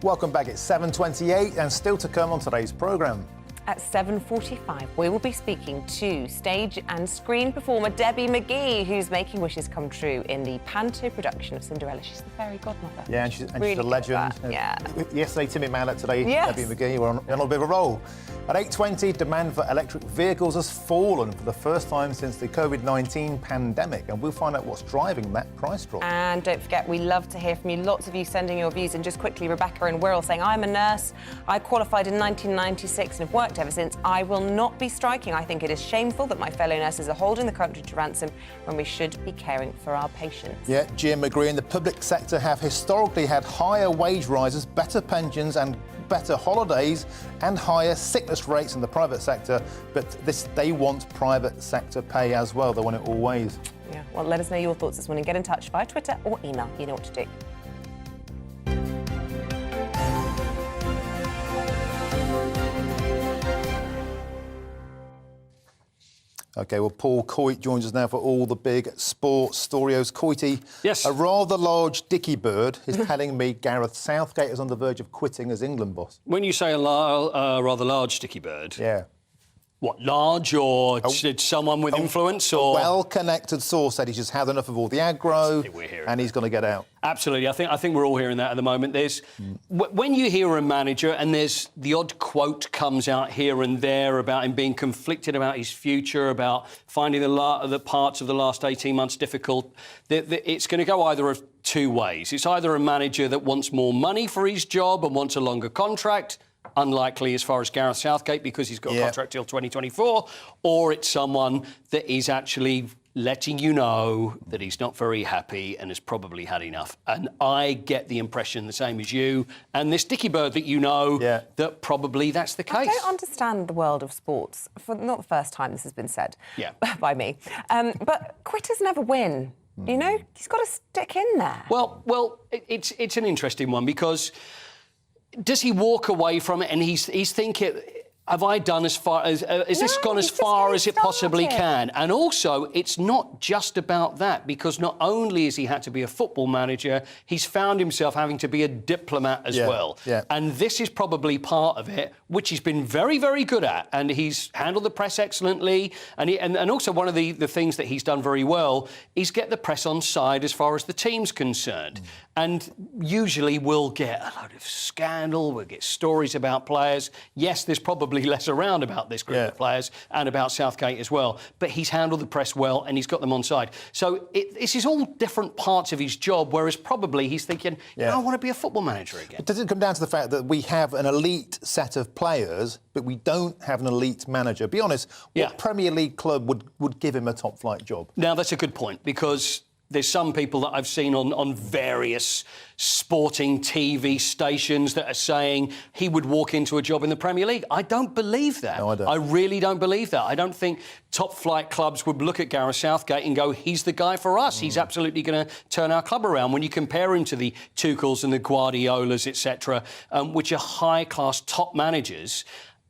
Welcome back. It's 7:28 and still to come on today's programme. At 7:45, we will be speaking to stage and screen performer Debbie McGee, who's making wishes come true in the panto production of Cinderella. She's the fairy godmother. Yeah, and she's really a legend. Yeah. Yesterday, Timmy Mallet, today, Yes. Debbie McGee. We're on a bit of a roll. At 8:20, demand for electric vehicles has fallen for the first time since the COVID-19 pandemic, and we'll find out what's driving that price drop. And don't forget, we love to hear from you. Lots of you sending your views. And just quickly, Rebecca in Wirral saying, I'm a nurse. I qualified in 1996 and have worked ever since. I will not be striking. I think it is shameful that my fellow nurses are holding the country to ransom when we should be caring for our patients. Yeah, Jim agreeing the public sector have historically had higher wage rises, better pensions and better holidays and higher sickness rates in the private sector, but they want private sector pay as well. They want it all ways. Yeah, well, let us know your thoughts this morning. Get in touch via Twitter or email. You know what to do. OK, well, Paul Coit joins us now for all the big sports storios. Coity, yes. A rather large dicky bird is telling me Gareth Southgate is on the verge of quitting as England boss. When you say a rather large sticky bird... Yeah. What, large or someone with influence? Or A well-connected source said he's just had enough of all the aggro and he's going to get out. Absolutely. I think we're all hearing that at the moment. There's when you hear a manager and there's the odd quote comes out here and there about him being conflicted about his future, about finding the parts of the last 18 months difficult, it's going to go either of 2 ways. It's either a manager that wants more money for his job and wants a longer contract, unlikely as far as Gareth Southgate because he's got a contract till 2024, or it's someone that is actually letting you know that he's not very happy and has probably had enough. And I get the impression, the same as you, and this dicky bird that you know, that probably that's the case. I don't understand the world of sports. For not the first time this has been said by me. But quitters never win. You know, he's got to stick in there. Well, it's an interesting one because... Does he walk away from it and he's thinking, have I done as far as... Has this gone as far as it possibly can? And also, it's not just about that, because not only has he had to be a football manager, he's found himself having to be a diplomat as well. Yeah. And this is probably part of it, which he's been very, very good at. And he's handled the press excellently. And also one of the things that he's done very well is get the press on side as far as the team's concerned. And usually we'll get a load of scandal, we'll get stories about players. Yes, there's probably less around about this group of players and about Southgate as well. But he's handled the press well and he's got them on side. So this is all different parts of his job, whereas probably he's thinking, I want to be a football manager again. But does it come down to the fact that we have an elite set of players, but we don't have an elite manager? Be honest, what Premier League club would give him a top-flight job? Now, that's a good point, because... There's some people that I've seen on various sporting TV stations that are saying he would walk into a job in the Premier League. I don't believe that. No, I don't. I really don't believe that. I don't think top-flight clubs would look at Gareth Southgate and go, he's the guy for us. He's absolutely going to turn our club around. When you compare him to the Tuchels and the Guardiolas, etc., which are high-class top managers,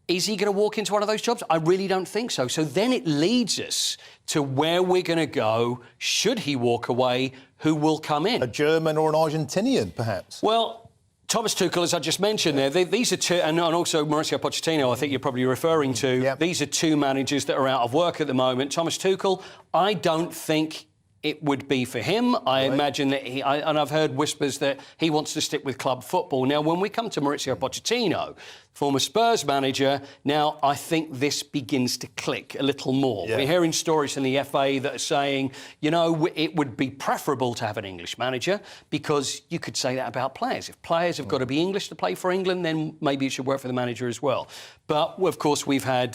is he going to walk into one of those jobs? I really don't think so. So then it leads us to where we're going to go. Should he walk away, who will come in? A German or an Argentinian, perhaps? Well, Thomas Tuchel, as I just mentioned there, these are two, and also Mauricio Pochettino, I think you're probably referring to. Yep. These are two managers that are out of work at the moment. Thomas Tuchel, I don't think it would be for him. I imagine that and I've heard whispers that he wants to stick with club football. Now, when we come to Mauricio Pochettino, former Spurs manager, now I think this begins to click a little more. Yeah. We're hearing stories in the FA that are saying, you know, it would be preferable to have an English manager, because you could say that about players. If players have got to be English to play for England, then maybe it should work for the manager as well. But, of course, we've had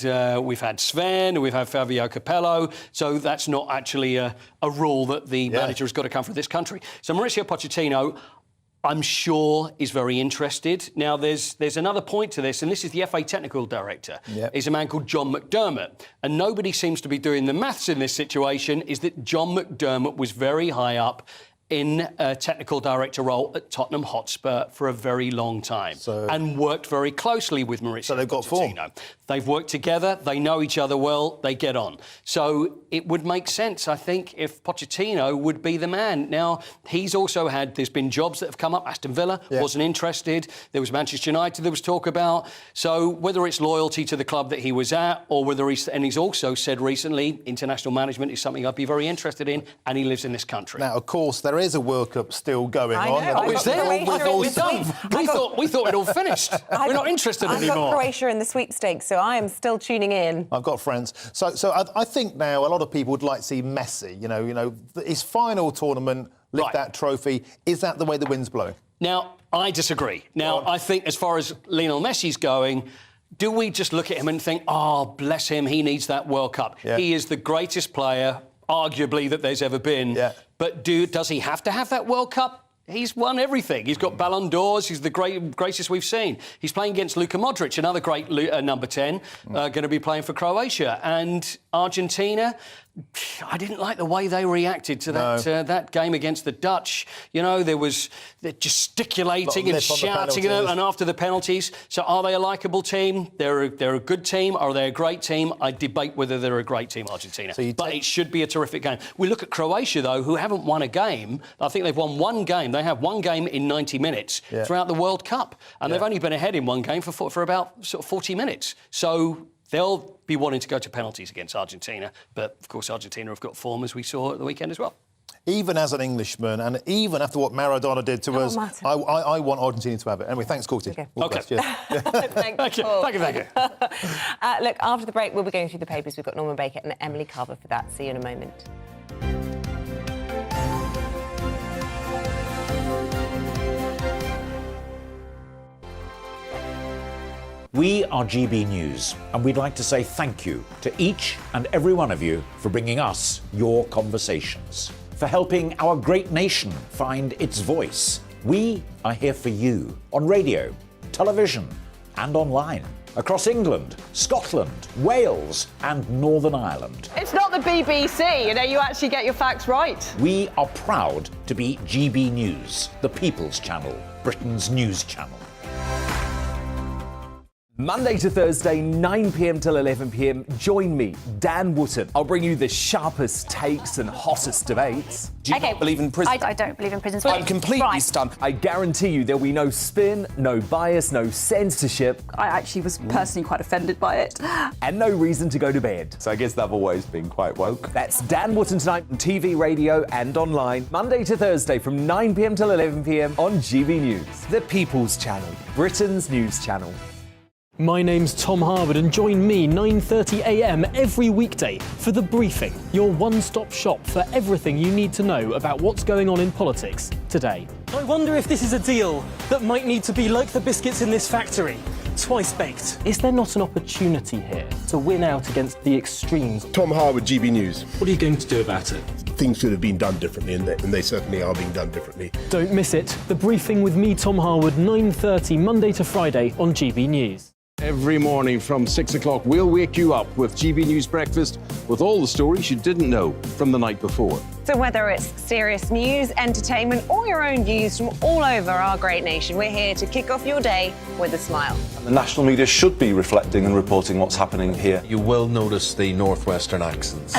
Sven, we've had Fabio Capello, so that's not actually a rule that the manager has got to come from this country. So Mauricio Pochettino, I'm sure, is very interested. Now, there's another point to this, and this is the FA technical director. Yep. Is a man called John McDermott. And nobody seems to be doing the maths in this situation, is that John McDermott was very high up in a technical director role at Tottenham Hotspur for a very long time and worked very closely with Mauricio. So they've got Pochettino. form. They've worked together, they know each other well, they get on. So it would make sense, I think, if Pochettino would be the man. Now, he's also there's been jobs that have come up. Aston Villa wasn't interested. There was Manchester United there was talk about. So whether it's loyalty to the club that he was at, or whether he's also said recently, international management is something I'd be very interested in, and he lives in this country. Now, of course, there is a World Cup still going on. Oh, is there? We thought it all finished. We're not interested I've anymore. got Croatia in the sweepstakes, so I am still tuning in. I've got friends. So I think now a lot of people would like to see Messi. You know, his final tournament, lift that trophy. Is that the way the wind's blowing? Now, I disagree. Now, I think as far as Lionel Messi's going, do we just look at him and think, oh, bless him, he needs that World Cup? Yeah. He is the greatest player, arguably, that there's ever been. Yeah. But does he have to have that World Cup? He's won everything. He's got Ballon d'Ors. He's the greatest we've seen. He's playing against Luka Modric, another great number 10, going to be playing for Croatia. And Argentina, I didn't like the way they reacted to that game against the Dutch. You know, they're gesticulating and shouting, and after the penalties. So are they a likeable team? They're a good team. Are they a great team? I debate whether they're a great team, Argentina. But it should be a terrific game. We look at Croatia, though, who haven't won a game. I think they've won one game. They have one game in 90 minutes throughout the World Cup. And they've only been ahead in one game for about 40 minutes. So they'll be wanting to go to penalties against Argentina. But, of course, Argentina have got form, as we saw at the weekend as well. Even as an Englishman, and even after what Maradona did to us, I want Argentina to have it. Anyway, thanks, Courtney. Okay. Thank you. Thank you. Look, after the break, we'll be going through the papers. We've got Norman Baker and Emily Carver for that. See you in a moment. We are GB News, and we'd like to say thank you to each and every one of you for bringing us your conversations, for helping our great nation find its voice. We are here for you on radio, television, and online, across England, Scotland, Wales, and Northern Ireland. It's not the BBC, you actually get your facts right. We are proud to be GB News, the People's Channel, Britain's news channel. Monday to Thursday, 9 p.m. till 11 p.m. Join me, Dan Wootton. I'll bring you the sharpest takes and hottest debates. Do you not believe in prisons? I don't believe in prisons. I'm completely stunned. I guarantee you there'll be no spin, no bias, no censorship. I actually was personally quite offended by it. And no reason to go to bed. So I guess they've always been quite woke. That's Dan Wootton tonight on TV, radio and online. Monday to Thursday from 9 p.m. till 11 p.m. on GB News. The People's Channel, Britain's news channel. My name's Tom Harwood, and join me 9:30 a.m. every weekday for The Briefing, your one-stop shop for everything you need to know about what's going on in politics today. I wonder if this is a deal that might need to be like the biscuits in this factory. twice baked. Is there not an opportunity here to win out against the extremes? Tom Harwood, GB News. What are you going to do about it? Things should have been done differently, and they certainly are being done differently. Don't miss it. The Briefing with me, Tom Harwood, 9:30 Monday to Friday on GB News. Every morning from 6 o'clock, we'll wake you up with GB News Breakfast with all the stories you didn't know from the night before. So whether it's serious news, entertainment, or your own news from all over our great nation, we're here to kick off your day with a smile. The national media should be reflecting and reporting what's happening here. You will notice the northwestern accents.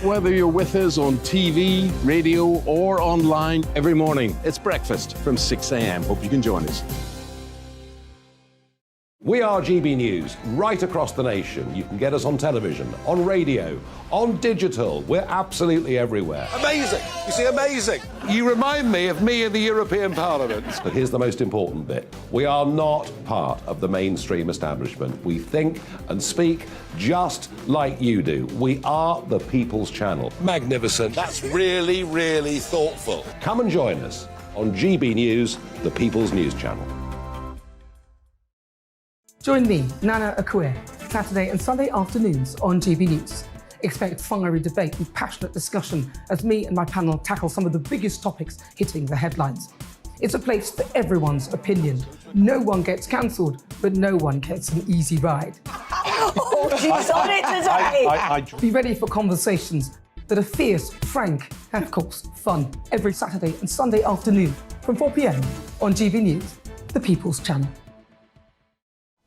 Whether you're with us on TV, radio, or online, every morning, it's breakfast from 6 a.m. Hope you can join us. We are GB News, right across the nation. You can get us on television, on radio, on digital. We're absolutely everywhere. Amazing. You see, amazing. You remind me of me in the European Parliament. But here's the most important bit. We are not part of the mainstream establishment. We think and speak just like you do. We are the People's Channel. Magnificent. That's really, really thoughtful. Come and join us on GB News, the People's News Channel. Join me, Nana Akue, Saturday and Sunday afternoons on GB News. Expect fiery debate and passionate discussion as me and my panel tackle some of the biggest topics hitting the headlines. It's a place for everyone's opinion. No one gets cancelled, but no one gets an easy ride. Oh, she's on it today! Be ready for conversations that are fierce, frank, and of course, fun. Every Saturday and Sunday afternoon from 4 p.m. on GB News, the People's Channel.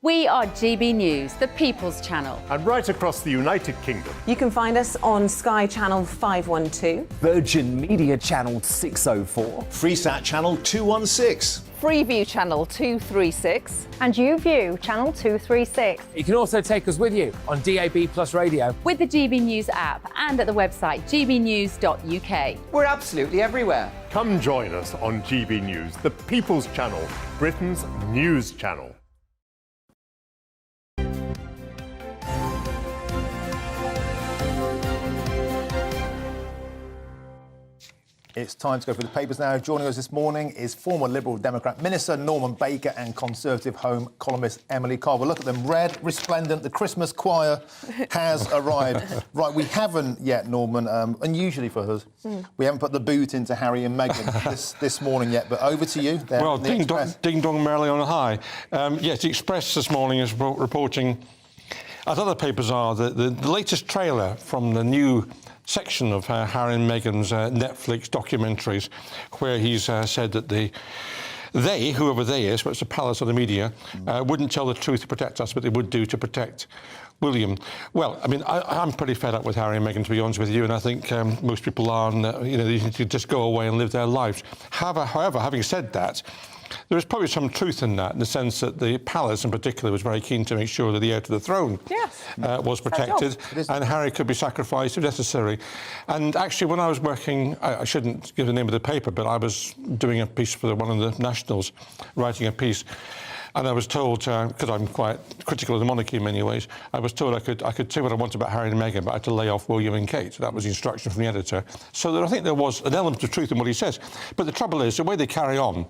We are GB News, the People's Channel. And right across the United Kingdom. You can find us on Sky Channel 512. Virgin Media Channel 604. Freesat Channel 216. Freeview Channel 236. And YouView Channel 236. You can also take us with you on DAB Plus Radio. With the GB News app and at the website gbnews.uk. We're absolutely everywhere. Come join us on GB News, the People's Channel, Britain's news channel. It's time to go through the papers now. Joining us this morning is former Liberal Democrat Minister Norman Baker and Conservative Home columnist Emily Carver. Look at them, red, resplendent. The Christmas choir has arrived. Right, we haven't yet, Norman, unusually for us, we haven't put the boot into Harry and Meghan this morning yet, but over to you. Well, ding dong merrily on high. Yes, the Express this morning is reporting, as other papers are, the latest trailer from the new section of Harry and Meghan's Netflix documentaries, where he's said that they, whoever they is, but it's the palace of the media, wouldn't tell the truth to protect us, but they would do to protect William. Well, I mean, I'm pretty fed up with Harry and Meghan, to be honest with you, and I think most people are, and, they need to just go away and live their lives. However, having said that, there is probably some truth in that, in the sense that the palace in particular was very keen to make sure that the heir to the throne was protected, and Harry could be sacrificed if necessary. And actually, when I was working, I shouldn't give the name of the paper, but I was doing a piece for one of the Nationals, writing a piece. And I was told, because I'm quite critical of the monarchy in many ways, I was told I could say what I wanted about Harry and Meghan, but I had to lay off William and Kate. That was the instruction from the editor. So I think there was an element of truth in what he says. But the trouble is, the way they carry on,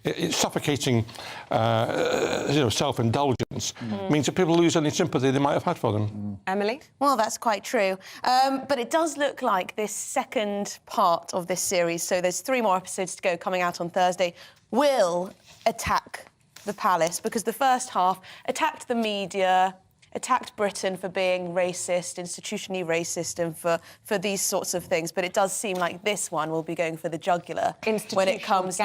it's suffocating, self-indulgence, means that people lose any sympathy they might have had for them. Emily? Well, that's quite true. But it does look like this second part of this series, so there's 3 more episodes to go coming out on Thursday, will attack the palace, because the first half attacked the media, attacked Britain for being racist, institutionally racist, and for these sorts of things. But it does seem like this one will be going for the jugular when it comes to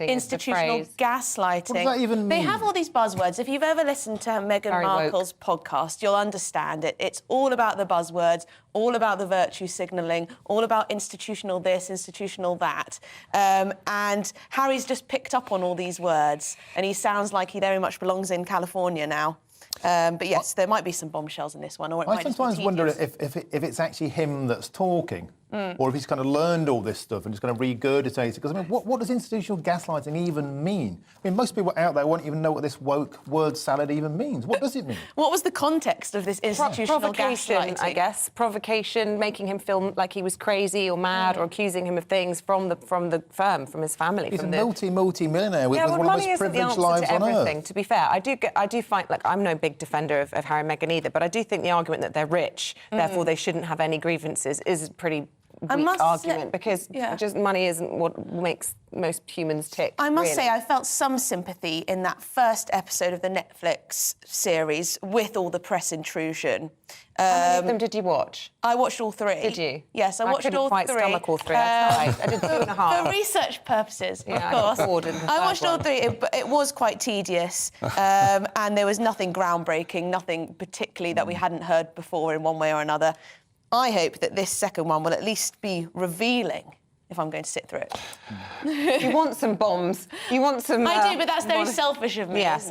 institutional gaslighting. What does that even mean? They have all these buzzwords. If you've ever listened to Meghan Markle's podcast, you'll understand it. It's all about the buzzwords, all about the virtue signalling, all about institutional this, institutional that. And Harry's just picked up on all these words, and he sounds like he very much belongs in California now. But yes, there might be some bombshells in this one. Or it I might sometimes just be wonder tedious. if it's actually him that's talking. or if he's kind of learned all this stuff and just kind of regurgitated it. Because, I mean, what does institutional gaslighting even mean? I mean, most people out there won't even know what this woke word salad even means. What does it mean? What was the context of this institutional provocation, gaslighting? I guess. Provocation, making him feel like he was crazy or mad, or accusing him of things from the firm, from his family. He's from a multi-millionaire with one of the most privileged lives on earth. To be fair, I do find, like, I'm no big defender of Harry and Meghan either, but I do think the argument that they're rich, therefore they shouldn't have any grievances, is a pretty weak argument, because just money isn't what makes most humans tick. I must really. say, I felt some sympathy in that first episode of the Netflix series with all the press intrusion. How many of them did you watch? I watched all 3. Did you? Yes, I watched all 3. I couldn't quite stomach all 3. I tried. I did 2.5. For research purposes, of I course. got bored in the I watched third all one. 3. It was quite tedious, and there was nothing groundbreaking, nothing particularly that we hadn't heard before in one way or another. I hope that this second one will at least be revealing, if I'm going to sit through it. You want some bombs. You want some... I do, but that's very selfish of me. Yes,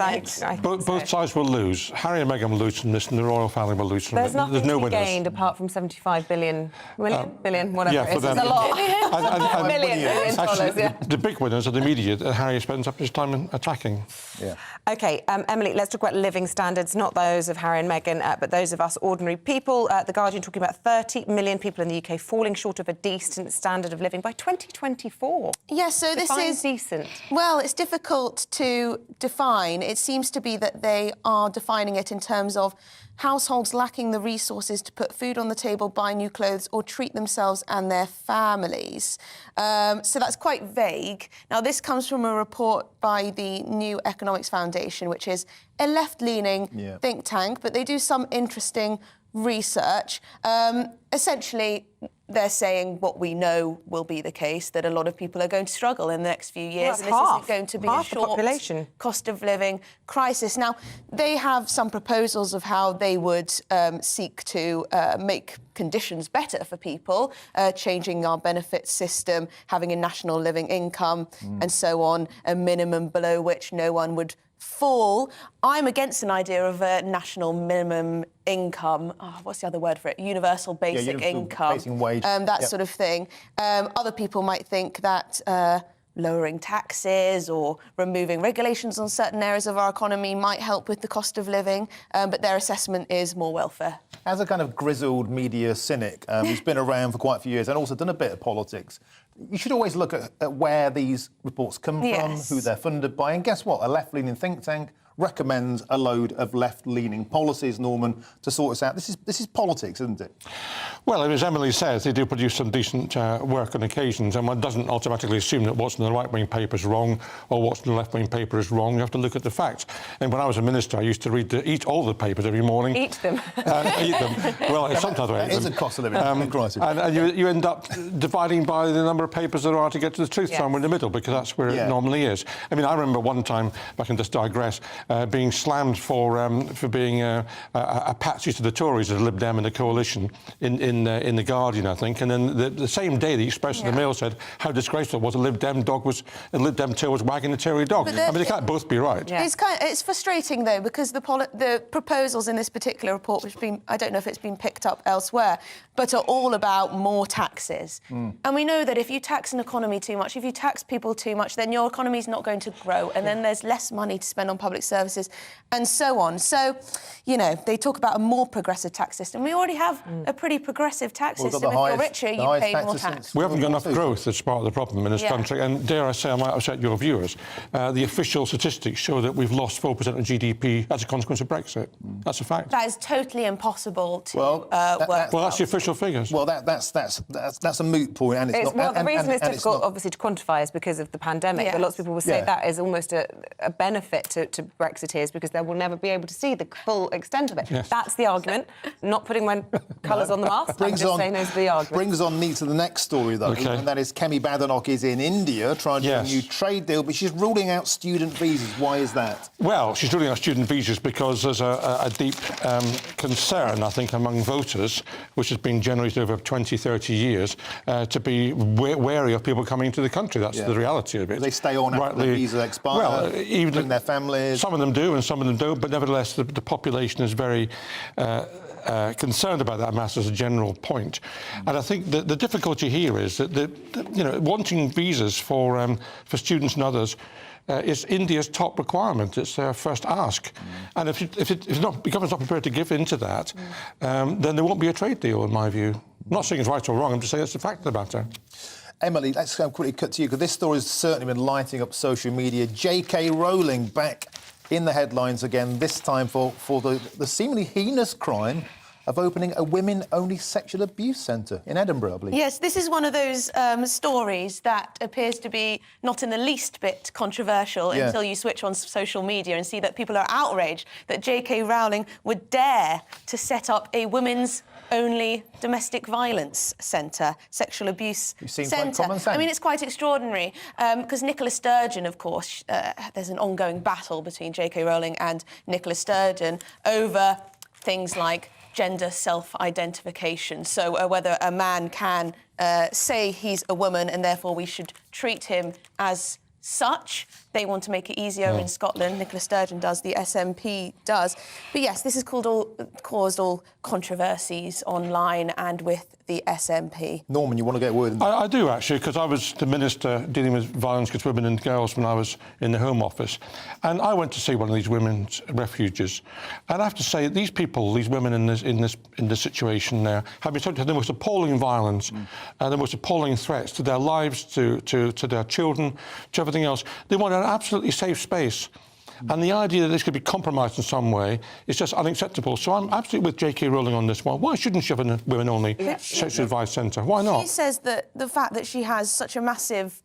Both sides will lose. Harry and Meghan will lose from this, and the royal family will lose from There's it. nothing There's no to be winners. gained apart from 75 billion, billion, whatever Yeah, it for is. them. It's a lot. And Million actually, dollars, yeah. the big winners are the media that Harry spends up his time attacking. Yeah. OK, Emily, let's talk about living standards, not those of Harry and Meghan, but those of us ordinary people. The Guardian talking about 30 million people in the UK falling short of a decent standard of living by 2024. Yes, so this Define is... decent. Well, it's difficult to define. It seems to be that they are defining it in terms of households lacking the resources to put food on the table, buy new clothes or treat themselves and their families. So that's quite vague. Now, this comes from a report by the New Economics Foundation, which is a left-leaning think tank, but they do some interesting research. Essentially, they're saying what we know will be the case, that a lot of people are going to struggle in the next few years, and this isn't going to be a short cost of living crisis. Now, they have some proposals of how they would seek to make conditions better for people, changing our benefit system, having a national living income, and so on, a minimum below which no one would fall. I'm against an idea of a national minimum income. Oh, what's the other word for it? Universal basic income. Basic wage. That sort of thing. Other people might think that lowering taxes or removing regulations on certain areas of our economy might help with the cost of living, but their assessment is more welfare. As a kind of grizzled media cynic who's been around for quite a few years and also done a bit of politics, you should always look at where these reports come from, who they're funded by, and guess what? A left-leaning think tank recommends a load of left-leaning policies, Norman, to sort this out. This is politics, isn't it? Well, as Emily says, they do produce some decent work on occasions, and one doesn't automatically assume that what's in the right-wing paper is wrong or what's in the left-wing paper is wrong. You have to look at the facts. And when I was a minister, I used to eat all the papers every morning. Eat them. Eat them. Well, sometimes I eat them. It is a cost of living crisis. And you end up dividing by the number of papers there are to get to the truth, somewhere in the middle, because that's where it normally is. I mean, I remember one time, if I can just digress, being slammed for being a patsy to the Tories as a Lib Dem in the coalition in the Guardian, I think, and then the same day the Express and the Mail said how disgraceful it was a Lib Dem tail was wagging a Tory dog. I mean, they can't both be right. It's frustrating though, because the proposals in this particular report, which I don't know if it's been picked up elsewhere, but are all about more taxes. And we know that if you tax an economy too much, if you tax people too much, then your economy is not going to grow, and then there's less money to spend on public services, and so on. So, you know, they talk about a more progressive tax system. We already have a pretty progressive tax system. If you're richer, you pay more tax. We haven't got enough growth. That's part of the problem in this country. And dare I say, I might upset your viewers, the official statistics show that we've lost 4% of GDP as a consequence of Brexit. That's a fact. That is totally impossible to work. Well, that's the official figures. Well, that's a moot point, and it's not. Well, the reason it's difficult, obviously, to quantify is because of the pandemic. But lots of people will say that is almost a benefit to Brexiteers, because they will never be able to see the full extent of it. That's the argument. Not putting my colours on the mast. I'm just saying those are the arguments. Brings on neat to the next story, though, and that is Kemi Badenoch is in India trying to do a new trade deal, but she's ruling out student visas. Why is that? Well, she's ruling out student visas because there's a deep concern, I think, among voters, which has been generated over 20, 30 years, to be wary of people coming into the country. That's the reality of it. They stay on after the visa expires, bring their families. Some of them do and some of them don't, but nevertheless the population is very concerned about that matter as a general point. And I think that the difficulty here is that wanting visas for students and others is India's top requirement. It's their first ask. And if the government's not prepared to give in to that, then there won't be a trade deal, in my view. I'm not saying it's right or wrong, I'm just saying that's the fact of the matter. Emily, let's quickly cut to you, because this story has certainly been lighting up social media. J.K. Rowling back in the headlines again, this time for the seemingly heinous crime of opening a women-only sexual abuse centre in Edinburgh, I believe. Yes, this is one of those stories that appears to be not in the least bit controversial until you switch on social media and see that people are outraged that J.K. Rowling would dare to set up a women's-only domestic violence centre, sexual abuse centre. I mean, it's quite extraordinary, because Nicola Sturgeon, of course, there's an ongoing battle between J.K. Rowling and Nicola Sturgeon over things like gender self-identification, so whether a man can say he's a woman and therefore we should treat him as such. They want to make it easier in Scotland. Nicola Sturgeon does, the SNP does. But yes, this has caused all controversies online and with the SNP. Norman, you want to get a word in? I do, actually, because I was the minister dealing with violence against women and girls when I was in the Home Office. And I went to see one of these women's refuges. And I have to say, these people, these women in this situation now, have been subject to the most appalling violence and the most appalling threats to their lives, to their children, to everything else. They want an absolutely safe space. And the idea that this could be compromised in some way is just unacceptable. So I'm absolutely with J.K. Rowling on this one. Why shouldn't she have a women-only sexual advice centre? Why not? She says that the fact that she has such a massive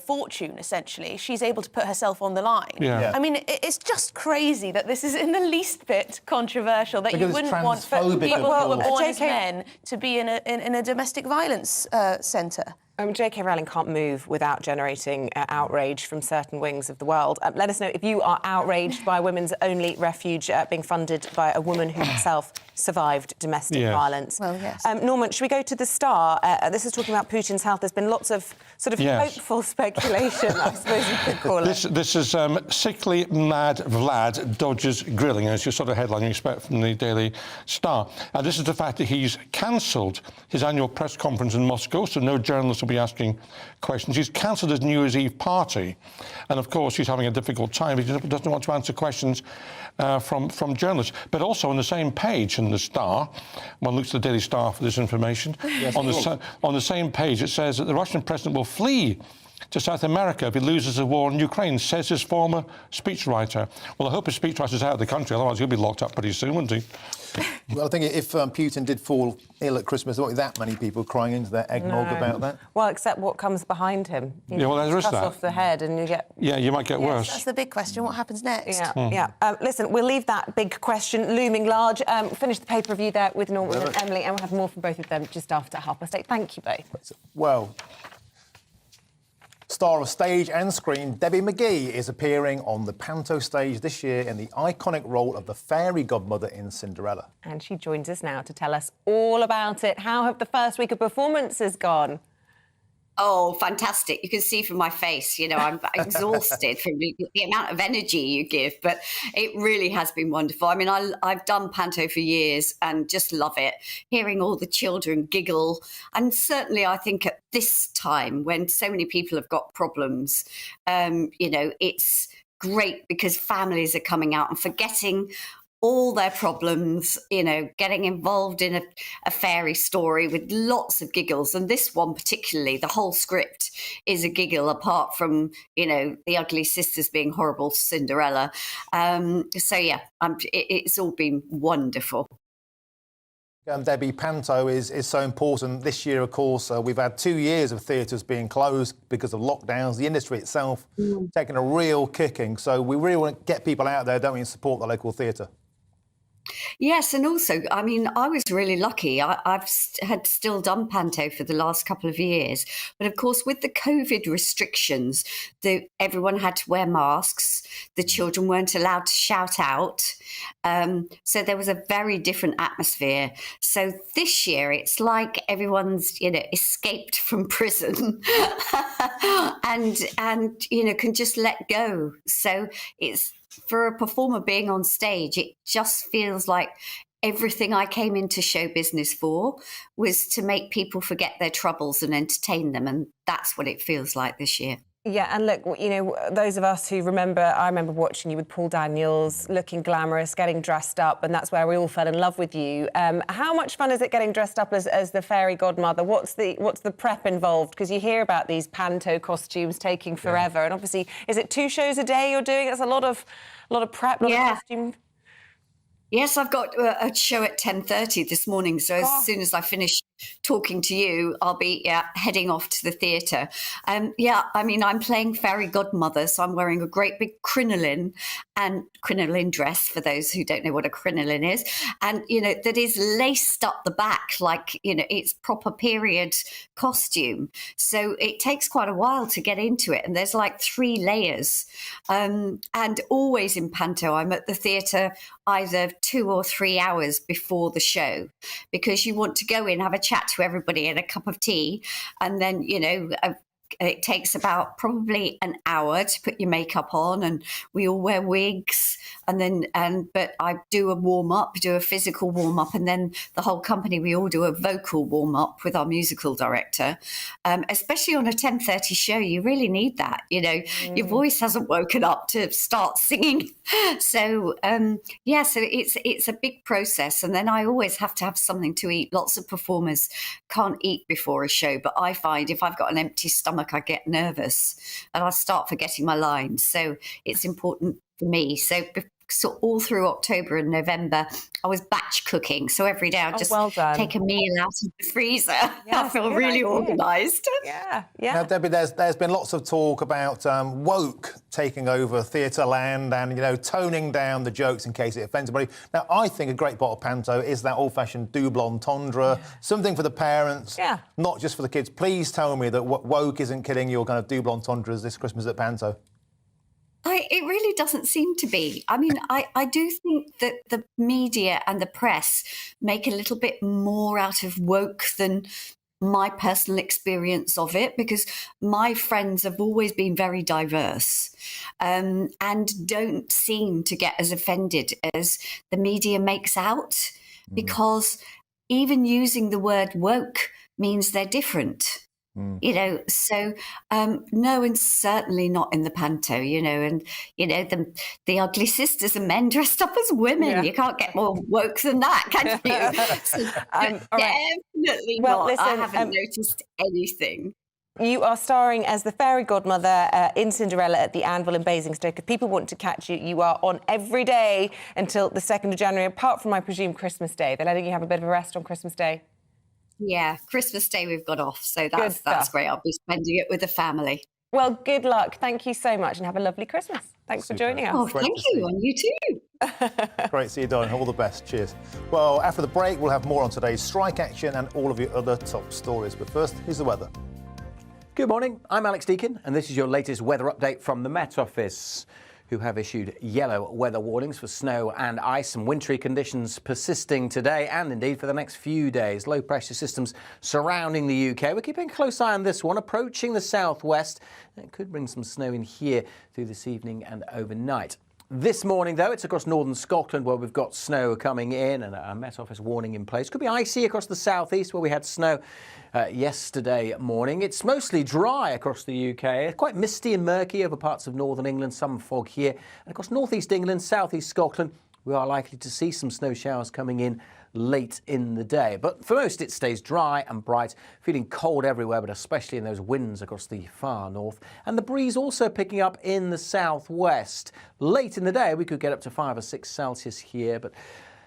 fortune, essentially, she's able to put herself on the line. I mean, it's just crazy that this is in the least bit controversial, that you wouldn't want people who were born as men to be in a domestic violence centre. J.K. Rowling can't move without generating outrage from certain wings of the world. Let us know if you are outraged by a women's-only refuge being funded by a woman who herself survived domestic violence. Well, yes. Norman, should we go to the Star? This is talking about Putin's health. There's been lots of sort of hopeful speculation, I suppose you could call it. This is sickly mad Vlad dodges grilling, as your sort of headline you expect from the Daily Star. And this is the fact that he's cancelled his annual press conference in Moscow, so no journalists will be asking questions. He's cancelled his New Year's Eve party, and of course he's having a difficult time. He doesn't want to answer questions from journalists. But also on the same page in the Star, one looks at the Daily Star for this information. On the same page it says that the Russian president will flee to South America if he loses the war in Ukraine, says his former speechwriter. Well, I hope his speechwriter's out of the country, otherwise he'll be locked up pretty soon, wouldn't he? Well, I think if Putin did fall ill at Christmas, there won't be that many people crying into their eggnog about that. Well, except what comes behind him. Well, there is that. Cut off the head and you get... Yeah, you might get worse. That's the big question. What happens next? Listen, we'll leave that big question looming large. Finish the paper review there with Norman and Emily, and we'll have more from both of them just after 8:30. Thank you both. Well, star of stage and screen, Debbie McGee is appearing on the Panto stage this year in the iconic role of the fairy godmother in Cinderella. And she joins us now to tell us all about it. How have the first week of performances gone? Oh, fantastic. You can see from my face, you know, I'm exhausted from the amount of energy you give, but it really has been wonderful. I mean, I've done Panto for years and just love it, hearing all the children giggle. And certainly I think at this time when so many people have got problems, you know, it's great because families are coming out and forgetting all their problems, you know, getting involved in a fairy story with lots of giggles. And this one particularly, the whole script is a giggle, apart from, you know, the ugly sisters being horrible to Cinderella. So, yeah, it's all been wonderful. Debbie, Panto is so important. This year, of course, we've had 2 years of theatres being closed because of lockdowns. The industry itself taking a real kicking. So we really want to get people out there, don't we, and support the local theatre. Yes, and also, I mean, I was really lucky. I've had still done Panto for the last couple of years. But of course, with the COVID restrictions, everyone had to wear masks. The children weren't allowed to shout out. So there was a very different atmosphere. So this year, it's like everyone's, you know, escaped from prison and you know, can just let go. So it's, for a performer being on stage, it just feels like everything I came into show business for was to make people forget their troubles and entertain them. And that's what it feels like this year. Yeah, and look, you know, those of us who remember, I remember watching you with Paul Daniels, looking glamorous, getting dressed up, and that's where we all fell in love with you. How much fun is it getting dressed up as the fairy godmother? What's the prep involved? Because you hear about these panto costumes taking forever, and obviously, is it 2 shows a day you're doing? It's a lot of prep, a lot of costume. Yes, I've got a show at 10:30 this morning. So as soon as I finish talking to you, I'll be heading off to the theatre. I mean, I'm playing fairy godmother, so I'm wearing a great big crinoline dress, for those who don't know what a crinoline is, and, you know, that is laced up the back like, you know, it's proper period costume. So it takes quite a while to get into it, and there's like 3 layers. And always in panto, I'm at the theatre either 2 or 3 hours before the show, because you want to go in, have a chat to everybody and a cup of tea, and then, you know, it takes about probably an hour to put your makeup on, and we all wear wigs, but I do a physical warm up, and then the whole company, we all do a vocal warm up with our musical director. Especially on a 10:30 show, you really need that. You know, your voice hasn't woken up to start singing. So so it's a big process, and then I always have to have something to eat. Lots of performers can't eat before a show, but I find if I've got an empty stomach, I get nervous and I start forgetting my lines. So it's important for me. So all through October and November, I was batch cooking. So every day I just take a meal out of the freezer. I feel really organised. Yeah. Now, Debbie, there's been lots of talk about woke taking over theatre land and, you know, toning down the jokes in case it offends anybody. Now, I think a great part of panto is that old-fashioned double entendre, something for the parents, not just for the kids. Please tell me that woke isn't killing your kind of double entendres this Christmas at panto. It really doesn't seem to be. I mean, I do think that the media and the press make a little bit more out of woke than my personal experience of it, because my friends have always been very diverse and don't seem to get as offended as the media makes out, because even using the word woke means they're different. You know, so no, and certainly not in the panto, you know, and, you know, the ugly sisters and men dressed up as women. Yeah. You can't get more woke than that, can you? So, definitely not. Listen, I haven't noticed anything. You are starring as the fairy godmother in Cinderella at the Anvil in Basingstoke. If people want to catch you, you are on every day until the 2nd of January, apart from, I presume, Christmas Day. They're letting you have a bit of a rest on Christmas Day. Yeah, Christmas Day we've got off, so that's great. I'll be spending it with the family. Well, good luck. Thank you so much and have a lovely Christmas. Thanks for joining us. Oh, thank you, and you too. Great to see you, darling. All the best. Cheers. Well, after the break, we'll have more on today's strike action and all of your other top stories. But first, here's the weather. Good morning. I'm Alex Deakin, and this is your latest weather update from the Met Office, who have issued yellow weather warnings for snow and ice and wintry conditions persisting today and indeed for the next few days. Low pressure systems surrounding the UK. We're keeping a close eye on this one, approaching the southwest. It could bring some snow in here through this evening and overnight. This morning, though, it's across northern Scotland where we've got snow coming in and a Met Office warning in place. Could be icy across the southeast where we had snow yesterday morning. It's mostly dry across the UK, quite misty and murky over parts of northern England, some fog here. And across northeast England, southeast Scotland, we are likely to see some snow showers coming in late in the day. But for most, it stays dry and bright, feeling cold everywhere, but especially in those winds across the far north. And the breeze also picking up in the southwest. Late in the day, we could get up to 5 or 6 Celsius here, but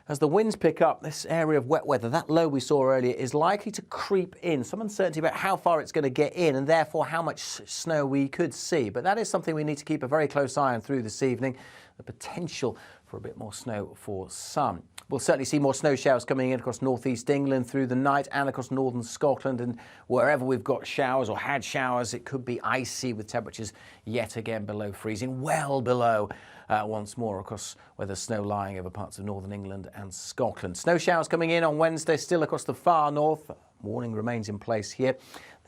as the winds pick up, this area of wet weather, that low we saw earlier, is likely to creep in. Some uncertainty about how far it's going to get in and therefore how much snow we could see. But that is something we need to keep a very close eye on through this evening. The potential for a bit more snow for some. We'll certainly see more snow showers coming in across northeast England through the night and across northern Scotland, and wherever we've got showers or had showers, it could be icy with temperatures yet again below freezing, well below once more across where there's snow lying over parts of northern England and Scotland. Snow showers coming in on Wednesday still across the far north. Warning remains in place here.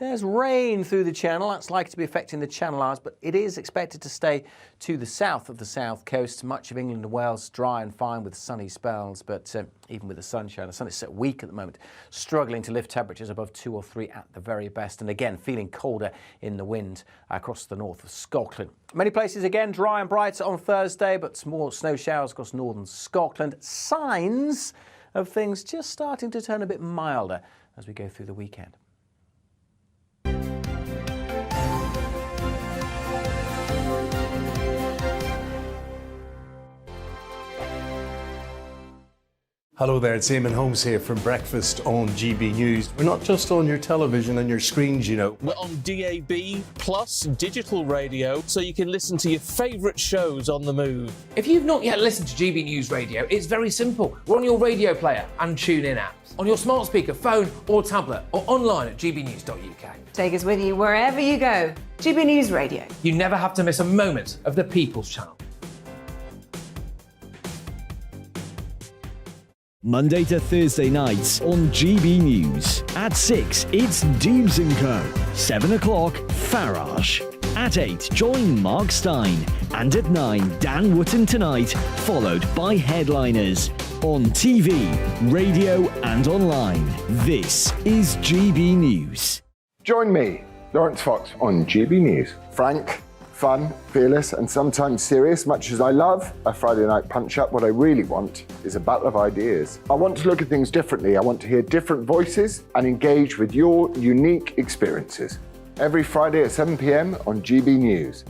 There's rain through the channel. That's likely to be affecting the Channel Islands, but it is expected to stay to the south of the south coast. Much of England and Wales dry and fine with sunny spells, but even with the sunshine, the sun is set weak at the moment, struggling to lift temperatures above 2 or 3 at the very best. And again, feeling colder in the wind across the north of Scotland. Many places again dry and bright on Thursday, but small snow showers across northern Scotland. Signs of things just starting to turn a bit milder as we go through the weekend. Hello there, it's Eamonn Holmes here from Breakfast on GB News. We're not just on your television and your screens, you know. We're on DAB plus digital radio, so you can listen to your favourite shows on the move. If you've not yet listened to GB News Radio, it's very simple. We're on your radio player and TuneIn apps, on your smart speaker, phone or tablet, or online at gbnews.uk. Take us with you wherever you go. GB News Radio. You never have to miss a moment of the People's Channel. Monday to Thursday nights on GB News. At 6, it's Dubes & Co. 7 o'clock, Farage. At 8, join Mark Stein. And at 9, Dan Wootton Tonight, followed by Headliners. On TV, radio and online. This is GB News. Join me, Lawrence Fox, on GB News. Frank, fun, fearless and sometimes serious. Much as I love a Friday night punch-up, what I really want is a battle of ideas. I want to look at things differently. I want to hear different voices and engage with your unique experiences. Every Friday at 7 p.m. on GB News.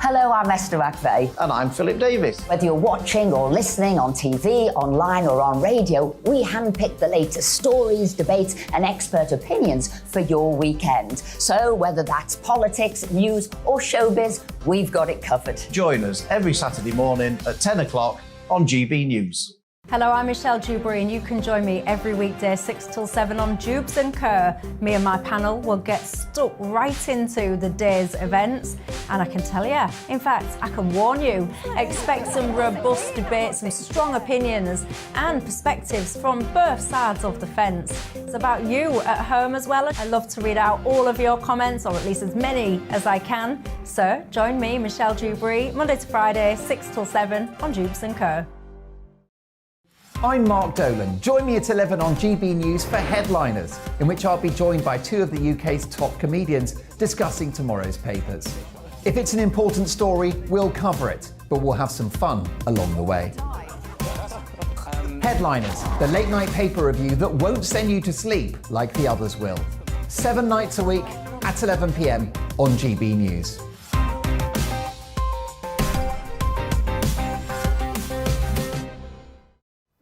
Hello, I'm Esther McVeigh. And I'm Philip Davis. Whether you're watching or listening on TV, online or on radio, we handpick the latest stories, debates and expert opinions for your weekend. So whether that's politics, news or showbiz, we've got it covered. Join us every Saturday morning at 10 o'clock on GB News. Hello, I'm Michelle Dewberry and you can join me every weekday 6 till 7 on Dubes & Co. Me and my panel will get stuck right into the day's events and I can tell you, in fact, I can warn you, expect some robust debates, some strong opinions and perspectives from both sides of the fence. It's about you at home as well. I love to read out all of your comments, or at least as many as I can. So join me, Michelle Dewberry, Monday to Friday, 6 till 7 on Dubes & Co. I'm Mark Dolan. Join me at 11 on GB News for Headliners, in which I'll be joined by 2 of the UK's top comedians discussing tomorrow's papers. If it's an important story, we'll cover it, but we'll have some fun along the way. Headliners, the late night paper review that won't send you to sleep like the others will. 7 nights a week at 11 p.m. on GB News.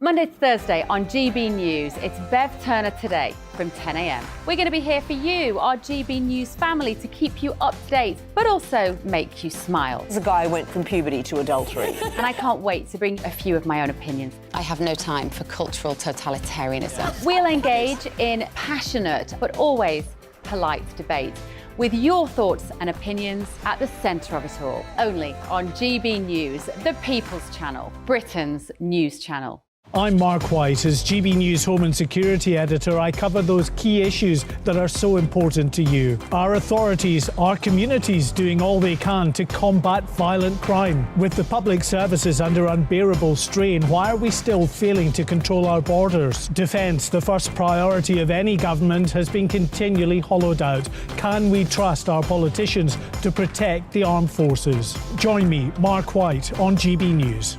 Monday to Thursday on GB News, it's Bev Turner Today from 10 a.m. We're going to be here for you, our GB News family, to keep you up to date, but also make you smile. There's a guy who went from puberty to adultery. And I can't wait to bring a few of my own opinions. I have no time for cultural totalitarianism. We'll engage in passionate, but always polite debate, with your thoughts and opinions at the centre of it all. Only on GB News, the People's Channel, Britain's news channel. I'm Mark White. As GB News Home and Security Editor, I cover those key issues that are so important to you. Our authorities, our communities doing all they can to combat violent crime. With the public services under unbearable strain, why are we still failing to control our borders? Defence, the first priority of any government, has been continually hollowed out. Can we trust our politicians to protect the armed forces? Join me, Mark White, on GB News.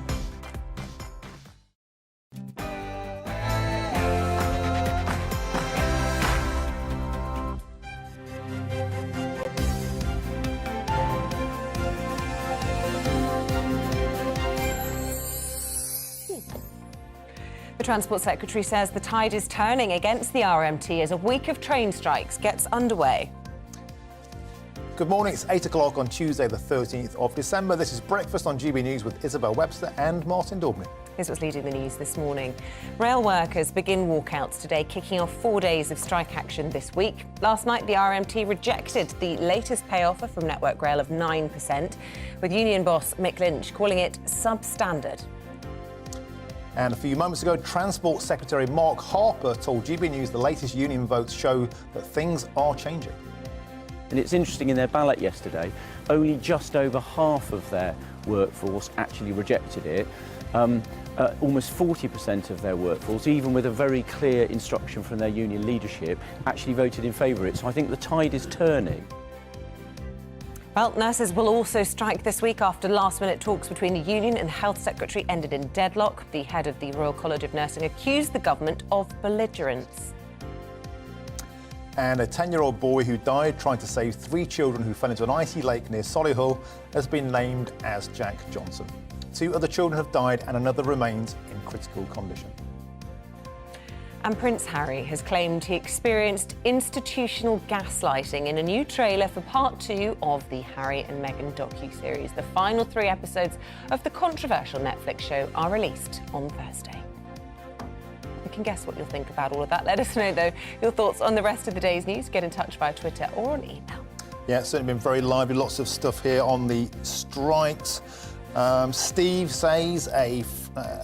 The Transport Secretary says the tide is turning against the RMT as a week of train strikes gets underway. Good morning, it's 8 o'clock on Tuesday the 13th of December. This is Breakfast on GB News with Isabel, Webster and Martin Daubney. Here's what's leading the news this morning. Rail workers begin walkouts today, kicking off 4 days of strike action this week. Last night, the RMT rejected the latest pay offer from Network Rail of 9%, with union boss Mick Lynch calling it substandard. And a few moments ago, Transport Secretary Mark Harper told GB News the latest union votes show that things are changing. And it's interesting, in their ballot yesterday, only just over half of their workforce actually rejected it. Almost 40% of their workforce, even with a very clear instruction from their union leadership, actually voted in favour of it. So I think the tide is turning. Well, nurses will also strike this week after last-minute talks between the union and the Health Secretary ended in deadlock. The head of the Royal College of Nursing accused the government of belligerence. And a 10-year-old boy who died trying to save 3 children who fell into an icy lake near Solihull has been named as Jack Johnson. 2 other children have died and another remains in critical condition. And Prince Harry has claimed he experienced institutional gaslighting in a new trailer for part 2 of the Harry and Meghan docu-series. The final 3 episodes of the controversial Netflix show are released on Thursday. We can guess what you'll think about all of that. Let us know, though, your thoughts on the rest of the day's news. Get in touch via Twitter or on email. Yeah, it's certainly been very lively. Lots of stuff here on the strikes. Steve says a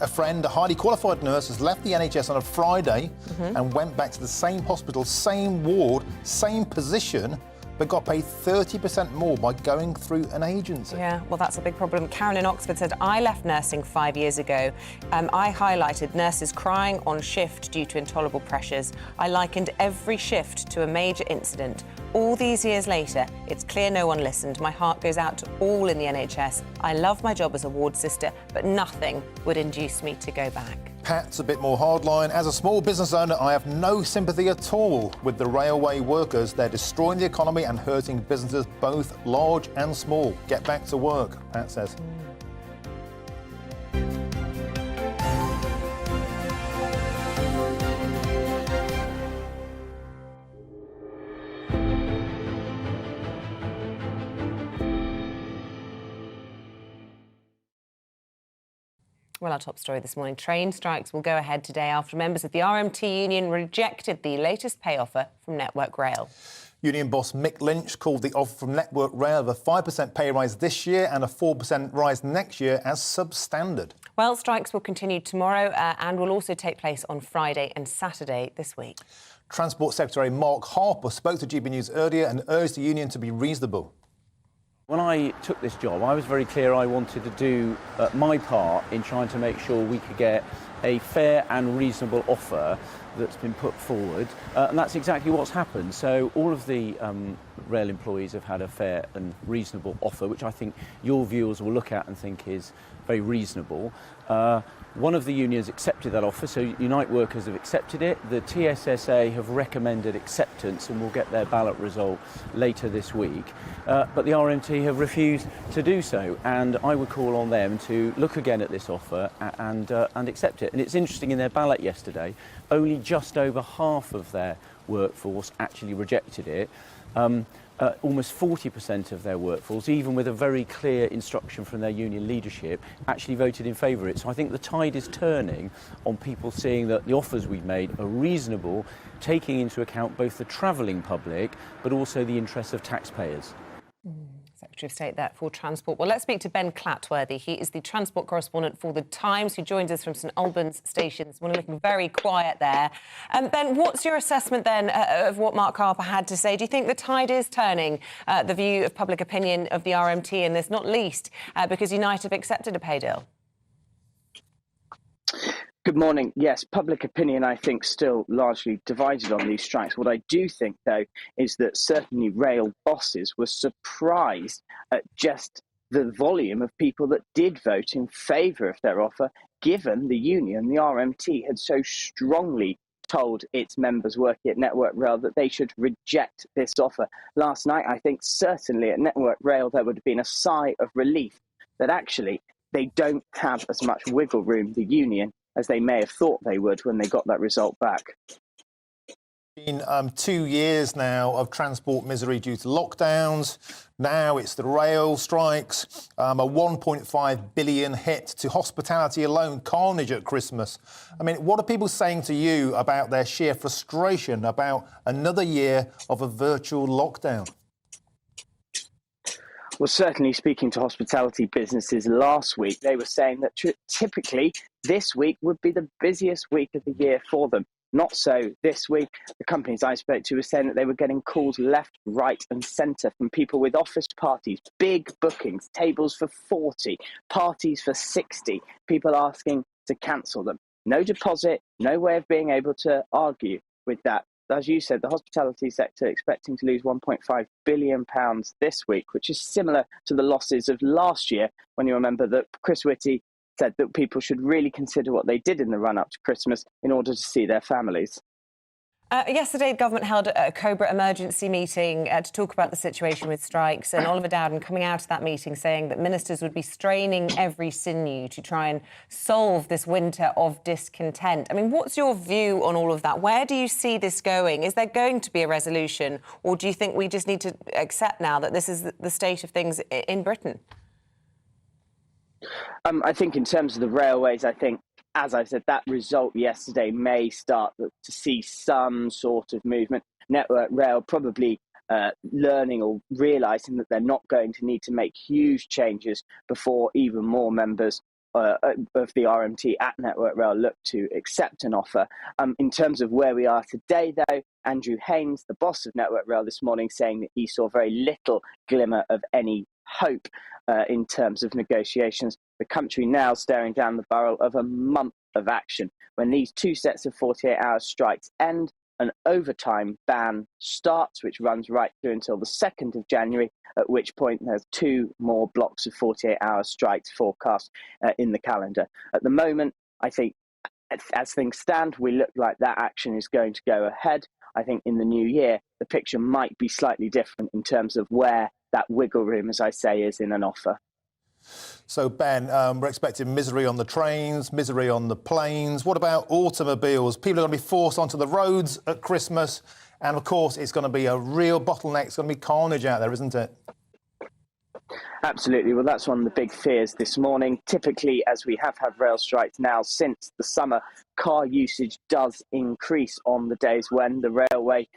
friend, a highly qualified nurse, has left the NHS on a Friday and went back to the same hospital, same ward, same position, but got paid 30% more by going through an agency. Yeah, well, that's a big problem. Karen in Oxford said, I left nursing 5 years ago. I highlighted nurses crying on shift due to intolerable pressures. I likened every shift to a major incident. All these years later, it's clear no one listened. My heart goes out to all in the NHS. I love my job as a ward sister, but nothing would induce me to go back. Pat's a bit more hardline. As a small business owner, I have no sympathy at all with the railway workers. They're destroying the economy and hurting businesses, both large and small. Get back to work, Pat says. Well, our top story this morning, train strikes will go ahead today after members of the RMT union rejected the latest pay offer from Network Rail. Union boss Mick Lynch called the offer from Network Rail of a 5% pay rise this year and a 4% rise next year as substandard. Well, strikes will continue tomorrow and will also take place on Friday and Saturday this week. Transport Secretary Mark Harper spoke to GB News earlier and urged the union to be reasonable. When I took this job, I was very clear I wanted to do my part in trying to make sure we could get a fair and reasonable offer that's been put forward, and that's exactly what's happened. So all of the rail employees have had a fair and reasonable offer, which I think your viewers will look at and think is very reasonable. One of the unions accepted that offer, so Unite Workers have accepted it. The TSSA have recommended acceptance and will get their ballot result later this week. But the RMT have refused to do so, and I would call on them to look again at this offer and accept it. And it's interesting, in their ballot yesterday, only just over half of their workforce actually rejected it. Almost 40% of their workforce, even with a very clear instruction from their union leadership, actually voted in favour of it. So I think the tide is turning on people seeing that the offers we've made are reasonable, taking into account both the travelling public but also the interests of taxpayers. Secretary of State there for Transport. Well, let's speak to Ben Clatworthy. He is the transport correspondent for The Times, who joins us from St Albans Station. We're looking very quiet there. Ben, what's your assessment then of what Mark Harper had to say? Do you think the tide is turning the view of public opinion of the RMT in this, not least because Unite have accepted a pay deal? Good morning. Yes, public opinion, I think, still largely divided on these strikes. What I do think, though, is that certainly rail bosses were surprised at just the volume of people that did vote in favour of their offer, given the union, the RMT, had so strongly told its members working at Network Rail that they should reject this offer. Last night, I think certainly at Network Rail, there would have been a sigh of relief that actually they don't have as much wiggle room, the union, as they may have thought they would when they got that result back. Been 2 years now of transport misery due to lockdowns. Now it's the rail strikes, a 1.5 billion hit to hospitality alone, carnage at Christmas. I mean, what are people saying to you about their sheer frustration about another year of a virtual lockdown? Well, certainly speaking to hospitality businesses last week, they were saying that typically this week would be the busiest week of the year for them. Not so this week. The companies I spoke to were saying that they were getting calls left, right and centre from people with office parties, big bookings, tables for 40, parties for 60, people asking to cancel them. No deposit, no way of being able to argue with that. As you said, the hospitality sector expecting to lose £1.5 billion this week, which is similar to the losses of last year, when you remember that Chris Whitty said that people should really consider what they did in the run-up to Christmas in order to see their families. Yesterday, the government held a COBRA emergency meeting to talk about the situation with strikes, and Oliver Dowden coming out of that meeting saying that ministers would be straining every sinew to try and solve this winter of discontent. I mean, what's your view on all of that? Where do you see this going? Is there going to be a resolution, or do you think we just need to accept now that this is the state of things in Britain? I think in terms of the railways, I think, as I said, that result yesterday may start to see some sort of movement. Network Rail probably learning or realising that they're not going to need to make huge changes before even more members of the RMT at Network Rail look to accept an offer. In terms of where we are today, though, Andrew Haines, the boss of Network Rail this morning, saying that he saw very little glimmer of any hope in terms of negotiations. The country now staring down the barrel of a month of action. When these two sets of 48-hour strikes end, an overtime ban starts, which runs right through until the 2nd of January, at which point there's 2 more blocks of 48-hour strikes forecast in the calendar. At the moment, I think, as things stand, we look like that action is going to go ahead. I think in the new year, the picture might be slightly different in terms of where that wiggle room, as I say, is in an offer. So, Ben, we're expecting misery on the trains, misery on the planes. What about automobiles? People are going to be forced onto the roads at Christmas. And, of course, it's going to be a real bottleneck. It's going to be carnage out there, isn't it? Absolutely. Well, that's one of the big fears this morning. Typically, as we have had rail strikes now since the summer, car usage does increase on the days when the railway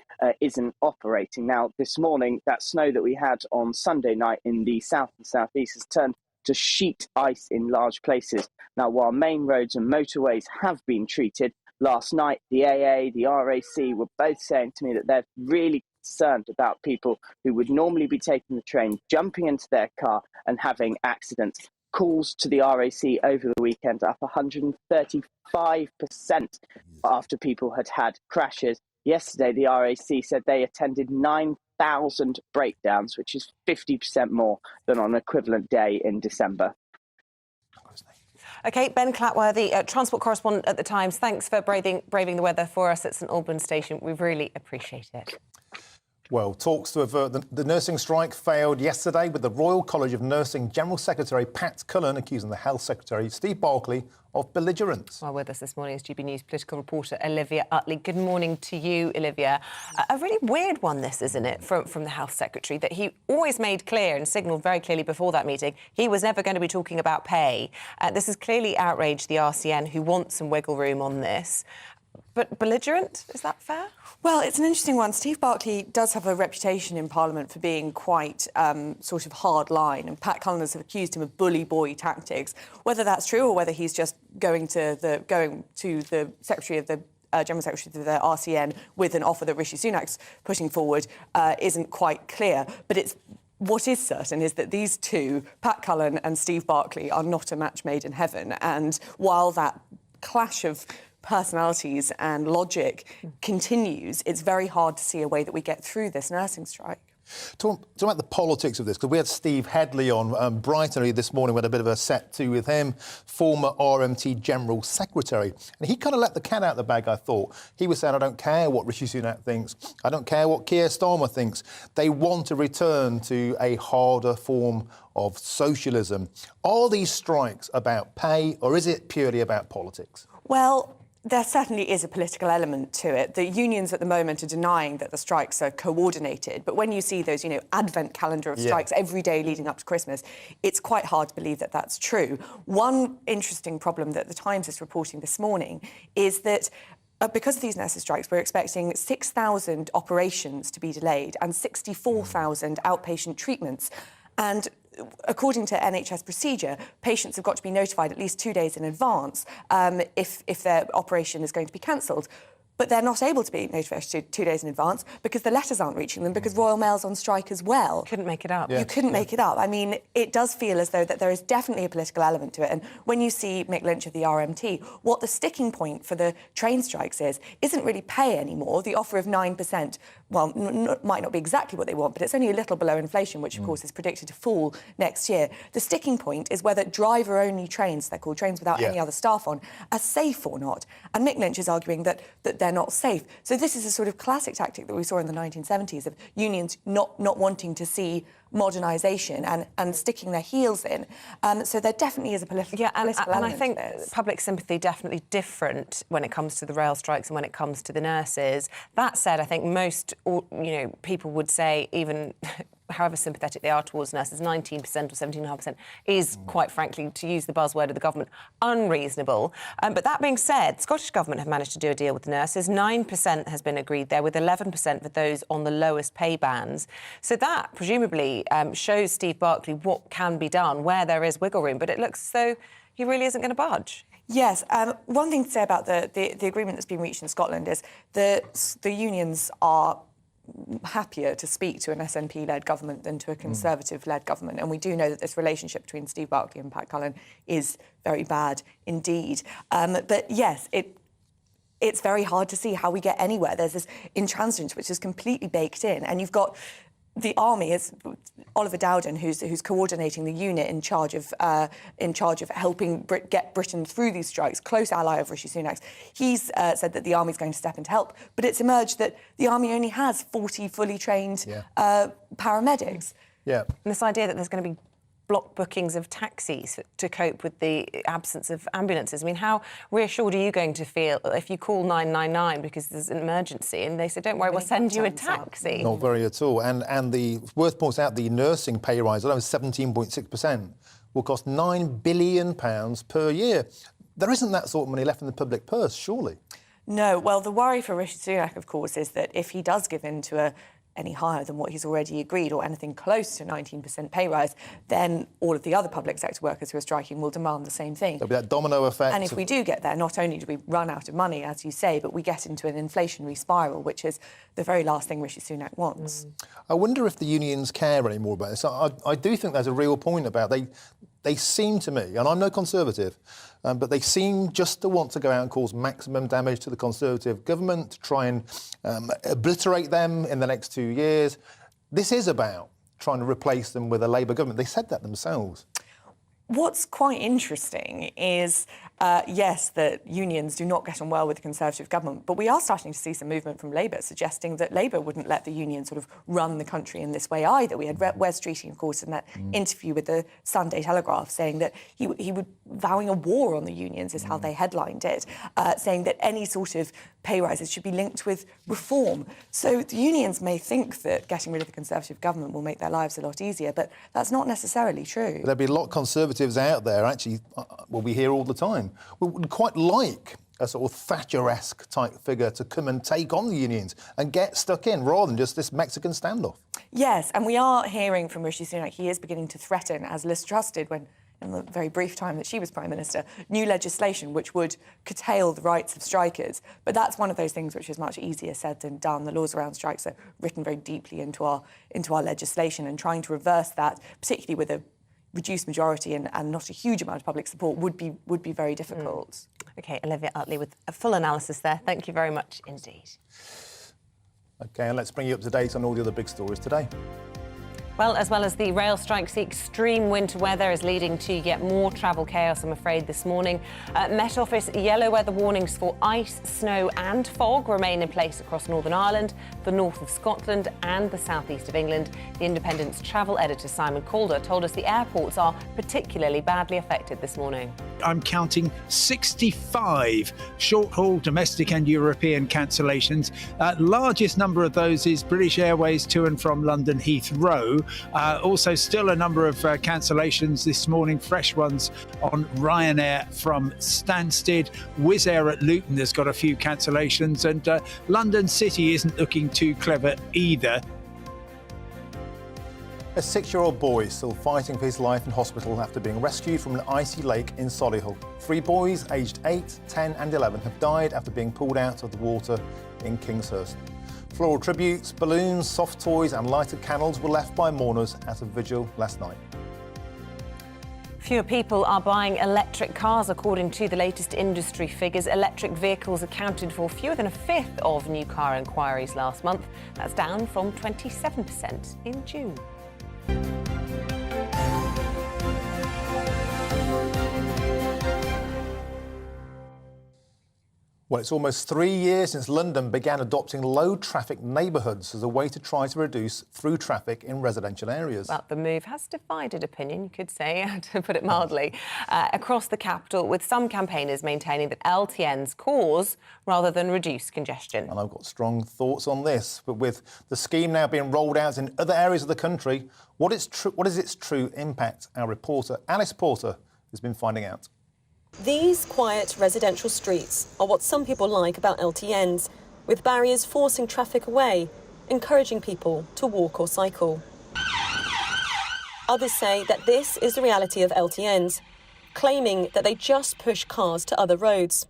isn't operating. Now, this morning, that snow that we had on Sunday night in the south and southeast has turned to sheet ice in large places. Now, while main roads and motorways have been treated, last night the AA, the RAC were both saying to me that they're really concerned about people who would normally be taking the train, jumping into their car and having accidents. Calls to the RAC over the weekend up 135% after people had had crashes. Yesterday, the RAC said they attended 9,000 breakdowns, which is 50% more than on an equivalent day in December. OK, Ben Clatworthy, transport correspondent at The Times, thanks for braving the weather for us at St Albans Station. We really appreciate it. Well, talks to avert the nursing strike failed yesterday, with the Royal College of Nursing General Secretary Pat Cullen accusing the Health Secretary Steve Barclay of belligerence. Well, with us this morning is GB News political reporter Olivia Utley. Good morning to you, Olivia. A really weird one, this, isn't it, from the Health Secretary, that he always made clear and signalled very clearly before that meeting he was never going to be talking about pay. This has clearly outraged the RCN, who want some wiggle room on this. But belligerent, is that fair? Well, it's an interesting one. Steve Barclay does have a reputation in Parliament for being quite sort of hard line, and Pat Cullen has accused him of bully boy tactics. Whether that's true or whether he's just going to the Secretary of the General Secretary of the RCN with an offer that Rishi Sunak's putting forward isn't quite clear. But what is certain is that these two, Pat Cullen and Steve Barclay, are not a match made in heaven. And while that clash of personalities and logic continues, it's very hard to see a way that we get through this nursing strike. Talk about the politics of this, because we had Steve Headley on bright early this morning. We had a bit of a set to with him, former RMT General Secretary. And he kind of let the cat out of the bag, I thought. He was saying, I don't care what Rishi Sunak thinks. I don't care what Keir Starmer thinks. They want to return to a harder form of socialism. Are these strikes about pay, or is it purely about politics? Well, there certainly is a political element to it. The unions at the moment are denying that the strikes are coordinated. But when you see those, advent calendar of strikes every day leading up to Christmas, it's quite hard to believe that that's true. One interesting problem that The Times is reporting this morning is that because of these nurses' strikes, we're expecting 6,000 operations to be delayed and 64,000 outpatient treatments. And according to NHS procedure, patients have got to be notified at least 2 days in advance if their operation is going to be cancelled. But they're not able to be notified 2 days in advance because the letters aren't reaching them, because Royal Mail's on strike as well. Couldn't make it up. You couldn't make it up. I mean, it does feel as though that there is definitely a political element to it. And when you see Mick Lynch of the RMT, what the sticking point for the train strikes isn't really pay anymore. The offer of 9%, well, might not be exactly what they want, but it's only a little below inflation, which, of course, is predicted to fall next year. The sticking point is whether driver-only trains, they're called trains without any other staff on, are safe or not. And Mick Lynch is arguing that they're not safe. So this is a sort of classic tactic that we saw in the 1970s of unions not wanting to see modernisation and sticking their heels in. So there definitely is a political element and I think to this. public sympathy definitely different when it comes to the rail strikes and when it comes to the nurses. That said, I think most people would say, even however sympathetic they are towards nurses, 19% or 17.5% is, quite frankly, to use the buzzword of the government, unreasonable. But that being said, Scottish Government have managed to do a deal with the nurses. 9% has been agreed there, with 11% for those on the lowest pay bands. So that, presumably, shows Steve Barclay what can be done, where there is wiggle room. But it looks as though he really isn't going to budge. Yes, one thing to say about the agreement that's been reached in Scotland is the unions are happier to speak to an SNP-led government than to a Conservative-led government. And we do know that this relationship between Steve Barclay and Pat Cullen is very bad indeed. But yes, it's very hard to see how we get anywhere. There's this intransigence which is completely baked in, and you've got the army is Oliver Dowden, who's coordinating the unit in charge of helping get Britain through these strikes, close ally of Rishi Sunak's. He's said that the army's going to step in to help, but it's emerged that the army only has 40 fully trained paramedics. Yeah. And this idea that there's going to be block bookings of taxis to cope with the absence of ambulances. I mean, how reassured are you going to feel if you call 999 because there's an emergency and they say, don't worry, we'll send you a taxi? Not very at all. And the worth points out the nursing pay rise, I know, 17.6%, will cost £9 billion per year. There isn't that sort of money left in the public purse, surely? No. Well, the worry for Rishi Sunak, of course, is that if he does give in to any higher than what he's already agreed or anything close to 19% pay rise, then all of the other public sector workers who are striking will demand the same thing. There'll be that domino effect. And if we do get there, not only do we run out of money, as you say, but we get into an inflationary spiral, which is the very last thing Rishi Sunak wants. I wonder if the unions care anymore about this. I do think there's a real point about they seem to me, and I'm no Conservative, but they seem just to want to go out and cause maximum damage to the Conservative government, to try and obliterate them in the next 2 years. This is about trying to replace them with a Labour government. They said that themselves. What's quite interesting is, yes, that unions do not get on well with the Conservative government, but we are starting to see some movement from Labour suggesting that Labour wouldn't let the union sort of run the country in this way either. We had Wes Streeting, of course, in that interview with the Sunday Telegraph saying that he would vowing a war on the unions is how they headlined it, saying that any sort of pay rises should be linked with reform. So the unions may think that getting rid of the Conservative government will make their lives a lot easier, but that's not necessarily true. There'll be a lot of Conservatives out there, actually, well, we hear all the time, we would quite like a sort of Thatcher-esque type figure to come and take on the unions and get stuck in rather than just this Mexican standoff. Yes, and we are hearing from Rishi Sunak, he is beginning to threaten, as Liz Truss did when, in the very brief time that she was Prime Minister, new legislation which would curtail the rights of strikers. But that's one of those things which is much easier said than done. The laws around strikes are written very deeply into our legislation, and trying to reverse that, particularly with a reduced majority and not a huge amount of public support, would be very difficult. OK, Olivia Utley with a full analysis there. Thank you very much indeed. OK, and let's bring you up to date on all the other big stories today. Well, as well as the rail strikes, the extreme winter weather is leading to yet more travel chaos, I'm afraid, this morning. Met Office yellow weather warnings for ice, snow and fog remain in place across Northern Ireland, the north of Scotland and the southeast of England. The Independent's travel editor, Simon Calder, told us the airports are particularly badly affected this morning. I'm counting 65 short-haul domestic and European cancellations. Largest number of those is British Airways to and from London Heathrow. Also still a number of cancellations this morning, fresh ones on Ryanair from Stansted. Wizz Air at Luton has got a few cancellations, and London City isn't looking too clever either. A 6-year-old boy is still fighting for his life in hospital after being rescued from an icy lake in Solihull. 3 boys, aged 8, 10 and 11, have died after being pulled out of the water in Kingshurst. Floral tributes, balloons, soft toys and lighted candles were left by mourners at a vigil last night. Fewer people are buying electric cars, according to the latest industry figures. Electric vehicles accounted for fewer than a fifth of new car inquiries last month. That's down from 27% in June. Well, it's almost 3 years since London began adopting low-traffic neighbourhoods as a way to try to reduce through traffic in residential areas. Well, the move has divided opinion, you could say, to put it mildly, across the capital, with some campaigners maintaining that LTNs cause rather than reduce congestion. And I've got strong thoughts on this, but with the scheme now being rolled out in other areas of the country, what is its true impact? Our reporter, Alice Porter, has been finding out. These quiet residential streets are what some people like about LTNs, with barriers forcing traffic away, encouraging people to walk or cycle. Others say that this is the reality of LTNs, claiming that they just push cars to other roads.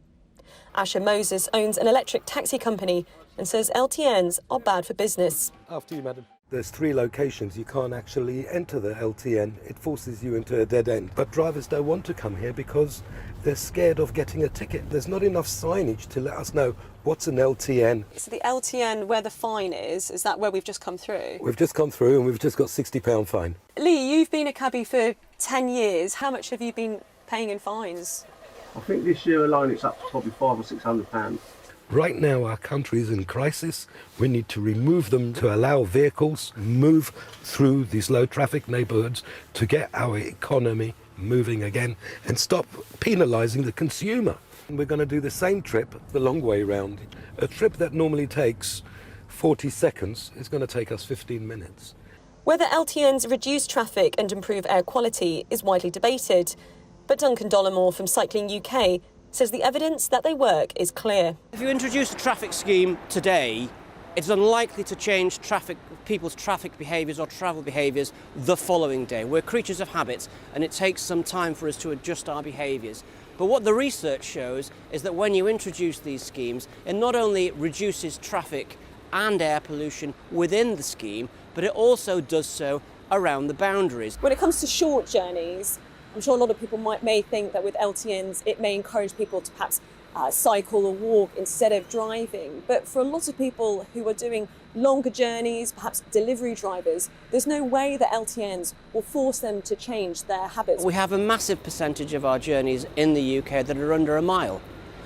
Asher Moses owns an electric taxi company and says LTNs are bad for business. After you, madam. There's 3 locations you can't actually enter the LTN. It forces you into a dead end. But drivers don't want to come here because they're scared of getting a ticket. There's not enough signage to let us know what's an LTN. So the LTN where the fine is that where we've just come through? We've just come through and we've just got £60 fine. Lee, you've been a cabbie for 10 years. How much have you been paying in fines? I think this year alone it's up to probably £500 or £600. Right now our country is in crisis. We need to remove them to allow vehicles move through these low traffic neighbourhoods to get our economy moving again and stop penalising the consumer. We're going to do the same trip the long way round. A trip that normally takes 40 seconds is going to take us 15 minutes. Whether LTNs reduce traffic and improve air quality is widely debated, but Duncan Dollamore from Cycling UK says the evidence that they work is clear. If you introduce a traffic scheme today, it's unlikely to change people's traffic behaviours or travel behaviours the following day. We're creatures of habits and it takes some time for us to adjust our behaviours. But what the research shows is that when you introduce these schemes, it not only reduces traffic and air pollution within the scheme, but it also does so around the boundaries. When it comes to short journeys, I'm sure a lot of people may think that with LTNs it may encourage people to perhaps cycle or walk instead of driving. But for a lot of people who are doing longer journeys, perhaps delivery drivers, there's no way that LTNs will force them to change their habits. We have a massive percentage of our journeys in the UK that are under a mile,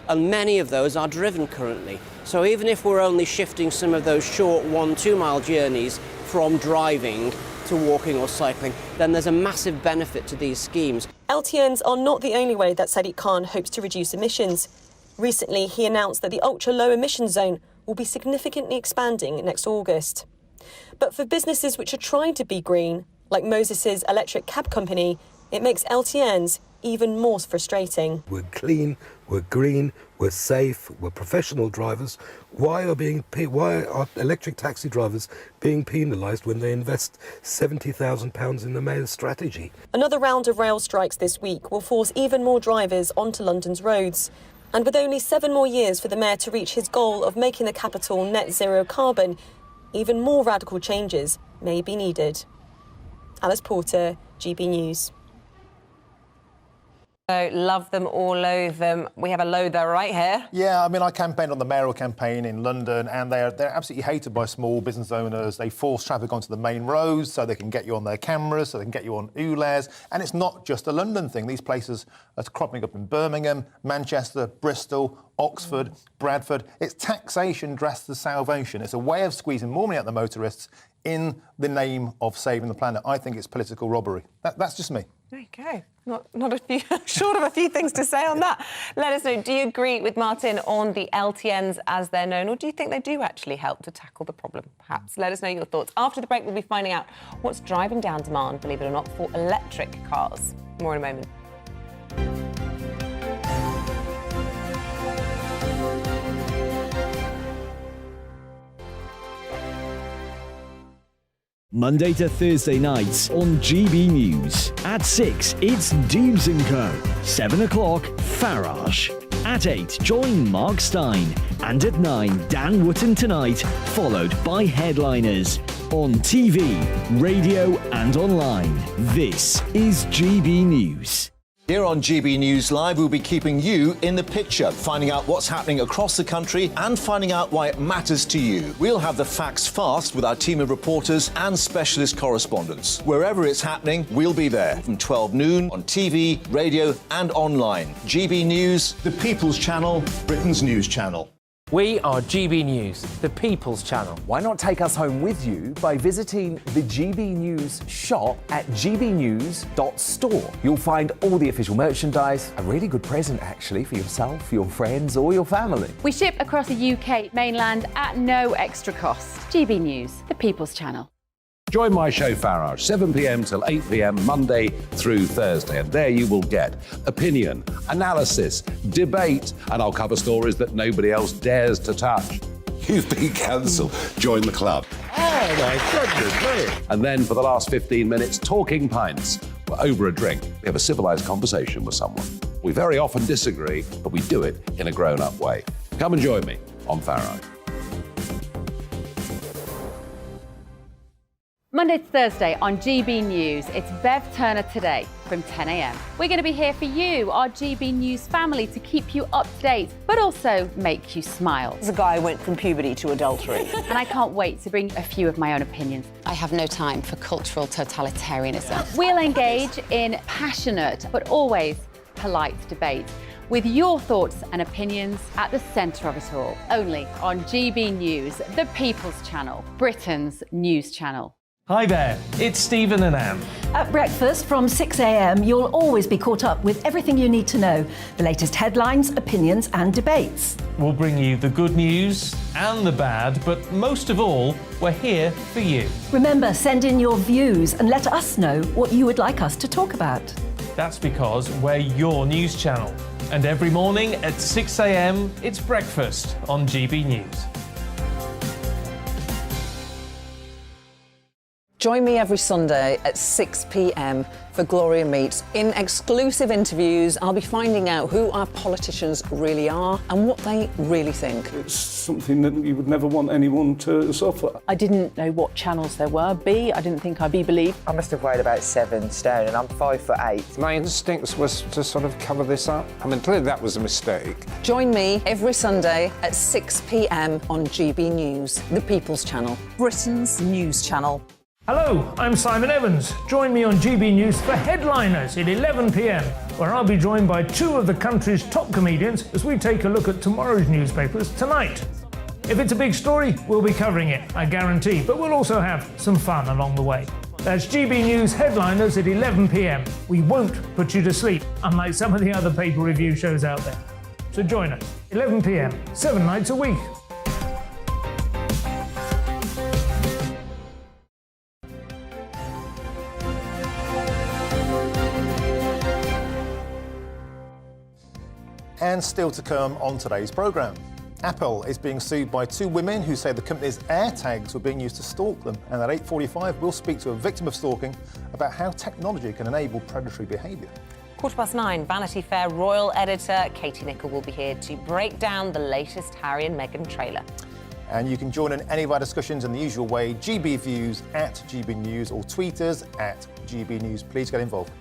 and many of those are driven currently. So even if we're only shifting some of those short 1-2 mile journeys from driving to walking or cycling, then there's a massive benefit to these schemes. LTNs are not the only way that Sadiq Khan hopes to reduce emissions. Recently, he announced that the ultra-low emission zone will be significantly expanding next August. But for businesses which are trying to be green, like Moses' electric cab company, it makes LTNs even more frustrating. We're clean, we're green, we're safe, we're professional drivers. Why are electric taxi drivers being penalised when they invest £70,000 in the mayor's strategy? Another round of rail strikes this week will force even more drivers onto London's roads. And with only 7 more years for the mayor to reach his goal of making the capital net zero carbon, even more radical changes may be needed. Alice Porter, GB News. So love them or loathe them. We have a loather right here. Yeah, I mean, I campaigned on the mayoral campaign in London, and they're absolutely hated by small business owners. They force traffic onto the main roads so they can get you on their cameras, so they can get you on ULEZ. And it's not just a London thing. These places are cropping up in Birmingham, Manchester, Bristol, Oxford, Bradford. It's taxation dressed as salvation. It's a way of squeezing more money out the motorists in the name of saving the planet. I think it's political robbery. That's just me. There you go. Not a few, short of a few things to say on that. Let us know, do you agree with Martin on the LTNs as they're known, or do you think they do actually help to tackle the problem? Perhaps. Let us know your thoughts. After the break, we'll be finding out what's driving down demand, believe it or not, for electric cars. More in a moment. Monday to Thursday nights on GB News. At 6, it's Dubes & Co. 7 o'clock, Farage. At 8, join Mark Stein. And at 9, Dan Wootton Tonight, followed by Headliners. On TV, radio and online. This is GB News. Here on GB News Live, we'll be keeping you in the picture, finding out what's happening across the country and finding out why it matters to you. We'll have the facts fast with our team of reporters and specialist correspondents. Wherever it's happening, we'll be there from 12 noon on TV, radio and online. GB News, the People's Channel, Britain's news channel. We are GB News, the People's Channel. Why not take us home with you by visiting the GB News shop at gbnews.store. You'll find all the official merchandise, a really good present actually for yourself, your friends or your family. We ship across the UK mainland at no extra cost. GB News, the People's Channel. Join my show Farage, 7 p.m. till 8 p.m. Monday through Thursday, and there you will get opinion, analysis, debate, and I'll cover stories that nobody else dares to touch. You've been cancelled. Join the club. Oh my goodness me. And then for the last 15 minutes, talking pints. We're over a drink. We have a civilised conversation with someone. We very often disagree, but we do it in a grown-up way. Come and join me on Farage. Monday to Thursday on GB News, it's Bev Turner Today from 10 a.m. We're going to be here for you, our GB News family, to keep you up to date, but also make you smile. There's a guy who went from puberty to adultery. And I can't wait to bring a few of my own opinions. I have no time for cultural totalitarianism. We'll engage in passionate, but always polite debate, with your thoughts and opinions at the centre of it all. Only on GB News, the People's Channel, Britain's news channel. Hi there, it's Stephen and Anne. At breakfast from 6 a.m, you'll always be caught up with everything you need to know, the latest headlines, opinions and debates. We'll bring you the good news and the bad, but most of all, we're here for you. Remember, send in your views and let us know what you would like us to talk about. That's because we're your news channel. And every morning at 6 a.m, it's breakfast on GB News. Join me every Sunday at 6 p.m. for Gloria Meets. In exclusive interviews, I'll be finding out who our politicians really are and what they really think. It's something that you would never want anyone to suffer. I didn't know what channels there were. I didn't think I'd be believed. I must have weighed about 7 stone and I'm 5'8". My instincts was to sort of cover this up. I mean, clearly that was a mistake. Join me every Sunday at 6 p.m. on GB News, the People's Channel, Britain's news channel. Hello, I'm Simon Evans. Join me on GB News for Headliners at 11 p.m, where I'll be joined by two of the country's top comedians as we take a look at tomorrow's newspapers tonight. If it's a big story, we'll be covering it, I guarantee, but we'll also have some fun along the way. That's GB News Headliners at 11 p.m. We won't put you to sleep, unlike some of the other paper review shows out there. So join us, 11 p.m, 7 nights a week. And still to come on today's programme. Apple is being sued by two women who say the company's AirTags were being used to stalk them. And at 8:45, we'll speak to a victim of stalking about how technology can enable predatory behaviour. 9:15, Vanity Fair royal editor Katie Nicholl will be here to break down the latest Harry and Meghan trailer. And you can join in any of our discussions in the usual way, GB Views at GB News or tweet us at GB News. Please get involved.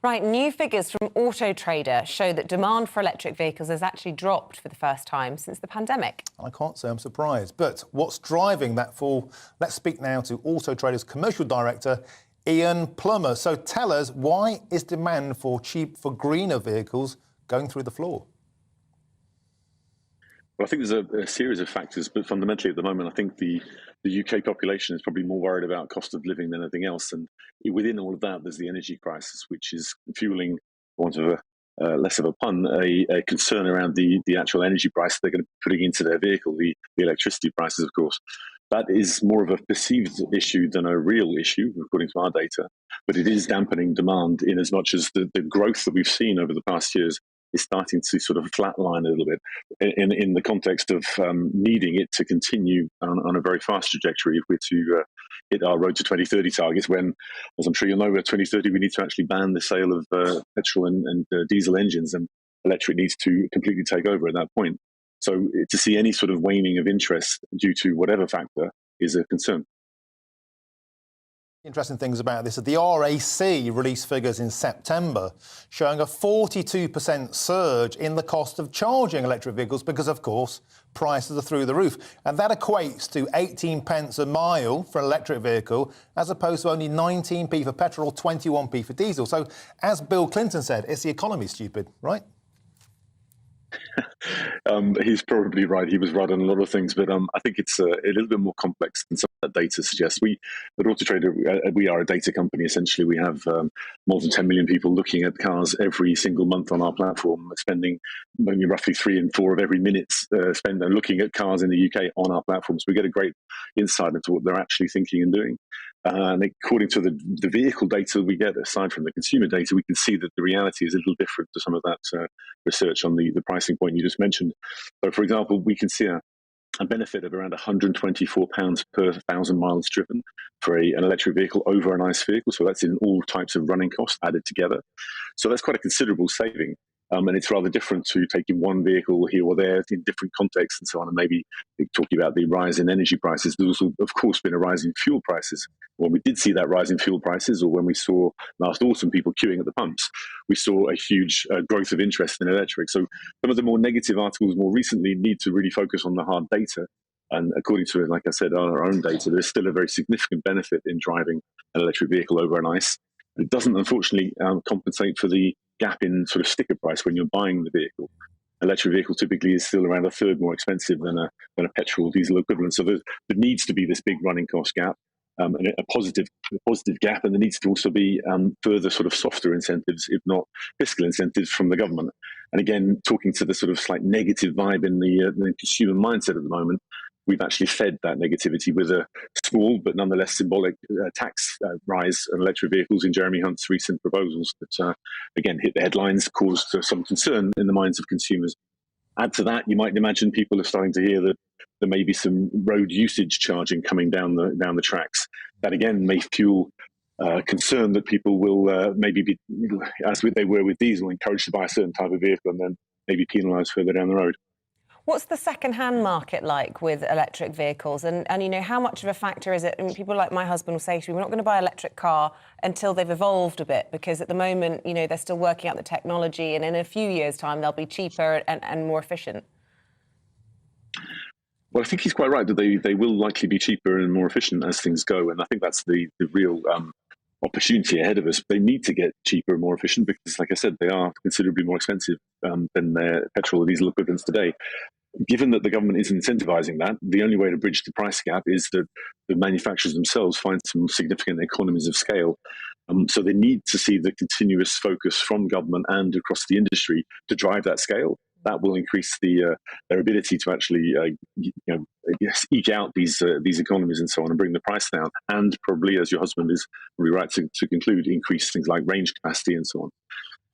Right, new figures from Auto Trader show that demand for electric vehicles has actually dropped for the first time since the pandemic. I can't say I'm surprised, but what's driving that fall? Let's speak now to Auto Trader's commercial director, Ian Plummer. So tell us, why is demand for cheap, for greener vehicles going through the floor? Well, I think there's a series of factors, but fundamentally at the moment, I think the UK population is probably more worried about cost of living than anything else. And within all of that, there's the energy crisis, which is fueling, for want of less of a pun, a concern around the actual energy price they're going to be putting into their vehicle, the electricity prices, of course. That is more of a perceived issue than a real issue, according to our data. But it is dampening demand in as much as the growth that we've seen over the past years is starting to sort of flatline a little bit in the context of needing it to continue on a very fast trajectory if we're to hit our road to 2030 targets, when, as I'm sure you'll know, by 2030 we need to actually ban the sale of petrol and diesel engines, and electric needs to completely take over at that point. So to see any sort of waning of interest due to whatever factor is a concern. Interesting things about this. The RAC released figures in September showing a 42% surge in the cost of charging electric vehicles because, of course, prices are through the roof. And that equates to 18 pence a mile for an electric vehicle as opposed to only 19p for petrol or 21p for diesel. So, as Bill Clinton said, it's the economy, stupid, right? He's probably right. He was right on a lot of things, but I think it's a little bit more complex than some of that data suggests. We at Auto Trader, we are a data company. Essentially, we have more than 10 million people looking at cars every single month on our platform, spending maybe roughly 3 and 4 of every minute spent on looking at cars in the UK on our platforms. We get a great insight into what they're actually thinking and doing. And according to the vehicle data we get, aside from the consumer data, we can see that the reality is a little different to some of that research on the pricing point you just mentioned. So, for example, we can see a benefit of around £124 per 1,000 miles driven for an electric vehicle over an ICE vehicle. So that's in all types of running costs added together. So that's quite a considerable saving. And it's rather different to taking one vehicle here or there in different contexts and so on, and maybe talking about the rise in energy prices. There's also, of course, been a rise in fuel prices. When we did see that rise in fuel prices, or when we saw last autumn people queuing at the pumps, we saw a huge growth of interest in electric. So some of the more negative articles more recently need to really focus on the hard data. And according to, like I said, our own data, there's still a very significant benefit in driving an electric vehicle over an ICE. It doesn't, unfortunately, compensate for the gap in sort of sticker price when you're buying the vehicle. Electric vehicle typically is still around a third more expensive than a petrol or diesel equivalent. So there needs to be this big running cost gap, and a positive gap, and there needs to also be further sort of softer incentives, if not fiscal incentives, from the government. And again, talking to the sort of slight negative vibe in the consumer mindset at the moment, we've actually fed that negativity with a small but nonetheless symbolic tax rise on electric vehicles in Jeremy Hunt's recent proposals that, again, hit the headlines, caused some concern in the minds of consumers. Add to that, you might imagine people are starting to hear that there may be some road usage charging coming down the tracks. That, again, may fuel concern that people will maybe be, as they were with diesel, encouraged to buy a certain type of vehicle and then maybe penalised further down the road. What's the second-hand market like with electric vehicles? And you know, how much of a factor is it? I mean, people like my husband will say to me, we're not going to buy an electric car until they've evolved a bit, because at the moment, you know, they're still working out the technology, and in a few years' time, they'll be cheaper and more efficient. Well, I think he's quite right that they will likely be cheaper and more efficient as things go. And I think that's the real opportunity ahead of us. They need to get cheaper and more efficient because, like I said, they are considerably more expensive than their petrol or diesel equivalents today. Given that the government isn't incentivising that, the only way to bridge the price gap is that the manufacturers themselves find some significant economies of scale. So they need to see the continuous focus from government and across the industry to drive that scale. That will increase their ability to actually eke out these economies and so on and bring the price down. And probably, as your husband is probably right to conclude, increase things like range capacity and so on.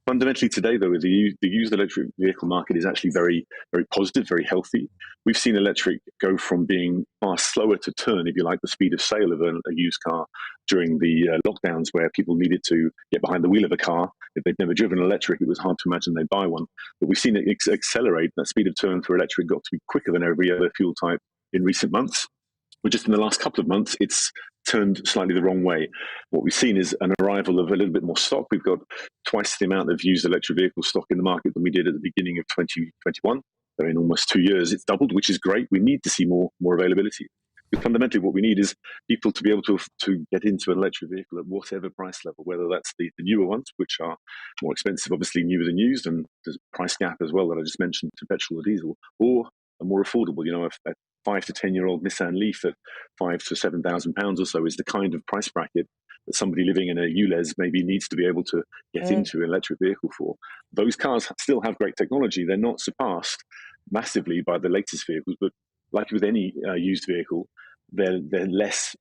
Fundamentally today, though, the used electric vehicle market is actually very, very positive, very healthy. We've seen electric go from being far slower to turn, if you like, the speed of sale of a used car during the lockdowns, where people needed to get behind the wheel of a car. If they'd never driven electric, it was hard to imagine they'd buy one. But we've seen it accelerate. That speed of turn for electric got to be quicker than every other fuel type in recent months. But just in the last couple of months, it's turned slightly the wrong way. What we've seen is an arrival of a little bit more stock. We've got twice the amount of used electric vehicle stock in the market than we did at the beginning of 2021. So in almost 2 years, it's doubled, which is great. We need to see more availability. But fundamentally, what we need is people to be able to get into an electric vehicle at whatever price level, whether that's the newer ones, which are more expensive, obviously newer than used, and there's a price gap as well that I just mentioned to petrol or diesel, or a more affordable, a 5 to 10-year-old Nissan Leaf at £5,000 to £7,000 or so is the kind of price bracket that somebody living in a ULEZ maybe needs to be able to get into an electric vehicle for. Those cars still have great technology. They're not surpassed massively by the latest vehicles, but like with any used vehicle, they're less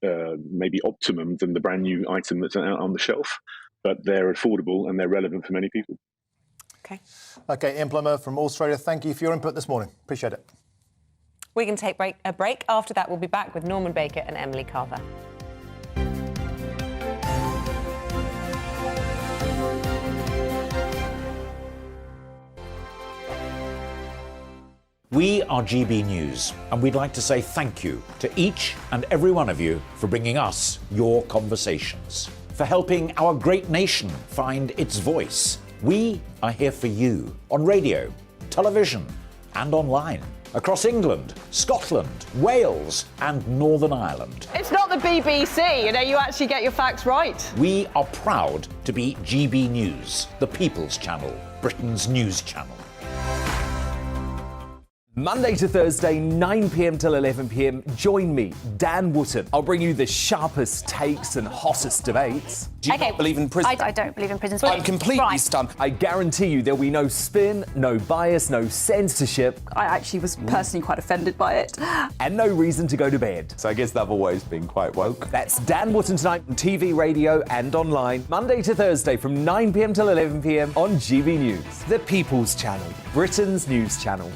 maybe optimum than the brand new item that's out on the shelf, but they're affordable and they're relevant for many people. OK, Ian Plummer from Australia, thank you for your input this morning. Appreciate it. We can take a break. After that, we'll be back with Norman Baker and Emily Carver. We are GB News, and we'd like to say thank you to each and every one of you for bringing us your conversations, for helping our great nation find its voice. We are here for you on radio, television, and online, across England, Scotland, Wales, and Northern Ireland. It's not the BBC, you actually get your facts right. We are proud to be GB News, the People's Channel, Britain's news channel. Monday to Thursday, 9 p.m. till 11 p.m. Join me, Dan Wootton. I'll bring you the sharpest takes and hottest debates. Do you not believe in prison? I don't believe in prison. I'm completely stunned. I guarantee you there'll be no spin, no bias, no censorship. I actually was personally quite offended by it. And no reason to go to bed. So I guess they've always been quite woke. That's Dan Wootton tonight on TV, radio and online. Monday to Thursday from 9 p.m. till 11 p.m. on GB News. The People's Channel, Britain's news channel.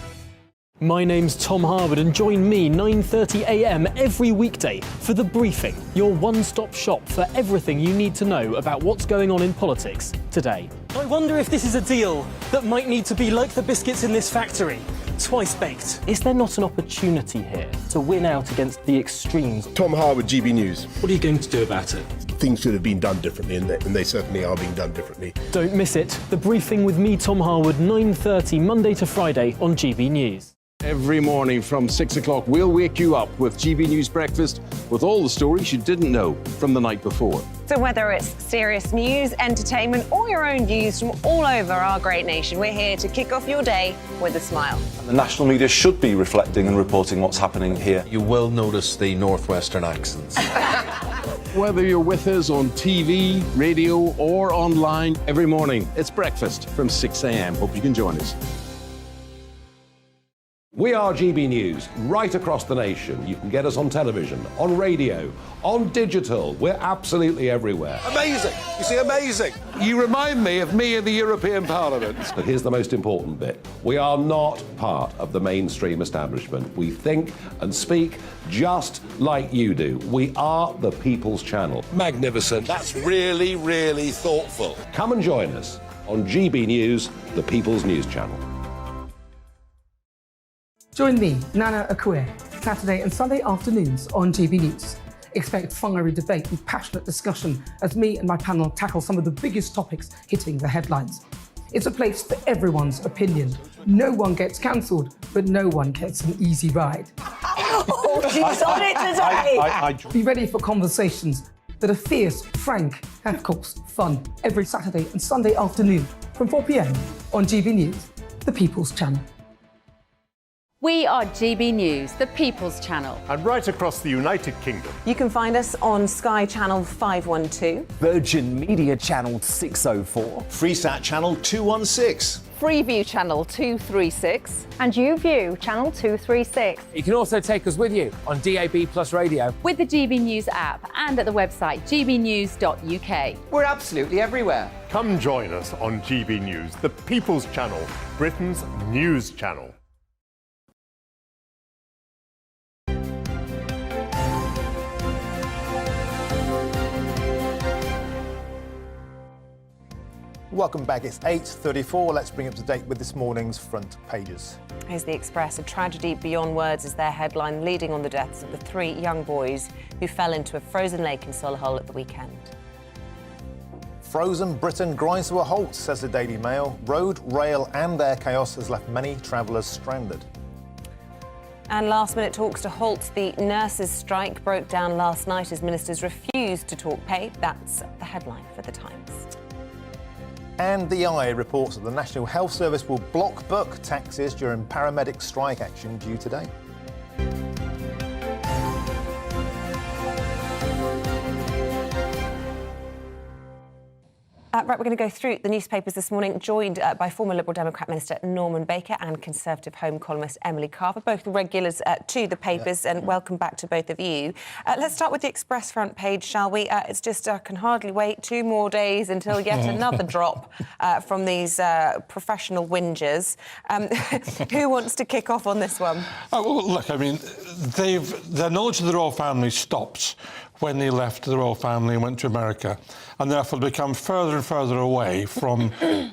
My name's Tom Harwood and join me 9:30 a.m. every weekday for The Briefing, your one-stop shop for everything you need to know about what's going on in politics today. I wonder if this is a deal that might need to be like the biscuits in this factory, twice baked. Is there not an opportunity here to win out against the extremes? Tom Harwood, GB News. What are you going to do about it? Things should have been done differently, and they certainly are being done differently. Don't miss it. The Briefing with me, Tom Harwood, 9:30 Monday to Friday on GB News. Every morning from 6 o'clock, we'll wake you up with GB News Breakfast with all the stories you didn't know from the night before. So whether it's serious news, entertainment, or your own news from all over our great nation, we're here to kick off your day with a smile. The national media should be reflecting and reporting what's happening here. You will notice the northwestern accents. Whether you're with us on TV, radio, or online, every morning, it's breakfast from 6 a.m. Hope you can join us. We are GB News, right across the nation. You can get us on television, on radio, on digital. We're absolutely everywhere. Amazing! You see, amazing! You remind me of me in the European Parliament. But here's the most important bit. We are not part of the mainstream establishment. We think and speak just like you do. We are the People's Channel. Magnificent. That's really, really thoughtful. Come and join us on GB News, the People's News Channel. Join me, Nana Akue, Saturday and Sunday afternoons on GB News. Expect fiery debate and passionate discussion as me and my panel tackle some of the biggest topics hitting the headlines. It's a place for everyone's opinion. No one gets cancelled, but no one gets an easy ride. Oh, she's on it today! Be ready for conversations that are fierce, frank, and of course, fun. Every Saturday and Sunday afternoon from 4 p.m. on GB News, the People's Channel. We are GB News, the People's Channel. And right across the United Kingdom. You can find us on Sky Channel 512. Virgin Media Channel 604. Freesat Channel 216. Freeview Channel 236. And YouView Channel 236. You can also take us with you on DAB Plus Radio. With the GB News app and at the website gbnews.uk. We're absolutely everywhere. Come join us on GB News, the People's Channel, Britain's news channel. Welcome back. It's 8:34. Let's bring up to date with this morning's front pages. Here's the Express. A tragedy beyond words is their headline, leading on the deaths of the 3 young boys who fell into a frozen lake in Solihull at the weekend. Frozen Britain grinds to a halt, says the Daily Mail. Road, rail and air chaos has left many travellers stranded. And last-minute talks to halt the nurses' strike broke down last night as ministers refused to talk pay. That's the headline for The Times. And the Eye reports that the National Health Service will block book taxis during paramedic strike action due today. Right, we're going to go through the newspapers this morning, joined by former Liberal Democrat Minister Norman Baker and Conservative Home columnist Emily Carver, both regulars to the papers, and welcome back to both of you. Let's start with the Express front page, shall we? It's just, can hardly wait 2 more days until yet another drop from these professional whingers. Who wants to kick off on this one? Oh, well, look, I mean, their knowledge of the royal family stopped when they left the royal family and went to America, and therefore become further and further away from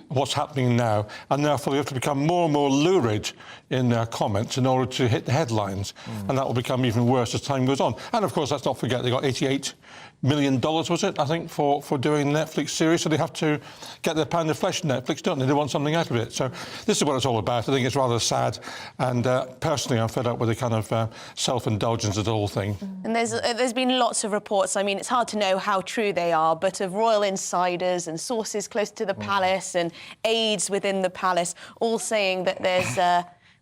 what's happening now, and therefore they have to become more and more lurid in their comments in order to hit the headlines, and that will become even worse as time goes on. And of course, let's not forget they got $88 million, was it, I think, for doing the Netflix series, so they have to get their pound of flesh in Netflix, don't they? They want something out of it. So this is what it's all about. I think it's rather sad, and personally I'm fed up with the kind of self-indulgence of the whole thing. And there's been lots of reports, I mean, it's hard to know how true they are, but of royal insiders and sources close to the palace and aides within the palace all saying that there's,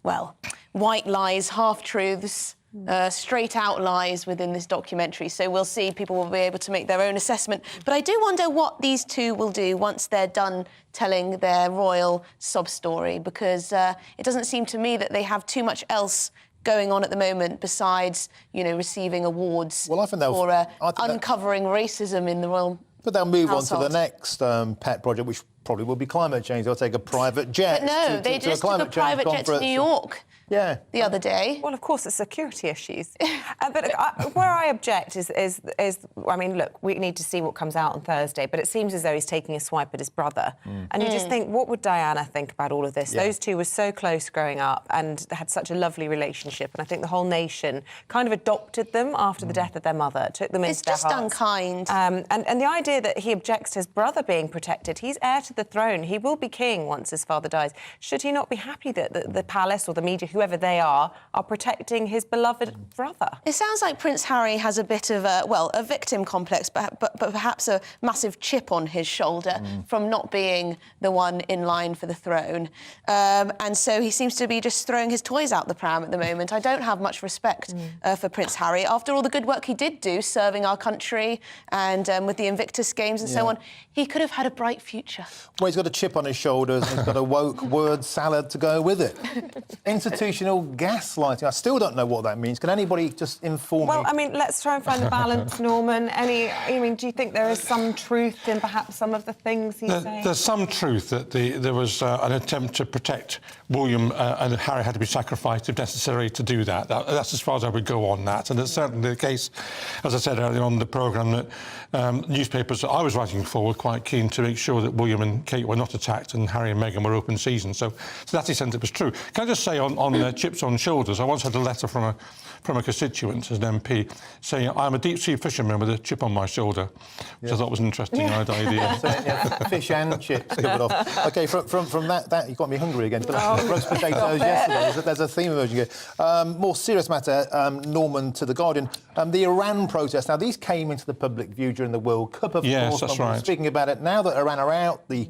well, white lies, half-truths, straight-out lies within this documentary. So we'll see, people will be able to make their own assessment. But I do wonder what these two will do once they're done telling their royal sob-story, because it doesn't seem to me that they have too much else going on at the moment besides, you know, receiving awards for uncovering racism in the royal But they'll move household. on to the next pet project, which probably will be climate change. They'll take a private jet. But no, they just took a private jet to New York. Yeah. The other day. Well, of course, it's security issues. But where I object is, I mean, look, we need to see what comes out on Thursday, but it seems as though he's taking a swipe at his brother. And you just think, what would Diana think about all of this? Yeah. Those two were so close growing up and had such a lovely relationship. And I think the whole nation kind of adopted them after the death of their mother, took them into their hearts. It's just unkind. And the idea that he objects to his brother being protected, he's heir to the throne. He will be king once his father dies. Should he not be happy that the palace or the media, whoever they are protecting his beloved brother? It sounds like Prince Harry has a bit of a victim complex, but perhaps a massive chip on his shoulder from not being the one in line for the throne. And so he seems to be just throwing his toys out the pram at the moment. I don't have much respect for Prince Harry. After all the good work he did do, serving our country and with the Invictus Games and so on, he could have had a bright future. Well, he's got a chip on his shoulders and he's got a woke word salad to go with it. Institutional gaslighting. I still don't know what that means. Can anybody just inform me? Well, I mean, let's try and find the balance, Norman. Do you think there is some truth in perhaps some of the things he's saying? There's some truth that there was an attempt to protect William and Harry had to be sacrificed if necessary to do that. That's as far as I would go on that. And it's certainly the case, as I said earlier on in the programme, that newspapers that I was writing for were quite keen to make sure that William and Kate were not attacked and Harry and Meghan were open season. So to that extent, it was true. Can I just say on chips on shoulders, I once had a letter from a constituent as an MP saying, I'm a deep-sea fisherman with a chip on my shoulder, which I thought was an interesting idea. So, fish and chips covered off. OK, from that you got me hungry again. Roast potatoes yesterday. There's a theme emerging here. More serious matter, Norman, to The Guardian. The Iran protests. Now, these came into the public view during the World Cup, of course. That's right. Speaking about it, now that Iran are out, the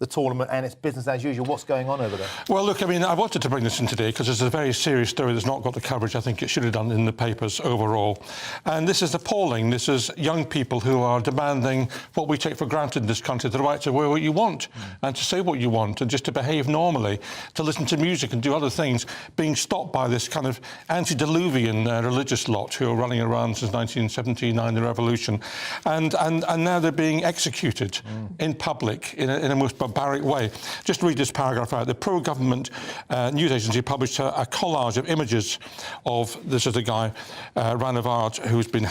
tournament and it's business as usual. What's going on over there? Well, look, I mean, I wanted to bring this in today because it's a very serious story that's not got the coverage I think it should have done in the papers overall. And this is appalling. This is young people who are demanding what we take for granted in this country, the right to wear what you want and to say what you want and just to behave normally, to listen to music and do other things, being stopped by this kind of antediluvian religious lot who are running around since 1979, the revolution. And now they're being executed in public in a most barbaric way. Just read this paragraph out. The pro-government news agency published a collage of images of, this is a guy, Ranavad, who's been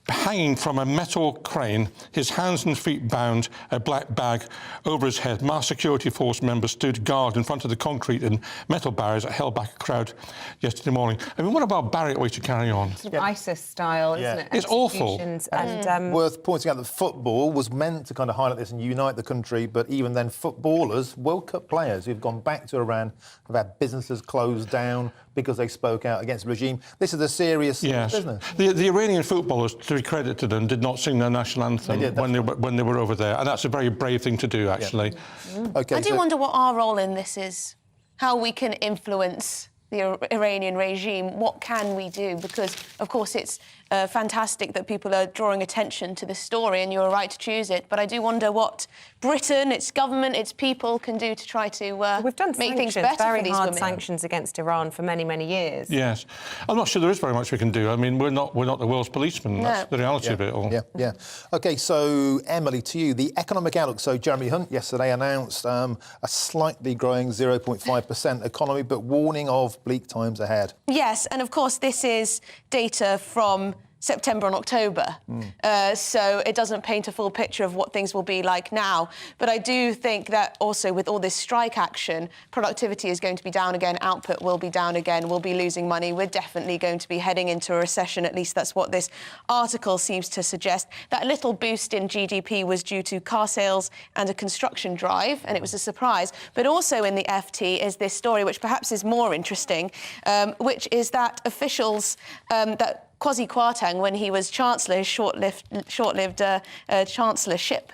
hanging from a metal crane, his hands and feet bound, a black bag over his head. Masked security force members stood guard in front of the concrete and metal barriers that held back a crowd yesterday morning. I mean, what a barbaric way to carry on? Sort of ISIS style, isn't it? It's awful. And worth pointing out that football was meant to kind of highlight this and unite the country, but even then footballers, World Cup players who've gone back to Iran, have had businesses closed down because they spoke out against the regime. This is a serious business. The Iranian footballers, to be credited to them, did not sing their national anthem when they were over there, and that's a very brave thing to do, actually. Okay, I do wonder what our role in this is, how we can influence the Iranian regime. What can we do? Because, of course, it's fantastic that people are drawing attention to this story, and you're right to choose it. But I do wonder what Britain, its government, its people can do to try to We've done make things sanctions, better very for these hard women. sanctions against Iran for many, many years. Yes. I'm not sure there is very much we can do. I mean, we're not the world's policemen. That's the reality of it all. Yeah. OK, so, Emily, to you, the economic outlook. So Jeremy Hunt yesterday announced a slightly growing 0.5% economy, but warning of bleak times ahead. Yes, and of course this is data from September and October, so it doesn't paint a full picture of what things will be like now. But I do think that also with all this strike action, productivity is going to be down again, output will be down again, we'll be losing money, we're definitely going to be heading into a recession, at least that's what this article seems to suggest. That little boost in GDP was due to car sales and a construction drive, and it was a surprise. But also in the FT is this story, which perhaps is more interesting, which is that officials, that Kwasi Kwarteng, when he was Chancellor, his short-lived chancellorship,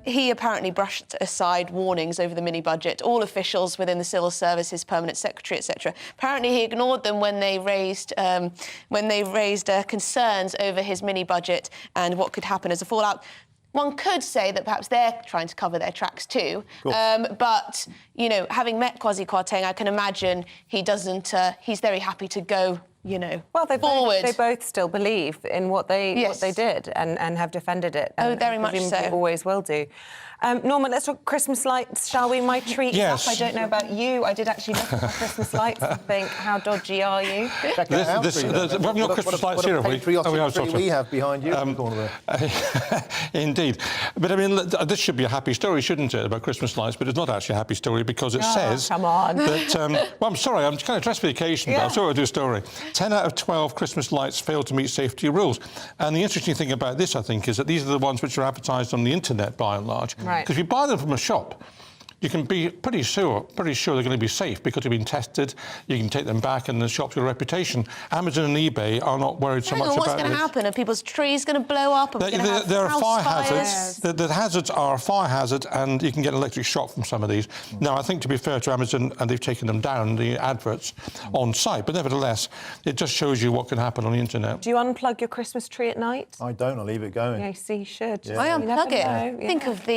he apparently brushed aside warnings over the mini-budget. All officials within the civil service, his permanent secretary, etc. Apparently, he ignored them when they raised concerns over his mini-budget and what could happen as a fallout. One could say that perhaps they're trying to cover their tracks too. But, you know, having met Kwasi Kwarteng, I can imagine he doesn't. He's very happy to go, you know, forward. They both still believe in what they did and have defended it. And very much so. Always will do. Norman, let's talk Christmas lights, shall we? My treat is up. I don't know about you. I did actually look at my Christmas lights and think, how dodgy are you? Check it out. We haven't got Christmas lights here, have we? Patriotic tree we have behind you. In the corner there. Indeed. But I mean, this should be a happy story, shouldn't it, about Christmas lights? But it's not actually a happy story because it says come on. that. Well, I'm sorry, I'm kind of dressed for the occasion, but I'm sorry to do a story. 10 out of 12 Christmas lights fail to meet safety rules. And the interesting thing about this, I think, is that these are the ones which are advertised on the internet by and large. Right. Because if you buy them from a shop, you can be pretty sure they're going to be safe because they've been tested. You can take them back, and the shop's got a reputation. Amazon and eBay are not worried so much about what's going to happen? Are people's trees going to blow up? There are fire hazards. The hazards are a fire hazard, and you can get an electric shock from some of these. Now, I think to be fair to Amazon, and they've taken them down, the adverts on site, but nevertheless, it just shows you what can happen on the internet. Do you unplug your Christmas tree at night? I don't. I leave it going. Yeah, see, you should. Yeah. I unplug it. Yeah. Think of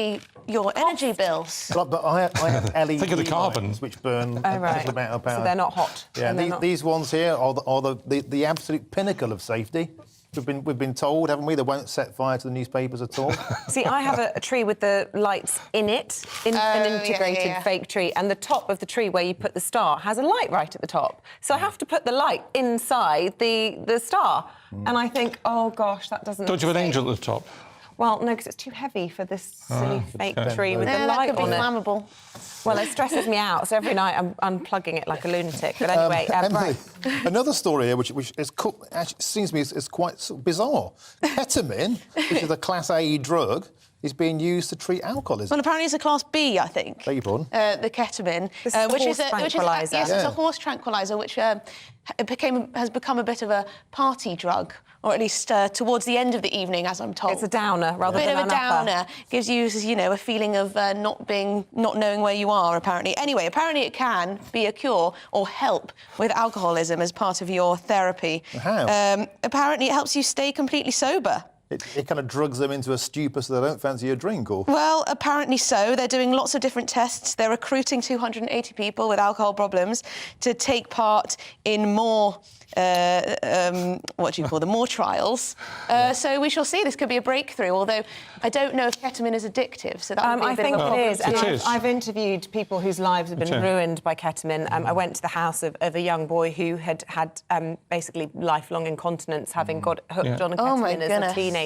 your energy bills. But I have LED Think of the carbon lights which burn a little amount of power. So they're not hot. Yeah, these ones here are the absolute pinnacle of safety. We've been told, haven't we, they won't set fire to the newspapers at all. See, I have a tree with the lights in it, an integrated fake tree, and the top of the tree where you put the star has a light right at the top. So I have to put the light inside the star. And I think, oh gosh, that doesn't. Don't you have an angel at the top? Well, no, because it's too heavy for this silly fake tree with the that light could be on it. flammable. Well, it stresses me out, so every night I'm unplugging it like a lunatic. But anyway, Emily, another story here, which is actually seems to me is quite bizarre. Ketamine, which is a Class A drug, is being used to treat alcoholism. Well, apparently it's a Class B, I think. Beg your pardon? The ketamine, which is tranquilizer. Yes, it's a horse tranquilizer, which has become a bit of a party drug, or at least towards the end of the evening, as I'm told. It's a downer rather than a bit of a upper. downer. Gives you, a feeling of not knowing where you are. Apparently, anyway, apparently it can be a cure or help with alcoholism as part of your therapy. How? Apparently, it helps you stay completely sober. It kind of drugs them into a stupor so they don't fancy a drink, or? Well, apparently so. They're doing lots of different tests. They're recruiting 280 people with alcohol problems to take part in more, more trials. So we shall see. This could be a breakthrough, although I don't know if ketamine is addictive, so that would be a bit of a problem. I think it is, and I've interviewed people whose lives have been ruined by ketamine. I went to the house of a young boy who had basically lifelong incontinence, having got hooked on ketamine as a teenager.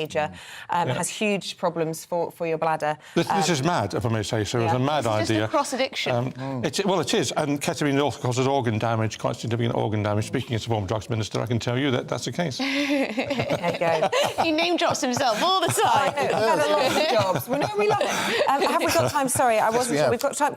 Has huge problems for your bladder. This is mad, if I may say so. It's a mad idea. It's just a cross-addiction. It is, and ketamine also causes organ damage, quite significant organ damage. Speaking as a former drugs minister, I can tell you that that's the case. There you go. He name drops himself all the time. I've had a lot of jobs. Well, no, we love it. Have we got time? Sorry, I wasn't sure. We've got time.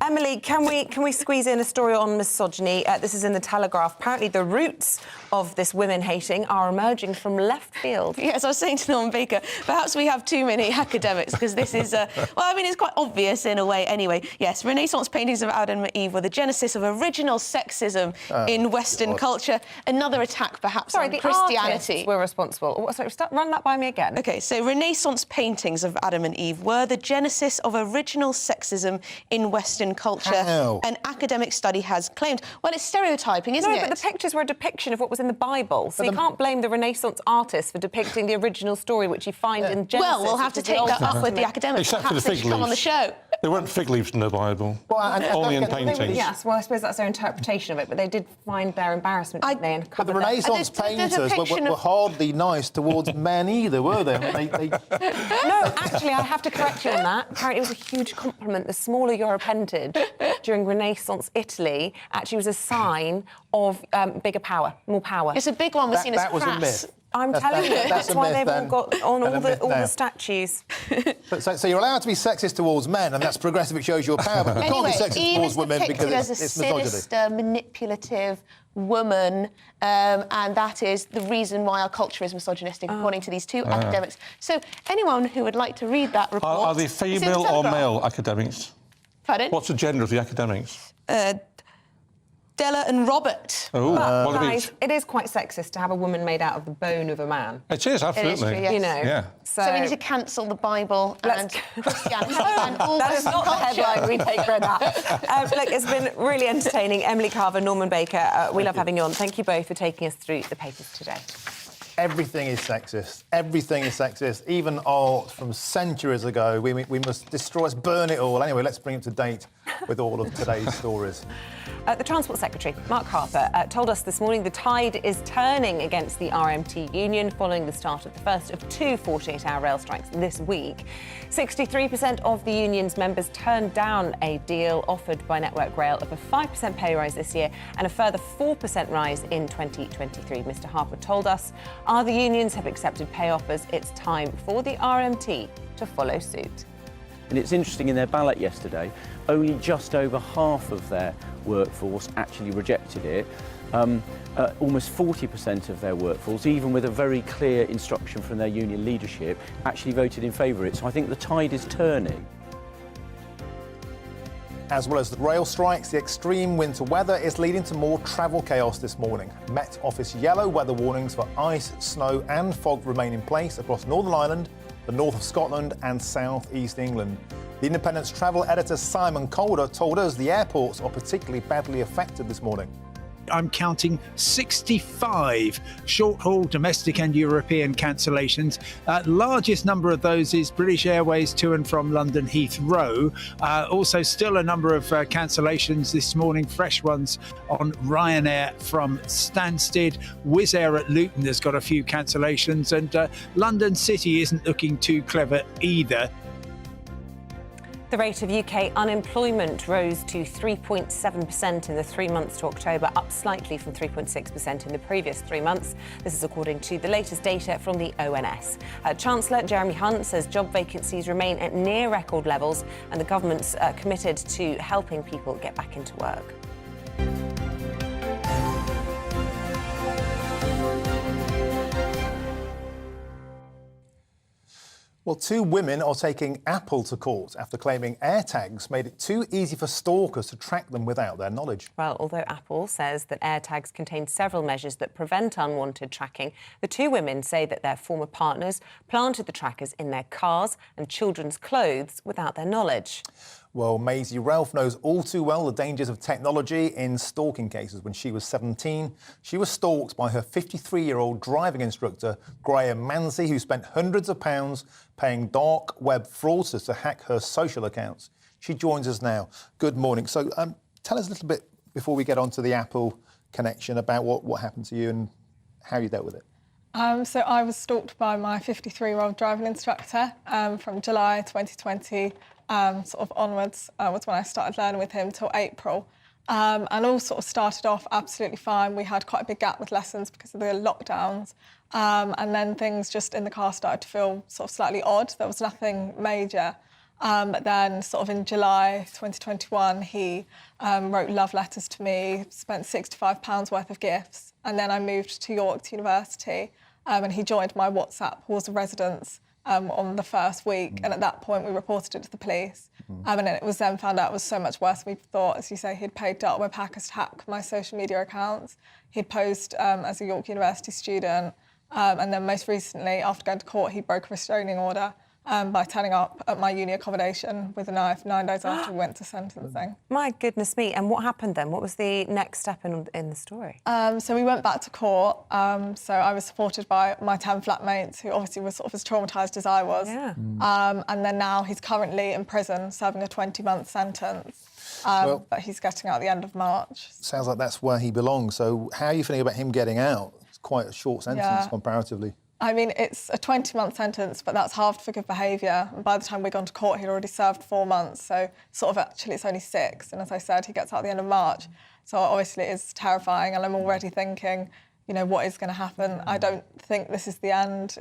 Emily, can we squeeze in a story on misogyny? This is in the Telegraph. Apparently, the roots of this women-hating are emerging from left field. Yes, I was saying to Norman Baker, perhaps we have too many academics because this is, well, I mean, it's quite obvious in a way anyway. Yes, Renaissance paintings of Adam and Eve were the genesis of original sexism in Western culture. Another attack, perhaps, on Christianity. Artists were responsible. Sorry, run that by me again. OK, so Renaissance paintings of Adam and Eve were the genesis of original sexism in Western culture. How? An academic study has claimed. Well, it's stereotyping, isn't it? No, but the pictures were a depiction of what was in the Bible, so you can't blame the Renaissance artists for depicting the original story which you find in Genesis. Well, we'll have to take that up with the academics. Except for the Perhaps they fig should come on the leaves. show. There weren't fig leaves in the Bible, only in paintings. Yes, well, I suppose that's their interpretation of it, but they did find their embarrassment, didn't they? But the Renaissance painters were hardly nice towards men either, were they? No, actually, I have to correct you on that. Apparently, it was a huge compliment. The smaller your appendage during Renaissance Italy actually was a sign of bigger power, more power. It's a big one. Was seen as that was a crass. myth. I'm telling you, that's why they've all got on all the statues. So you're allowed to be sexist towards men, and that's progressive, it shows your power, but you can't be sexist towards women because it's misogyny. As a sinister, manipulative woman, and that is the reason why our culture is misogynistic, according to these two academics. So anyone who would like to read that report... Are they female or male academics? Pardon? What's the gender of the academics? Della and Robert. Oh, what guys, it is quite sexist to have a woman made out of the bone of a man. It is, absolutely. It is true, yes. You know. Yeah. So we need to cancel the Bible and Christianity and all that is not the headline we take credit at. Look, it's been really entertaining. Emily Carver, Norman Baker, we love having you on. Thank you both for taking us through the papers today. Everything is sexist. Everything is sexist. Even art from centuries ago. We must destroy it, burn it all. Anyway, let's bring it to date with all of today's stories. The Transport Secretary, Mark Harper, told us this morning the tide is turning against the RMT union following the start of the first of two 48-hour rail strikes this week. 63% of the union's members turned down a deal offered by Network Rail of a 5% pay rise this year and a further 4% rise in 2023. Mr Harper told us, the unions have accepted pay offers. It's time for the RMT to follow suit. And it's interesting, in their ballot yesterday, only just over half of their workforce actually rejected it. Almost 40% of their workforce, even with a very clear instruction from their union leadership, actually voted in favour of it. So I think the tide is turning. As well as the rail strikes, the extreme winter weather is leading to more travel chaos this morning. Met Office yellow weather warnings for ice, snow and fog remain in place across Northern Ireland, the north of Scotland and south east England. The Independent's travel editor Simon Calder told us the airports are particularly badly affected this morning. I'm counting 65 short-haul domestic and European cancellations. Largest number of those is British Airways to and from London Heathrow. Also still a number of cancellations this morning, fresh ones on Ryanair from Stansted. Wizz Air at Luton has got a few cancellations, and London City isn't looking too clever either. The rate of UK unemployment rose to 3.7% in the 3 months to October, up slightly from 3.6% in the previous 3 months. This is according to the latest data from the ONS. Chancellor Jeremy Hunt says job vacancies remain at near record levels and the government's committed to helping people get back into work. Well, two women are taking Apple to court after claiming AirTags made it too easy for stalkers to track them without their knowledge. Well, although Apple says that AirTags contain several measures that prevent unwanted tracking, the two women say that their former partners planted the trackers in their cars and children's clothes without their knowledge. Well, Maisie Ralph knows all too well the dangers of technology in stalking cases. When she was 17, she was stalked by her 53-year-old driving instructor, Graham Manzi, who spent hundreds of pounds paying dark web fraudsters to hack her social accounts. She joins us now. Good morning. So tell us a little bit, before we get on to the Apple connection, about what happened to you and how you dealt with it. So I was stalked by my 53-year-old driving instructor from July 2020 sort of onwards was when I started learning with him till April. And all sort of started off absolutely fine. We had quite a big gap with lessons because of the lockdowns. And then things just in the car started to feel sort of slightly odd. There was nothing major. But then sort of in July 2021, he wrote love letters to me, spent £65 worth of gifts. And then I moved to York University and he joined my WhatsApp halls of residence on the first week. And at that point, we reported it to the police. And it was then found out it was so much worse than we thought. As you say, he'd paid dark web hackers to hack my social media accounts. He'd posed as a York University student. And then most recently, after going to court, he broke a restraining order by turning up at my uni accommodation with a knife 9 days after we went to sentencing. My goodness me. And what happened then? What was the next step in the story? So we went back to court. So I was supported by my 10 flatmates, who obviously were sort of as traumatised as I was. Yeah. And then now he's currently in prison serving a 20-month sentence. But he's getting out at the end of March. Sounds like that's where he belongs. So how are you feeling about him getting out? It's quite a short sentence comparatively. I mean, it's a 20-month sentence, but that's halved for good behaviour. And by the time we'd gone to court, he'd already served 4 months. So sort of actually it's only 6. And as I said, he gets out at the end of March. So obviously it is terrifying. And I'm already thinking, you know, what is going to happen? I don't think this is the end.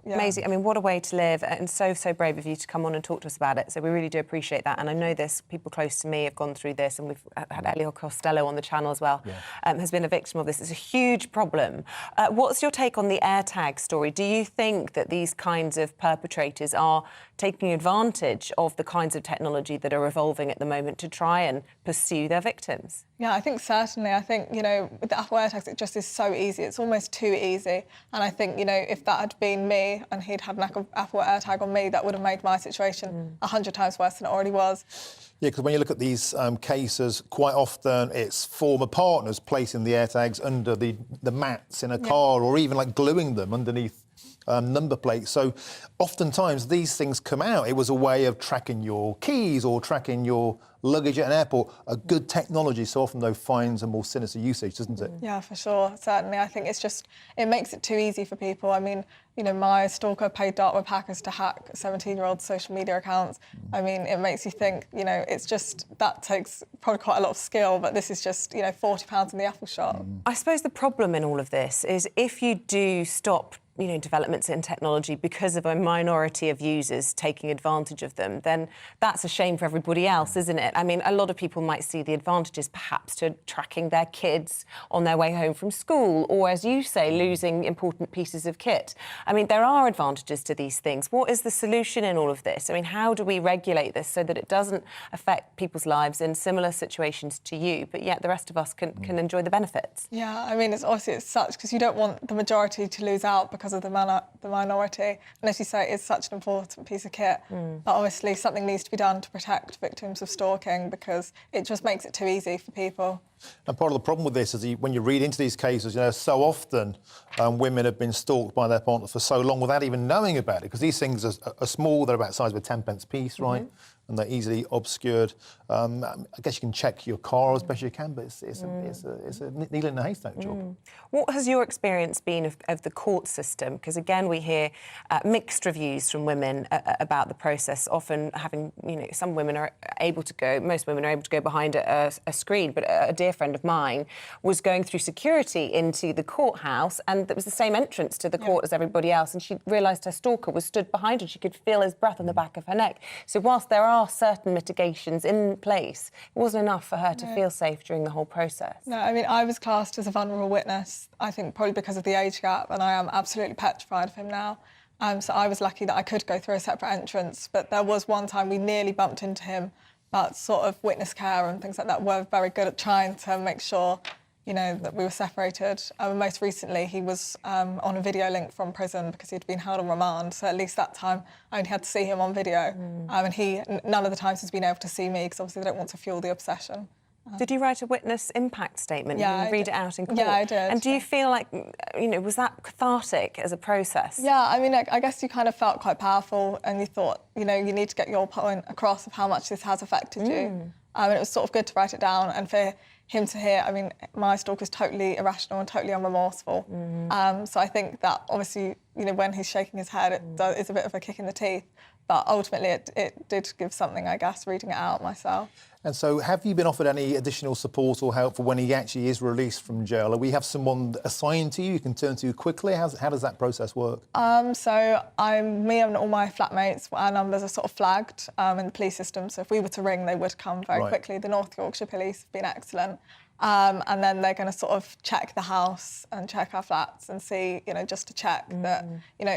Amazing. I mean, what a way to live, and so brave of you to come on and talk to us about it. So we really do appreciate that. And I know this, people close to me have gone through this, and we've had Elio Costello on the channel as well, has been a victim of this. It's a huge problem. What's your take on the AirTag story? Do you think that these kinds of perpetrators are taking advantage of the kinds of technology that are evolving at the moment to try and pursue their victims? Yeah, I think certainly. I think, you know, with the Apple AirTags, it just is so easy. It's almost too easy. And I think, you know, if that had been me and he'd had an Apple AirTag on me, that would have made my situation 100 times worse than it already was. Yeah, because when you look at these cases, quite often it's former partners placing the AirTags under the mats in a car or even like gluing them underneath number plates. So oftentimes these things come out. It was a way of tracking your keys or tracking your luggage at an airport. A good technology so often, though, finds a more sinister usage, doesn't it? Yeah, for sure. Certainly. I think it's just, it makes it too easy for people. I mean, you know, my stalker paid dark web hackers to hack 17-year-old social media accounts. I mean, it makes you think, you know, it's just, that takes probably quite a lot of skill, but this is just, you know, £40 in the Apple shop. I suppose the problem in all of this is if you do stop developments in technology because of a minority of users taking advantage of them, then that's a shame for everybody else, isn't it? I mean, a lot of people might see the advantages perhaps to tracking their kids on their way home from school or, as you say, losing important pieces of kit. I mean, there are advantages to these things. What is the solution in all of this? I mean, how do we regulate this so that it doesn't affect people's lives in similar situations to you, but yet the rest of us can enjoy the benefits? Yeah, I mean, it's obviously it's such, because you don't want the majority to lose out because of the minority. And as you say, it's such an important piece of kit. But obviously something needs to be done to protect victims of stalking because it just makes it too easy for people. And part of the problem with this is when you read into these cases, you know, so often women have been stalked by their partner for so long without even knowing about it, because these things are small, they're about the size of a 10p piece, right? And they're easily obscured. I guess you can check your car as best you can, but it's a needle in a haystack job. What has your experience been of the court system? Because again, we hear mixed reviews from women about the process. Often having, you know, some women are able to go, most women are able to go behind a screen, but a dear friend of mine was going through security into the courthouse, and it was the same entrance to the court as everybody else, and she realised her stalker was stood behind her. She could feel his breath on the back of her neck. So whilst there are certain mitigations in place, it wasn't enough for her to feel safe during the whole process. No, I mean, I was classed as a vulnerable witness, I think probably because of the age gap, and I am absolutely petrified of him now. So I was lucky that I could go through a separate entrance, but there was one time we nearly bumped into him, but sort of witness care and things like that were very good at trying to make sure, you know, that we were separated. Most recently, he was on a video link from prison because he'd been held on remand. So at least that time, I only had to see him on video. And none of the times he's been able to see me because obviously they don't want to fuel the obsession. Did you write a witness impact statement and read it out in court? Yeah, I did. And do you feel like, you know, was that cathartic as a process? Yeah, I mean, I guess you kind of felt quite powerful and you thought, you know, you need to get your point across of how much this has affected you. And it was sort of good to write it down and for him to hear, I mean, my stalker's totally irrational and totally unremorseful. So I think that obviously, you know, when he's shaking his head, it's a bit of a kick in the teeth. But ultimately, it did give something, I guess, reading it out myself. And so have you been offered any additional support or help for when he actually is released from jail? Or we have someone assigned to you can turn to quickly? How does that process work? So me and all my flatmates, our numbers are sort of flagged in the police system. So if we were to ring, they would come very quickly. The North Yorkshire Police have been excellent. And then they're going to sort of check the house and check our flats and see, just to check that,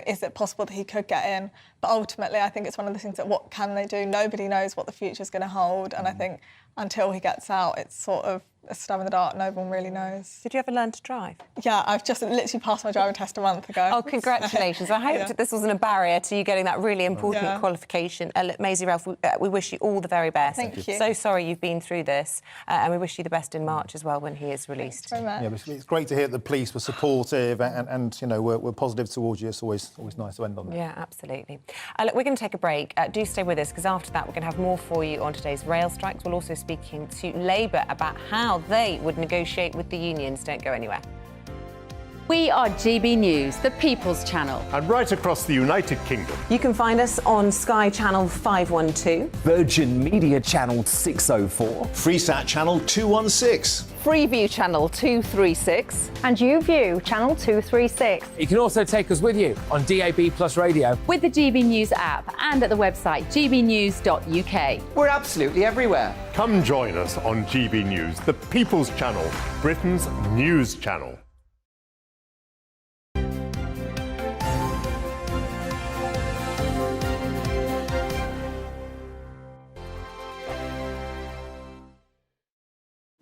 is it possible that he could get in? But ultimately, I think it's one of the things that what can they do? Nobody knows what the future's going to hold. And I think until he gets out, it's sort of a stab in the dark. No one really knows. Did you ever learn to drive? Yeah, I've just literally passed my driving test a month ago. Oh, congratulations. I hope that this wasn't a barrier to you getting that really important qualification. Maisie Ralph, we wish you all the very best. Thank you. So sorry you've been through this, and we wish you the best in March as well when he is released. Thanks very much. Yeah, it's great to hear that the police were supportive and we're positive towards you. It's always nice to end on that. Yeah, absolutely. Look, we're going to take a break. Do stay with us, because after that we're going to have more for you on today's rail strikes. We'll also be speaking to Labour about how they would negotiate with the unions. Don't go anywhere. We are GB News, the People's Channel. And right across the United Kingdom. You can find us on Sky Channel 512. Virgin Media Channel 604. Freesat Channel 216. Freeview Channel 236. And YouView Channel 236. You can also take us with you on DAB Plus Radio. With the GB News app and at the website gbnews.uk. We're absolutely everywhere. Come join us on GB News, the People's Channel, Britain's news channel.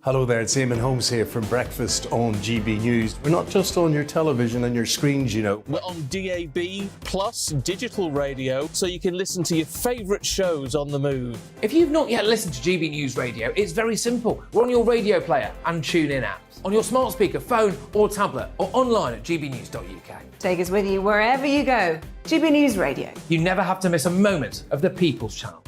Hello there, it's Eamonn Holmes here from Breakfast on GB News. We're not just on your television and your screens, We're on DAB Plus digital radio, so you can listen to your favourite shows on the move. If you've not yet listened to GB News Radio, it's very simple. We're on your radio player and tune-in apps, on your smart speaker, phone or tablet, or online at gbnews.uk. Take us with you wherever you go. GB News Radio. You never have to miss a moment of the People's Channel.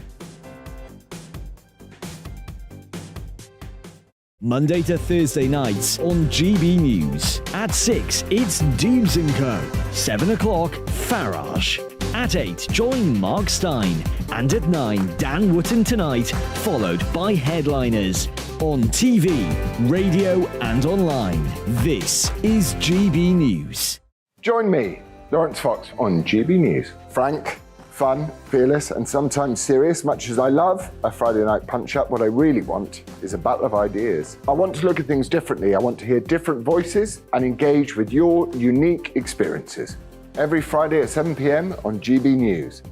Monday to Thursday nights on GB News. At 6, it's Dubes & Co. 7 o'clock, Farage. At 8, join Mark Stein. And at 9, Dan Wootton Tonight, followed by Headliners. On TV, radio and online. This is GB News. Join me, Lawrence Fox, on GB News. Frank, fun, fearless and sometimes serious. Much as I love a Friday night punch-up, what I really want is a battle of ideas. I want to look at things differently. I want to hear different voices and engage with your unique experiences. Every Friday at 7 p.m. on GB News.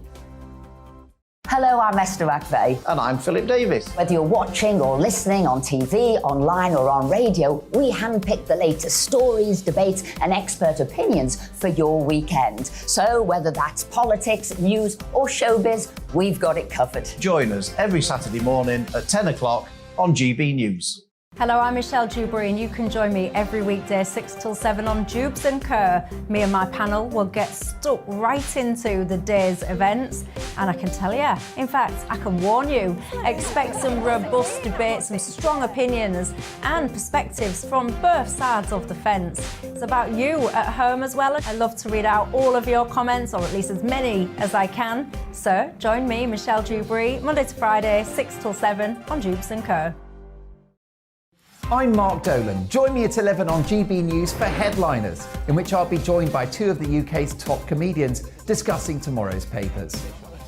Hello, I'm Esther McVeigh. And I'm Philip Davis. Whether you're watching or listening on TV, online or on radio, we handpick the latest stories, debates and expert opinions for your weekend. So whether that's politics, news or showbiz, we've got it covered. Join us every Saturday morning at 10 o'clock on GB News. Hello, I'm Michelle Dewberry, and you can join me every weekday 6 till 7 on Dubes & Kerr. Me and my panel will get stuck right into the day's events, and I can tell you, in fact, I can warn you, expect some robust debates, some strong opinions and perspectives from both sides of the fence. It's about you at home as well. I love to read out all of your comments, or at least as many as I can. So join me, Michelle Dewberry, Monday to Friday, 6 till 7 on Dubes & Kerr. I'm Mark Dolan. Join me at 11 on GB News for Headliners, in which I'll be joined by two of the UK's top comedians discussing tomorrow's papers.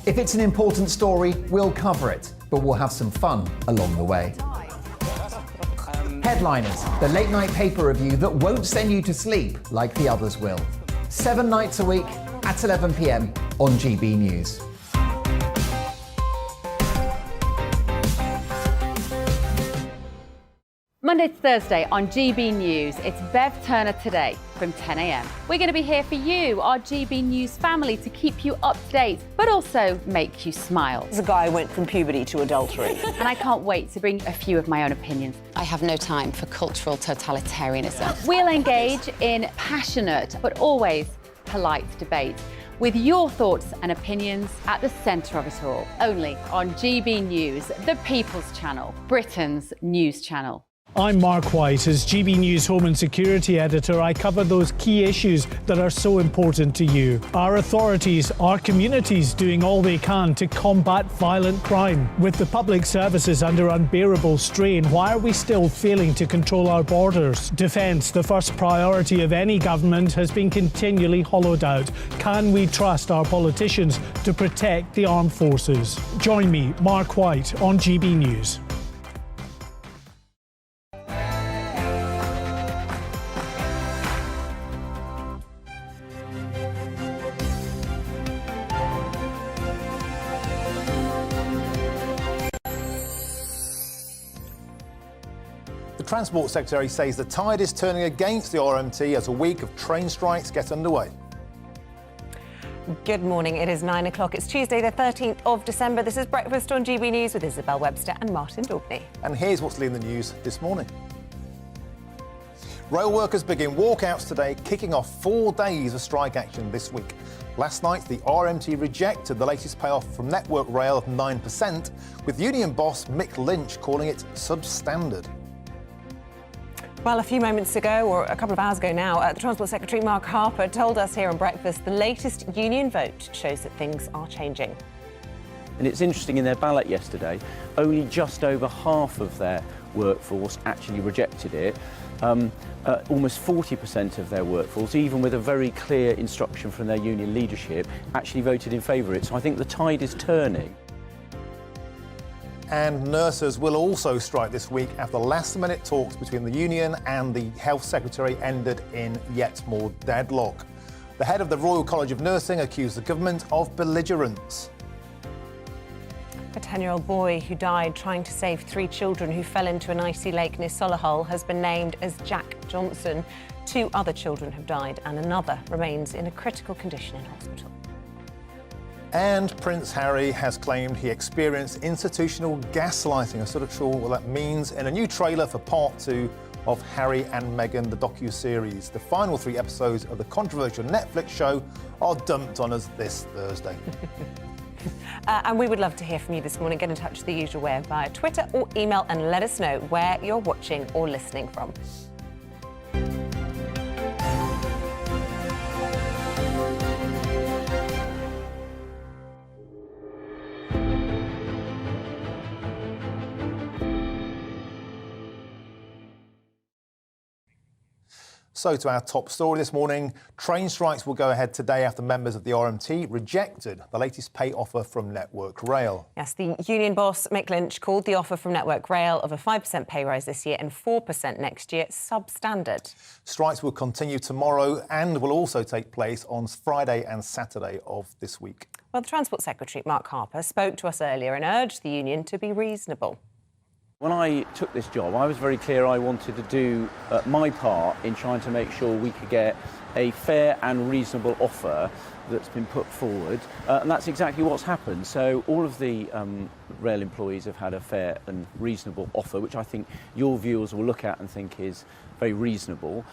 If it's an important story, we'll cover it, but we'll have some fun along the way. Headliners, the late night paper review that won't send you to sleep like the others will. 7 nights a week at 11 p.m. on GB News. Monday to Thursday on GB News, it's Bev Turner Today from 10 a.m. We're going to be here for you, our GB News family, to keep you up to date, but also make you smile. The guy went from puberty to adultery. And I can't wait to bring a few of my own opinions. I have no time for cultural totalitarianism. We'll engage in passionate, but always polite debate, with your thoughts and opinions at the centre of it all. Only on GB News, the People's Channel, Britain's news channel. I'm Mark White. As GB News Home and Security Editor, I cover those key issues that are so important to you. Our authorities, our communities doing all they can to combat violent crime. With the public services under unbearable strain, why are we still failing to control our borders? Defence, the first priority of any government, has been continually hollowed out. Can we trust our politicians to protect the armed forces? Join me, Mark White, on GB News. The Transport Secretary says the tide is turning against the RMT as a week of train strikes get underway. Good morning. It is 9 o'clock. It's Tuesday, the 13th of December. This is Breakfast on GB News with Isabel, Webster and Martin Daubney. And here's what's leading the news this morning. Rail workers begin walkouts today, kicking off 4 days of strike action this week. Last night, the RMT rejected the latest pay offer from Network Rail of 9%, with union boss Mick Lynch calling it substandard. Well, a few moments ago, or a couple of hours ago now, the Transport Secretary Mark Harper told us here on Breakfast the latest union vote shows that things are changing. And it's interesting, in their ballot yesterday, only just over half of their workforce actually rejected it. Almost 40% of their workforce, even with a very clear instruction from their union leadership, actually voted in favour of it. So I think the tide is turning. And nurses will also strike this week after last-minute talks between the union and the Health Secretary ended in yet more deadlock. The head of the Royal College of Nursing accused the government of belligerence. A 10-year-old boy who died trying to save 3 children who fell into an icy lake near Solihull has been named as Jack Johnson. 2 other children have died and another remains in a critical condition in hospital. And Prince Harry has claimed he experienced institutional gaslighting. I'm sort of sure what that means in a new trailer for part 2 of Harry and Meghan, the docu-series. The final 3 episodes of the controversial Netflix show are dumped on us this Thursday. And we would love to hear from you this morning. Get in touch the usual way via Twitter or email and let us know where you're watching or listening from. So to our top story this morning, train strikes will go ahead today after members of the RMT rejected the latest pay offer from Network Rail. Yes, the union boss, Mick Lynch, called the offer from Network Rail of a 5% pay rise this year and 4% next year substandard. Strikes will continue tomorrow and will also take place on Friday and Saturday of this week. Well, the Transport Secretary, Mark Harper, spoke to us earlier and urged the union to be reasonable. When I took this job, I was very clear I wanted to do my part in trying to make sure we could get a fair and reasonable offer that's been put forward, and that's exactly what's happened. So all of the rail employees have had a fair and reasonable offer, which I think your viewers will look at and think is very reasonable.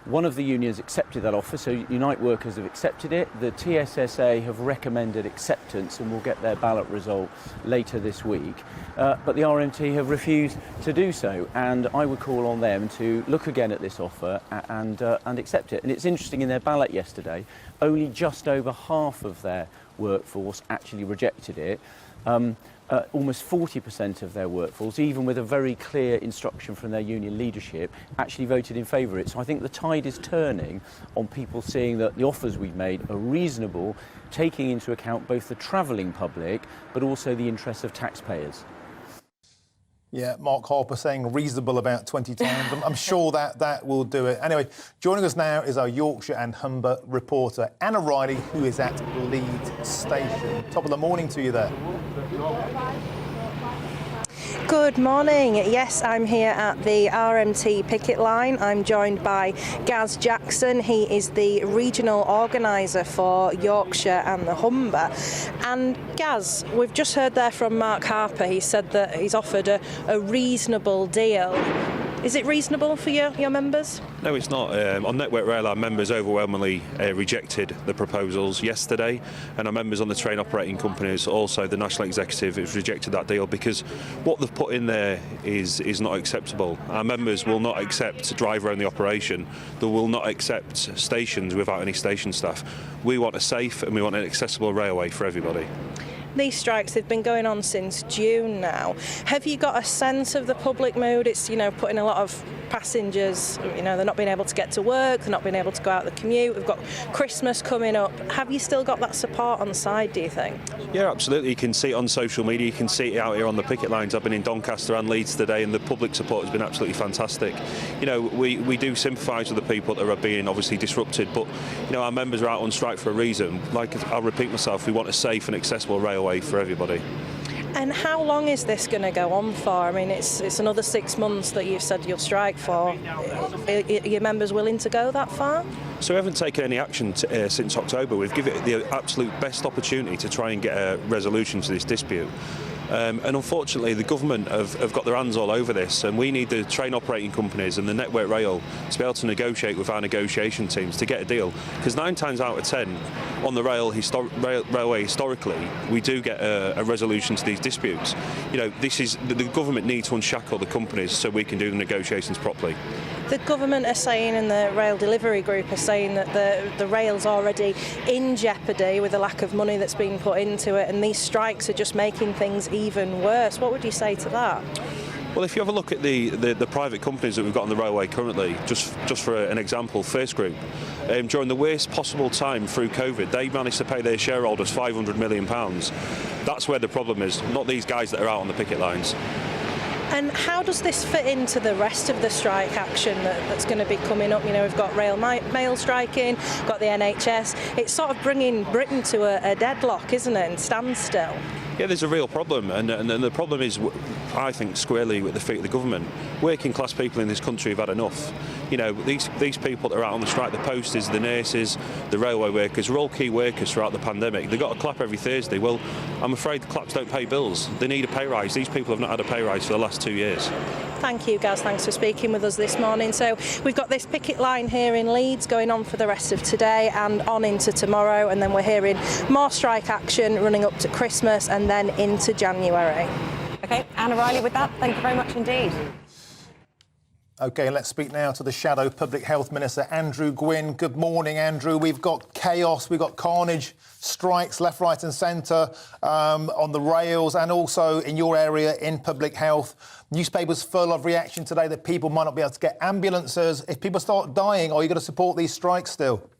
One of the unions accepted that offer, so Unite Workers have accepted it. The TSSA have recommended acceptance and will get their ballot result later this week. But the RMT have refused to do so, and I would call on them to look again at this offer and accept it. And it's interesting, in their ballot yesterday, only just over half of their workforce actually rejected it. Almost 40% of their workforce, even with a very clear instruction from their union leadership, actually voted in favour of it. So I think the tide is turning on people seeing that the offers we've made are reasonable, taking into account both the travelling public but also the interests of taxpayers. Yeah, Mark Harper saying reasonable about 20 times. I'm sure that will do it. Anyway, joining us now is our Yorkshire and Humber reporter, Anna Riley, who is at Leeds Station. Top of the morning to you there. Good morning. Yes, I'm here at the RMT picket line. I'm joined by Gaz Jackson. He is the regional organiser for Yorkshire and the Humber. And Gaz, we've just heard there from Mark Harper. He said that he's offered a reasonable deal. Is it reasonable for your members? No, it's not. On Network Rail, our members overwhelmingly rejected the proposals yesterday, and our members on the train operating companies, also the National Executive, has rejected that deal because what they've put in there is not acceptable. Our members will not accept driver-only operation. They will not accept stations without any station staff. We want a safe and we want an accessible railway for everybody. These strikes have been going on since June now. Have you got a sense of the public mood? It's, putting a lot of passengers, they're not being able to get to work, they're not being able to go out the commute, we've got Christmas coming up. Have you still got that support on the side, do you think? Yeah, absolutely. You can see it on social media, you can see it out here on the picket lines. I've been in Doncaster and Leeds today, and the public support has been absolutely fantastic. We do sympathise with the people that are being obviously disrupted, but our members are out on strike for a reason. Like I'll repeat myself, we want a safe and accessible railway for everybody. And how long is this going to go on for? I mean, it's another 6 months that you've said you'll strike for. Are your members willing to go that far? So we haven't taken any action since October. We've given it the absolute best opportunity to try and get a resolution to this dispute. And unfortunately, the government have got their hands all over this, and we need the train operating companies and the Network Rail to be able to negotiate with our negotiation teams to get a deal. Because 9 times out of 10, on the railway historically, we do get a resolution to these disputes. The government needs to unshackle the companies so we can do the negotiations properly. The government are saying, and the rail delivery group are saying, that the rail's already in jeopardy with the lack of money that's been put into it, and these strikes are just making things even worse. What would you say to that? Well, if you have a look at the private companies that we've got on the railway currently, just for an example, First Group, during the worst possible time through COVID, they managed to pay their shareholders £500 million. That's where the problem is, not these guys that are out on the picket lines. And how does this fit into the rest of the strike action that's going to be coming up? We've got Rail Mail striking, got the NHS. It's sort of bringing Britain to a deadlock, isn't it, and standstill? Yeah, there's a real problem, and the problem is, I think, squarely with the feet of the government. Working class people in this country have had enough. These people that are out on the strike, the posters, the nurses, the railway workers, are all key workers throughout the pandemic. They've got a clap every Thursday. Well, I'm afraid the claps don't pay bills. They need a pay rise. These people have not had a pay rise for the last 2 years. Thank you, Gaz. Thanks for speaking with us this morning. So we've got this picket line here in Leeds going on for the rest of today and on into tomorrow, and then we're hearing more strike action running up to Christmas and then into January. OK, Anna Riley with that. Thank you very much indeed. OK, let's speak now to the Shadow Public Health Minister, Andrew Gwynn. Good morning, Andrew. We've got chaos, we've got carnage, strikes left, right and centre on the rails and also in your area in public health. Newspapers full of reaction today that people might not be able to get ambulances. If people start dying, are you going to support these strikes still?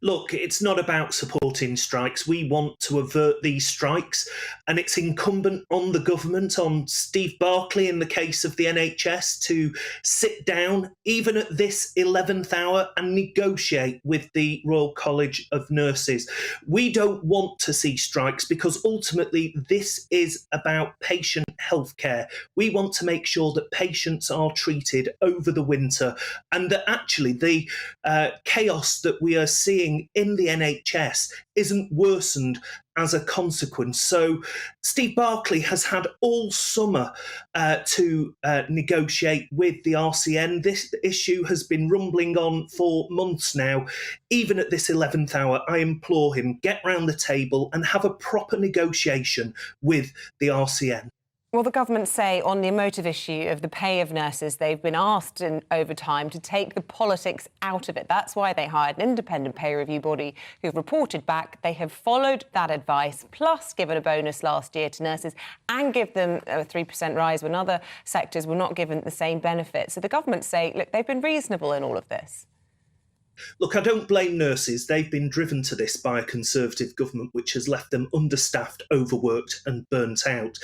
Look, it's not about supporting strikes. We want to avert these strikes, and it's incumbent on the government, on Steve Barclay in the case of the NHS, to sit down, even at this 11th hour, and negotiate with the Royal College of Nurses. We don't want to see strikes because ultimately this is about patient healthcare. We want to make sure that patients are treated over the winter, and that actually the chaos that we are seeing in the NHS isn't worsened as a consequence. So Steve Barclay has had all summer to negotiate with the RCN. This issue has been rumbling on for months now. Even at this 11th hour, I implore him, get round the table and have a proper negotiation with the RCN. Well, the government say on the emotive issue of the pay of nurses, they've been asked over time to take the politics out of it. That's why they hired an independent pay review body who've reported back. They have followed that advice, plus given a bonus last year to nurses and give them a 3% rise when other sectors were not given the same benefit. So the government say, look, they've been reasonable in all of this. Look, I don't blame nurses. They've been driven to this by a Conservative government which has left them understaffed, overworked and burnt out.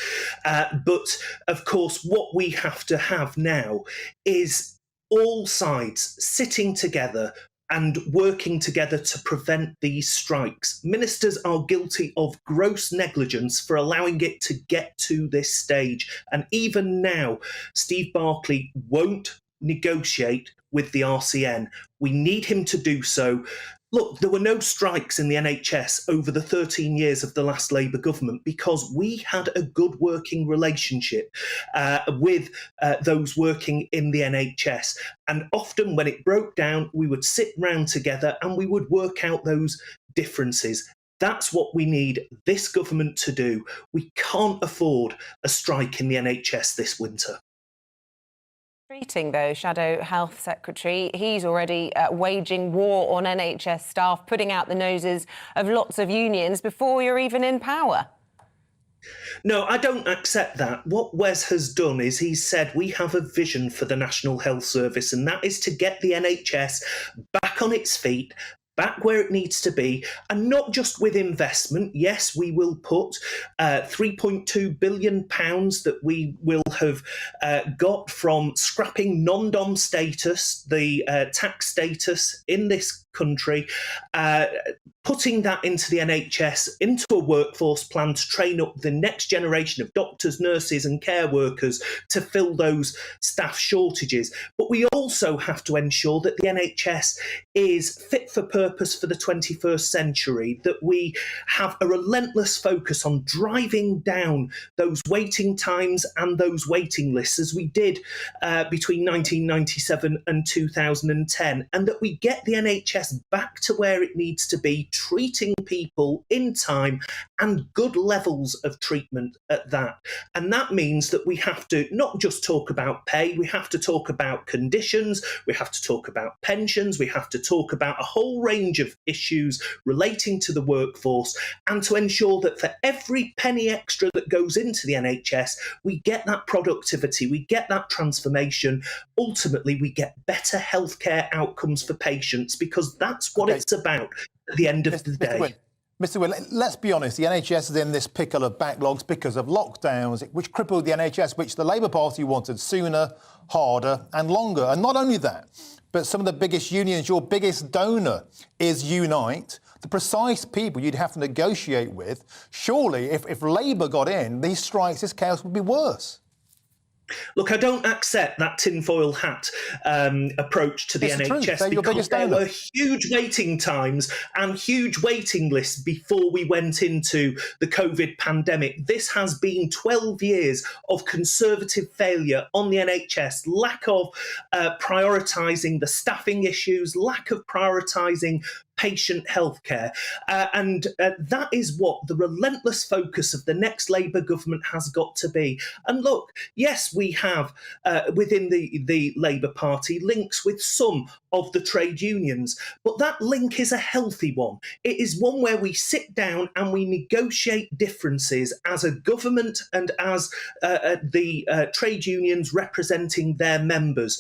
But, of course, what we have to have now is all sides sitting together and working together to prevent these strikes. Ministers are guilty of gross negligence for allowing it to get to this stage. And even now, Steve Barclay won't negotiate with the RCN. We need him to do so. Look, there were no strikes in the NHS over the 13 years of the last Labour government because we had a good working relationship with those working in the NHS. And often when it broke down, we would sit round together and we would work out those differences. That's what we need this government to do. We can't afford a strike in the NHS this winter. Treating, though, Shadow Health Secretary, he's already waging war on NHS staff, putting out the noses of lots of unions before you're even in power. No, I don't accept that. What Wes has done is he's said we have a vision for the National Health Service, and that is to get the NHS back on its feet, back where it needs to be, and not just with investment. Yes, we will put £3.2 billion that we will have got from scrapping non-dom status, the tax status in this country, putting that into the NHS, into a workforce plan to train up the next generation of doctors, nurses and care workers to fill those staff shortages. But we also have to ensure that the NHS is fit for purpose for the 21st century, that we have a relentless focus on driving down those waiting times and those waiting lists, as we did between 1997 and 2010, and that we get the NHS back to where it needs to be, treating people in time and good levels of treatment at that. And that means that we have to not just talk about pay, we have to talk about conditions, we have to talk about pensions, we have to talk about a whole range of issues relating to the workforce, and to ensure that for every penny extra that goes into the NHS, we get that productivity, we get that transformation. Ultimately, we get better healthcare outcomes for patients, because that's what it's about at the end of the day. Mr. Will, let's be honest, the NHS is in this pickle of backlogs because of lockdowns, which crippled the NHS, which the Labour Party wanted sooner, harder and longer. And not only that, but some of the biggest unions, your biggest donor is Unite, the precise people you'd have to negotiate with. Surely, if Labour got in, these strikes, this chaos would be worse. Look, I don't accept that tinfoil hat approach to the NHS, because there were huge waiting times and huge waiting lists before we went into the COVID pandemic. This has been 12 years of Conservative failure on the NHS, lack of prioritising the staffing issues, lack of prioritising patient healthcare. And that is what the relentless focus of the next Labour government has got to be. And look, yes, we have within the Labour Party links with some of the trade unions, but that link is a healthy one. It is one where we sit down and we negotiate differences as a government and as the trade unions representing their members.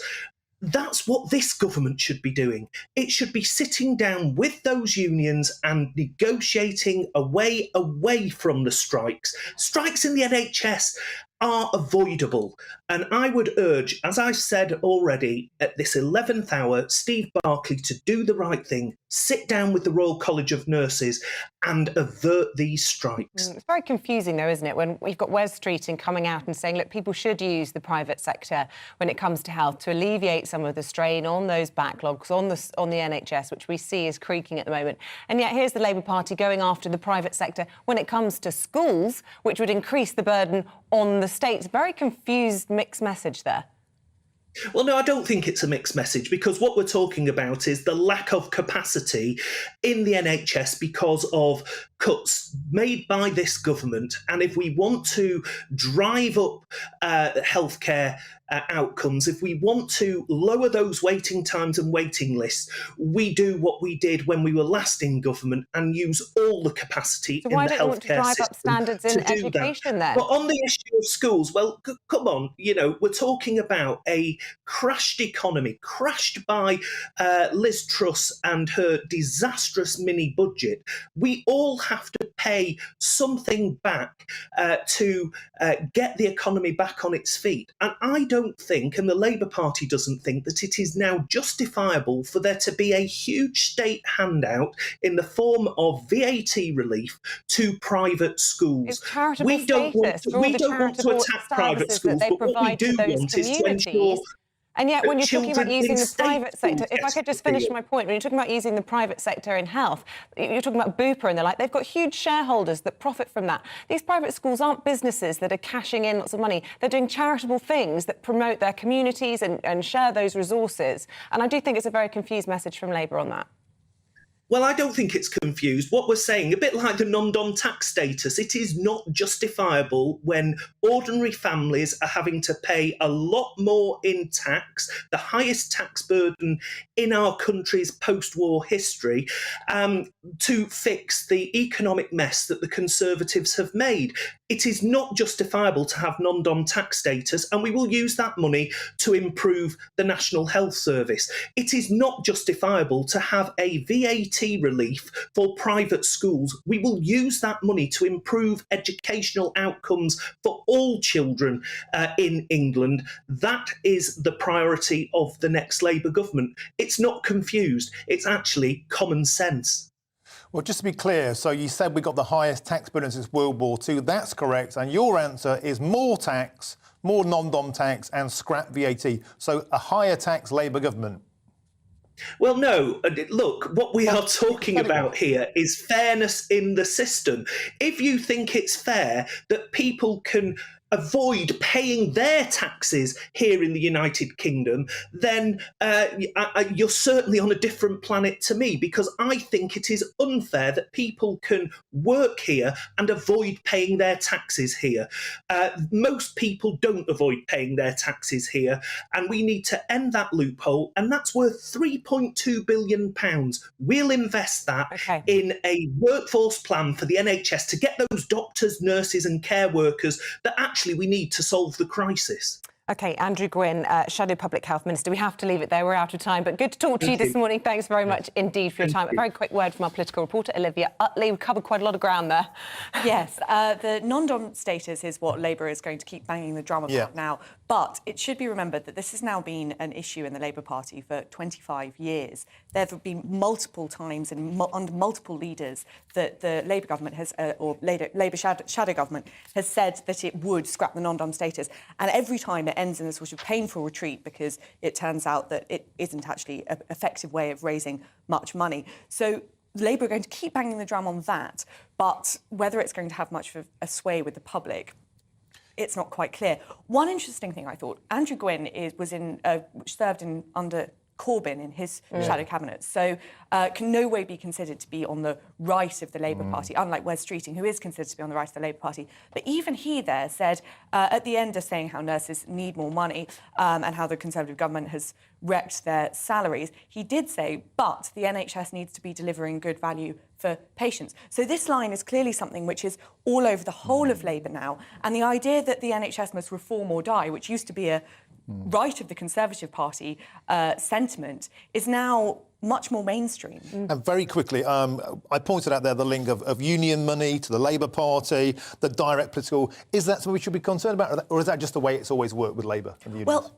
That's what this government should be doing. It should be sitting down with those unions and negotiating a way away from the strikes. Strikes in the NHS are avoidable. And I would urge, as I said already, at this 11th hour, Steve Barclay to do the right thing, sit down with the Royal College of Nurses and avert these strikes. It's very confusing, though, isn't it, when we've got Wes Streeting coming out and saying, look, people should use the private sector when it comes to health to alleviate some of the strain on those backlogs on the NHS, which we see is creaking at the moment. And yet here's the Labour Party going after the private sector when it comes to schools, which would increase the burden on the states. Very confused, mixed message there. Well, no, I don't think it's a mixed message, because what we're talking about is the lack of capacity in the NHS because of cuts made by this government. And if we want to drive up healthcare outcomes, if we want to lower those waiting times and waiting lists, we do what we did when we were last in government and use all the capacity in the healthcare system. Why don't you want to drive up standards in education then? But on the issue of schools, well, come on, you know, we're talking about a crashed economy, crashed by Liz Truss and her disastrous mini budget. We all have to pay something back to get the economy back on its feet. And I don't think, and the Labour Party doesn't think, that it is now justifiable for there to be a huge state handout in the form of VAT relief to private schools. We don't want to attack private schools, but what we do want is to ensure And yet, when you're talking about Children using in the state private sector, schools if I could just get finish it. my point, when you're talking about using the private sector in health, you're talking about Bupa and the like, they've got huge shareholders that profit from that. These private schools aren't businesses that are cashing in lots of money. They're doing charitable things that promote their communities and share those resources. And I do think it's a very confused message from Labour on that. Well, I don't think it's confused. What we're saying, a bit like the non-dom tax status, it is not justifiable when ordinary families are having to pay a lot more in tax, the highest tax burden in our country's post-war history, to fix the economic mess that the Conservatives have made. It is not justifiable to have non-dom tax status, and we will use that money to improve the National Health Service. It is not justifiable to have a VAT relief for private schools. We will use that money to improve educational outcomes for all children in England. That is the priority of the next Labour government. It's not confused. It's actually common sense. Well, just to be clear, so you said we got the highest tax burden since World War II. That's correct. And your answer is more tax, more non-dom tax and scrap VAT. So a higher tax Labour government. Well, no, look, what we are talking about here is fairness in the system. If you think it's fair that people can avoid paying their taxes here in the United Kingdom, then you're certainly on a different planet to me, because I think it is unfair that people can work here and avoid paying their taxes here. Most people don't avoid paying their taxes here, and we need to end that loophole, and that's worth £3.2 billion. We'll invest that in a workforce plan for the NHS to get those doctors, nurses and care workers that actually we need to solve the crisis. OK, Andrew Gwynn, Shadow Public Health Minister. We have to leave it there. We're out of time. But good to talk to you this morning. Thanks very much indeed for your time. A very quick word from our political reporter, Olivia Utley. We've covered quite a lot of ground there. Yes, the non-dom status is what Labour is going to keep banging the drum about now. But it should be remembered that this has now been an issue in the Labour Party for 25 years. There have been multiple times and under multiple leaders that the Labour government has, or Labour shadow government, has said that it would scrap the non-dom status. And every time it ends in a sort of painful retreat because it turns out that it isn't actually an effective way of raising much money. So Labour are going to keep banging the drum on that, but whether it's going to have much of a sway with the public, it's not quite clear. One interesting thing I thought, Andrew Gwynn served under Corbyn in his shadow cabinet, so can no way be considered to be on the right of the Labour Party, unlike Wes Streeting, who is considered to be on the right of the Labour Party. But even he there said, at the end of saying how nurses need more money and how the Conservative government has wrecked their salaries, he did say, but the NHS needs to be delivering good value for patients. So this line is clearly something which is all over the whole of Labour now. And the idea that the NHS must reform or die, which used to be a right of the Conservative Party sentiment, is now much more mainstream. And very quickly, I pointed out there the link of union money to the Labour Party, the direct political. Is that something we should be concerned about, or is that just the way it's always worked with Labour and the unions? Well,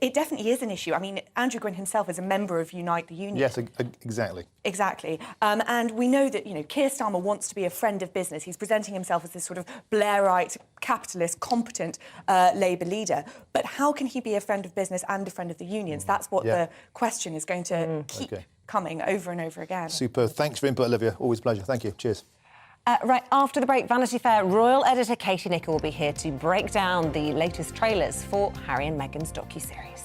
it definitely is an issue. I mean, Andrew Gwynn himself is a member of Unite the Union. Yes, exactly. Exactly. And we know that, Keir Starmer wants to be a friend of business. He's presenting himself as this sort of Blairite, capitalist, competent Labour leader. But how can he be a friend of business and a friend of the unions? That's what the question is going to keep coming over and over again. Super. Thanks for input, Olivia. Always a pleasure. Thank you. Cheers. Right after the break, Vanity Fair royal editor Katie Nicholl will be here to break down the latest trailers for Harry and Meghan's docuseries.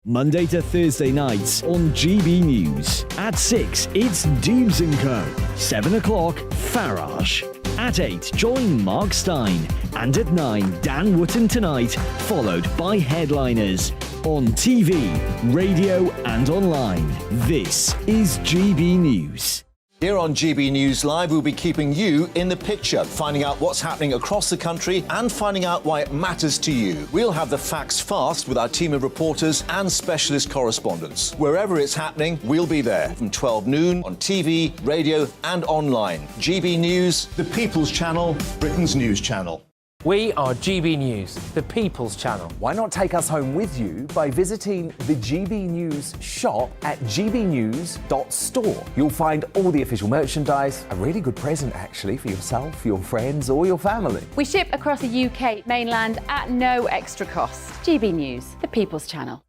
Monday to Thursday nights on GB News. At 6, it's Dubes & Co. 7 o'clock, Farage. At 8, join Mark Stein. And at 9, Dan Wootton Tonight, followed by Headliners. On TV, radio and online. This is GB News. Here on GB News Live, we'll be keeping you in the picture, finding out what's happening across the country and finding out why it matters to you. We'll have the facts fast with our team of reporters and specialist correspondents. Wherever it's happening, we'll be there from 12 noon on TV, radio and online. GB News, the People's Channel, Britain's news channel. We are GB News, the People's Channel. Why not take us home with you by visiting the GB News shop at gbnews.store? You'll find all the official merchandise, a really good present actually for yourself, your friends or your family. We ship across the UK mainland at no extra cost. GB News, the People's Channel.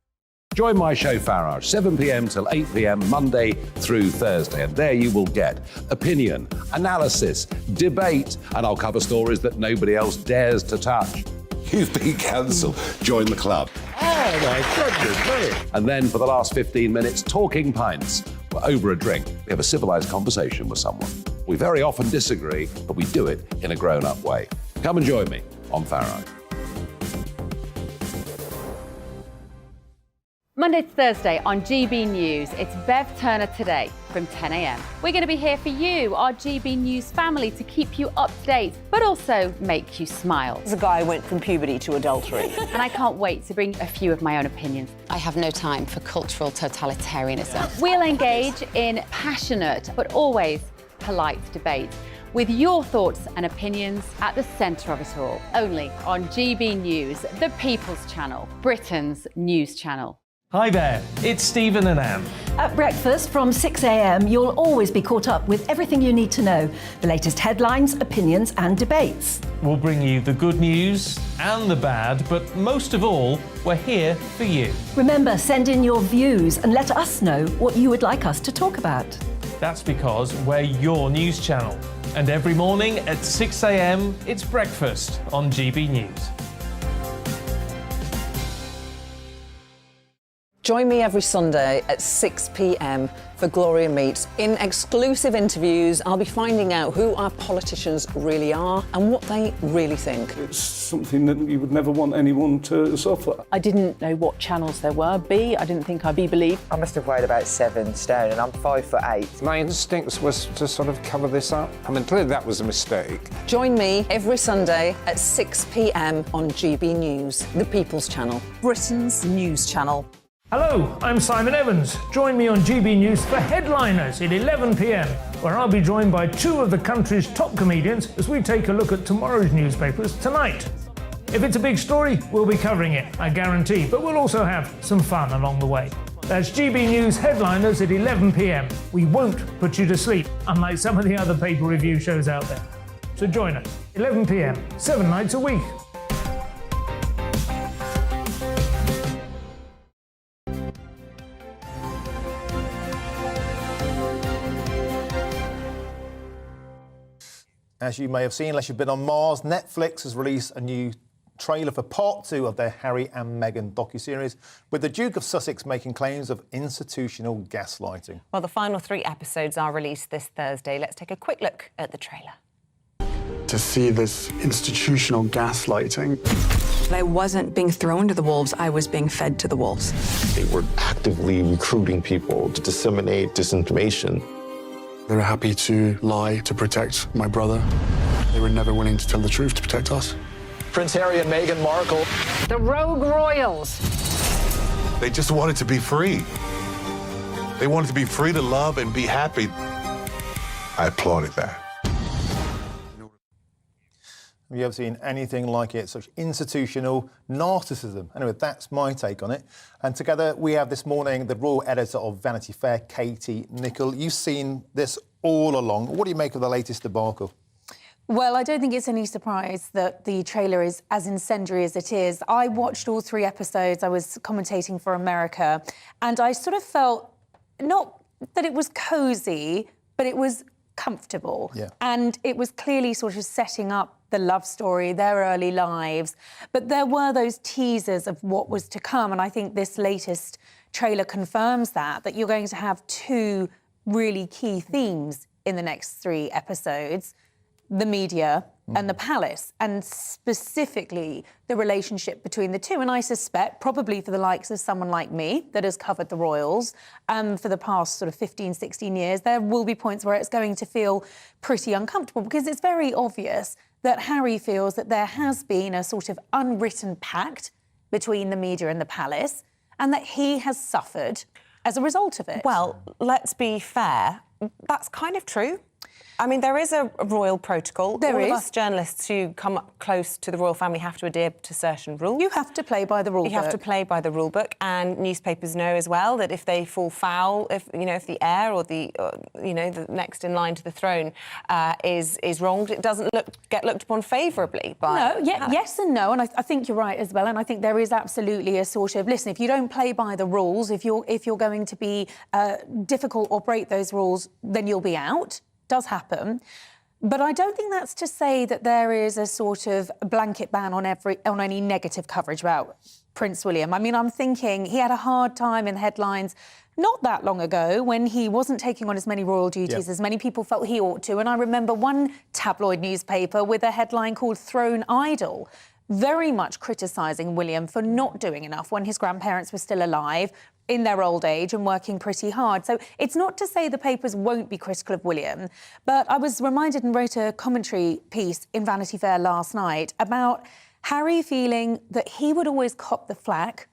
Join my show Farage, 7 p.m. till 8 p.m. Monday through Thursday, and there you will get opinion, analysis, debate, and I'll cover stories that nobody else dares to touch. You've been cancelled. Join the club. Oh my goodness me. And then for the last 15 minutes, talking pints. We're over a drink. We have a civilised conversation with someone. We very often disagree, but we do it in a grown-up way. Come and join me on Farage. Monday to Thursday on GB News, it's Bev Turner Today from 10 a.m. We're going to be here for you, our GB News family, to keep you up to date, but also make you smile. The guy went from puberty to adultery. And I can't wait to bring a few of my own opinions. I have no time for cultural totalitarianism. We'll engage in passionate, but always polite debate, with your thoughts and opinions at the centre of it all. Only on GB News, the People's Channel, Britain's news channel. Hi there, it's Stephen and Anne. At breakfast from 6 a.m, you'll always be caught up with everything you need to know, the latest headlines, opinions and debates. We'll bring you the good news and the bad, but most of all, we're here for you. Remember, send in your views and let us know what you would like us to talk about. That's because we're your news channel. And every morning at 6 a.m, it's breakfast on GB News. Join me every Sunday at 6 p.m. for Gloria Meets. In exclusive interviews, I'll be finding out who our politicians really are and what they really think. It's something that you would never want anyone to suffer. I didn't know what channels there were. B, I didn't think I'd be believed. I must have weighed about 7 stone and I'm 5'8". My instincts was to sort of cover this up. I mean, clearly that was a mistake. Join me every Sunday at 6 p.m. on GB News, the People's Channel, Britain's news channel. Hello, I'm Simon Evans. Join me on GB News for Headliners at 11 p.m, where I'll be joined by 2 of the country's top comedians as we take a look at tomorrow's newspapers tonight. If it's a big story, we'll be covering it, I guarantee, but we'll also have some fun along the way. That's GB News Headliners at 11 p.m. We won't put you to sleep, unlike some of the other paper review shows out there. So join us, 11 p.m, 7 nights a week. As you may have seen, unless you've been on Mars, Netflix has released a new trailer for part 2 of their Harry and Meghan docuseries, with the Duke of Sussex making claims of institutional gaslighting. Well, the final 3 episodes are released this Thursday. Let's take a quick look at the trailer. To see this institutional gaslighting. I wasn't being thrown to the wolves, I was being fed to the wolves. They were actively recruiting people to disseminate disinformation. They were happy to lie to protect my brother. They were never willing to tell the truth to protect us. Prince Harry and Meghan Markle. The rogue royals. They just wanted to be free. They wanted to be free to love and be happy. I applauded that. Have you ever seen anything like it? Such institutional narcissism. Anyway, that's my take on it. And together we have this morning the royal editor of Vanity Fair, Katie Nicholl. You've seen this all along. What do you make of the latest debacle? Well, I don't think it's any surprise that the trailer is as incendiary as it is. I watched all 3 episodes. I was commentating for America, and I sort of felt, not that it was cosy, but it was comfortable. Yeah. And it was clearly sort of setting up the love story, their early lives. But there were those teasers of what was to come. And I think this latest trailer confirms that you're going to have 2 really key themes in the next 3 episodes: the media and the palace, and specifically the relationship between the 2. And I suspect, probably for the likes of someone like me that has covered the royals for the past sort of 15, 16 years, there will be points where it's going to feel pretty uncomfortable, because it's very obvious that Harry feels that there has been a sort of unwritten pact between the media and the palace, and that he has suffered as a result of it. Well, let's be fair. That's kind of true. I mean, there is a royal protocol. There All is. of us journalists who come up close to the royal family have to adhere to certain rules. You have to play by the rule book. You have to play by the rule book, and newspapers know as well that if they fall foul, if the heir or the next in line to the throne is wronged, it doesn't get looked upon favourably by. No, yes and no, and I think you're right, Isabel, and I think there is absolutely a sort of listen. If you don't play by the rules, if you're going to be difficult or break those rules, then you'll be out. Does happen. But I don't think that's to say that there is a sort of blanket ban on any negative coverage about Prince William. I mean, I'm thinking he had a hard time in headlines not that long ago when he wasn't taking on as many royal duties as many people felt he ought to. And I remember one tabloid newspaper with a headline called Throne Idol, very much criticising William for not doing enough when his grandparents were still alive, in their old age and working pretty hard. So it's not to say the papers won't be critical of William, but I was reminded and wrote a commentary piece in Vanity Fair last night about Harry feeling that he would always cop the flak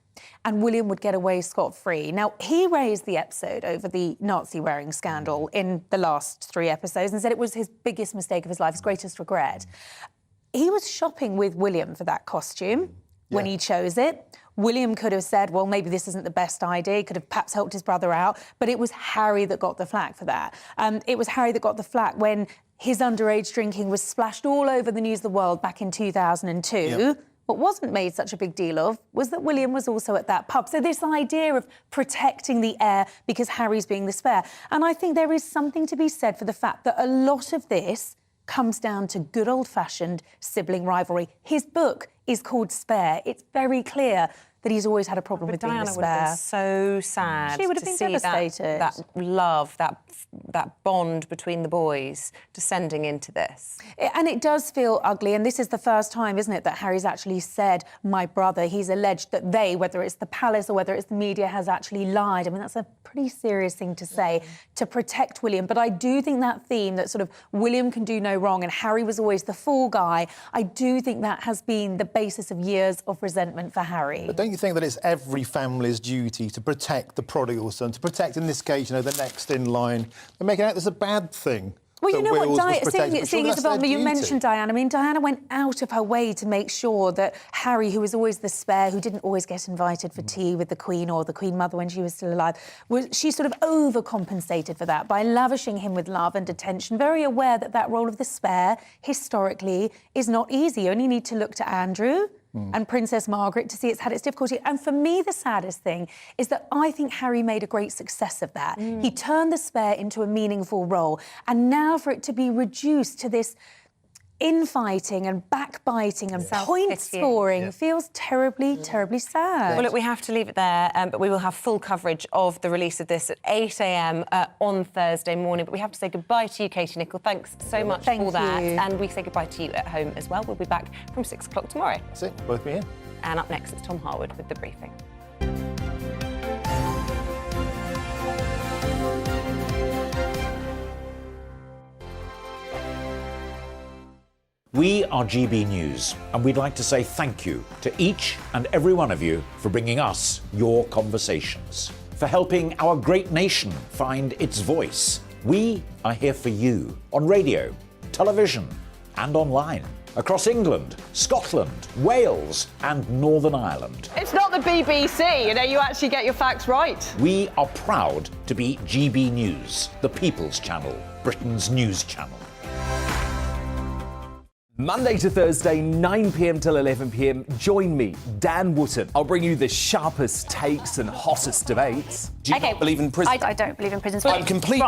and William would get away scot-free. Now, he raised the episode over the Nazi-wearing scandal in the last 3 episodes and said it was his biggest mistake of his life, his greatest regret. He was shopping with William for that costume when he chose it. William could have said, well, maybe this isn't the best idea, could have perhaps helped his brother out, but it was Harry that got the flack for that. It was Harry that got the flack when his underage drinking was splashed all over the news of the world back in 2002. Yep. What wasn't made such a big deal of was that William was also at that pub. So this idea of protecting the heir because Harry's being the spare. And I think there is something to be said for the fact that a lot of this comes down to good old-fashioned sibling rivalry. His book is called Spare. It's very clear that he's always had a problem with being the spare. Diana would have been so sad She would have to been see devastated. that love, that bond between the boys descending into this. And it does feel ugly, and this is the first time, isn't it, that Harry's actually said, my brother. He's alleged that they, whether it's the palace or whether it's the media, has actually lied. I mean, that's a pretty serious thing to say to protect William. But I do think that theme that sort of William can do no wrong and Harry was always the fool guy, I do think that has been the basis of years of resentment for Harry. But don't you think that it's every family's duty to protect the prodigal son, to protect, in this case, the next in line, and making out this a bad thing? Well, you know what, seeing Isabel, you duty. mentioned Diana. I mean, Diana went out of her way to make sure that Harry, who was always the spare, who didn't always get invited for tea with the Queen or the Queen Mother when she was still alive, she sort of overcompensated for that by lavishing him with love and attention, very aware that that role of the spare, historically, is not easy. You only need to look to Andrew and Princess Margaret to see it's had its difficulty. And for me, the saddest thing is that I think Harry made a great success of that. He turned the spare into a meaningful role. And now for it to be reduced to this infighting and backbiting and point scoring feels terribly, terribly sad. Well, look, we have to leave it there, but we will have full coverage of the release of this at 8 a.m. On Thursday morning. But we have to say goodbye to you, Katie Nicholl. Thanks so much for that. And we say goodbye to you at home as well. We'll be back from 6 o'clock tomorrow. That's it, both be here. And up next, it's Tom Harwood with The Briefing. We are GB News, and we'd like to say thank you to each and every one of you for bringing us your conversations, for helping our great nation find its voice. We are here for you on radio, television, and online, across England, Scotland, Wales, and Northern Ireland. It's not the BBC, you actually get your facts right. We are proud to be GB News, the People's Channel, Britain's news channel. Monday to Thursday, 9 p.m. till 11 p.m. Join me, Dan Wootton. I'll bring you the sharpest takes and hottest debates. Do you not believe in prison? I don't believe in prisons. I'm completely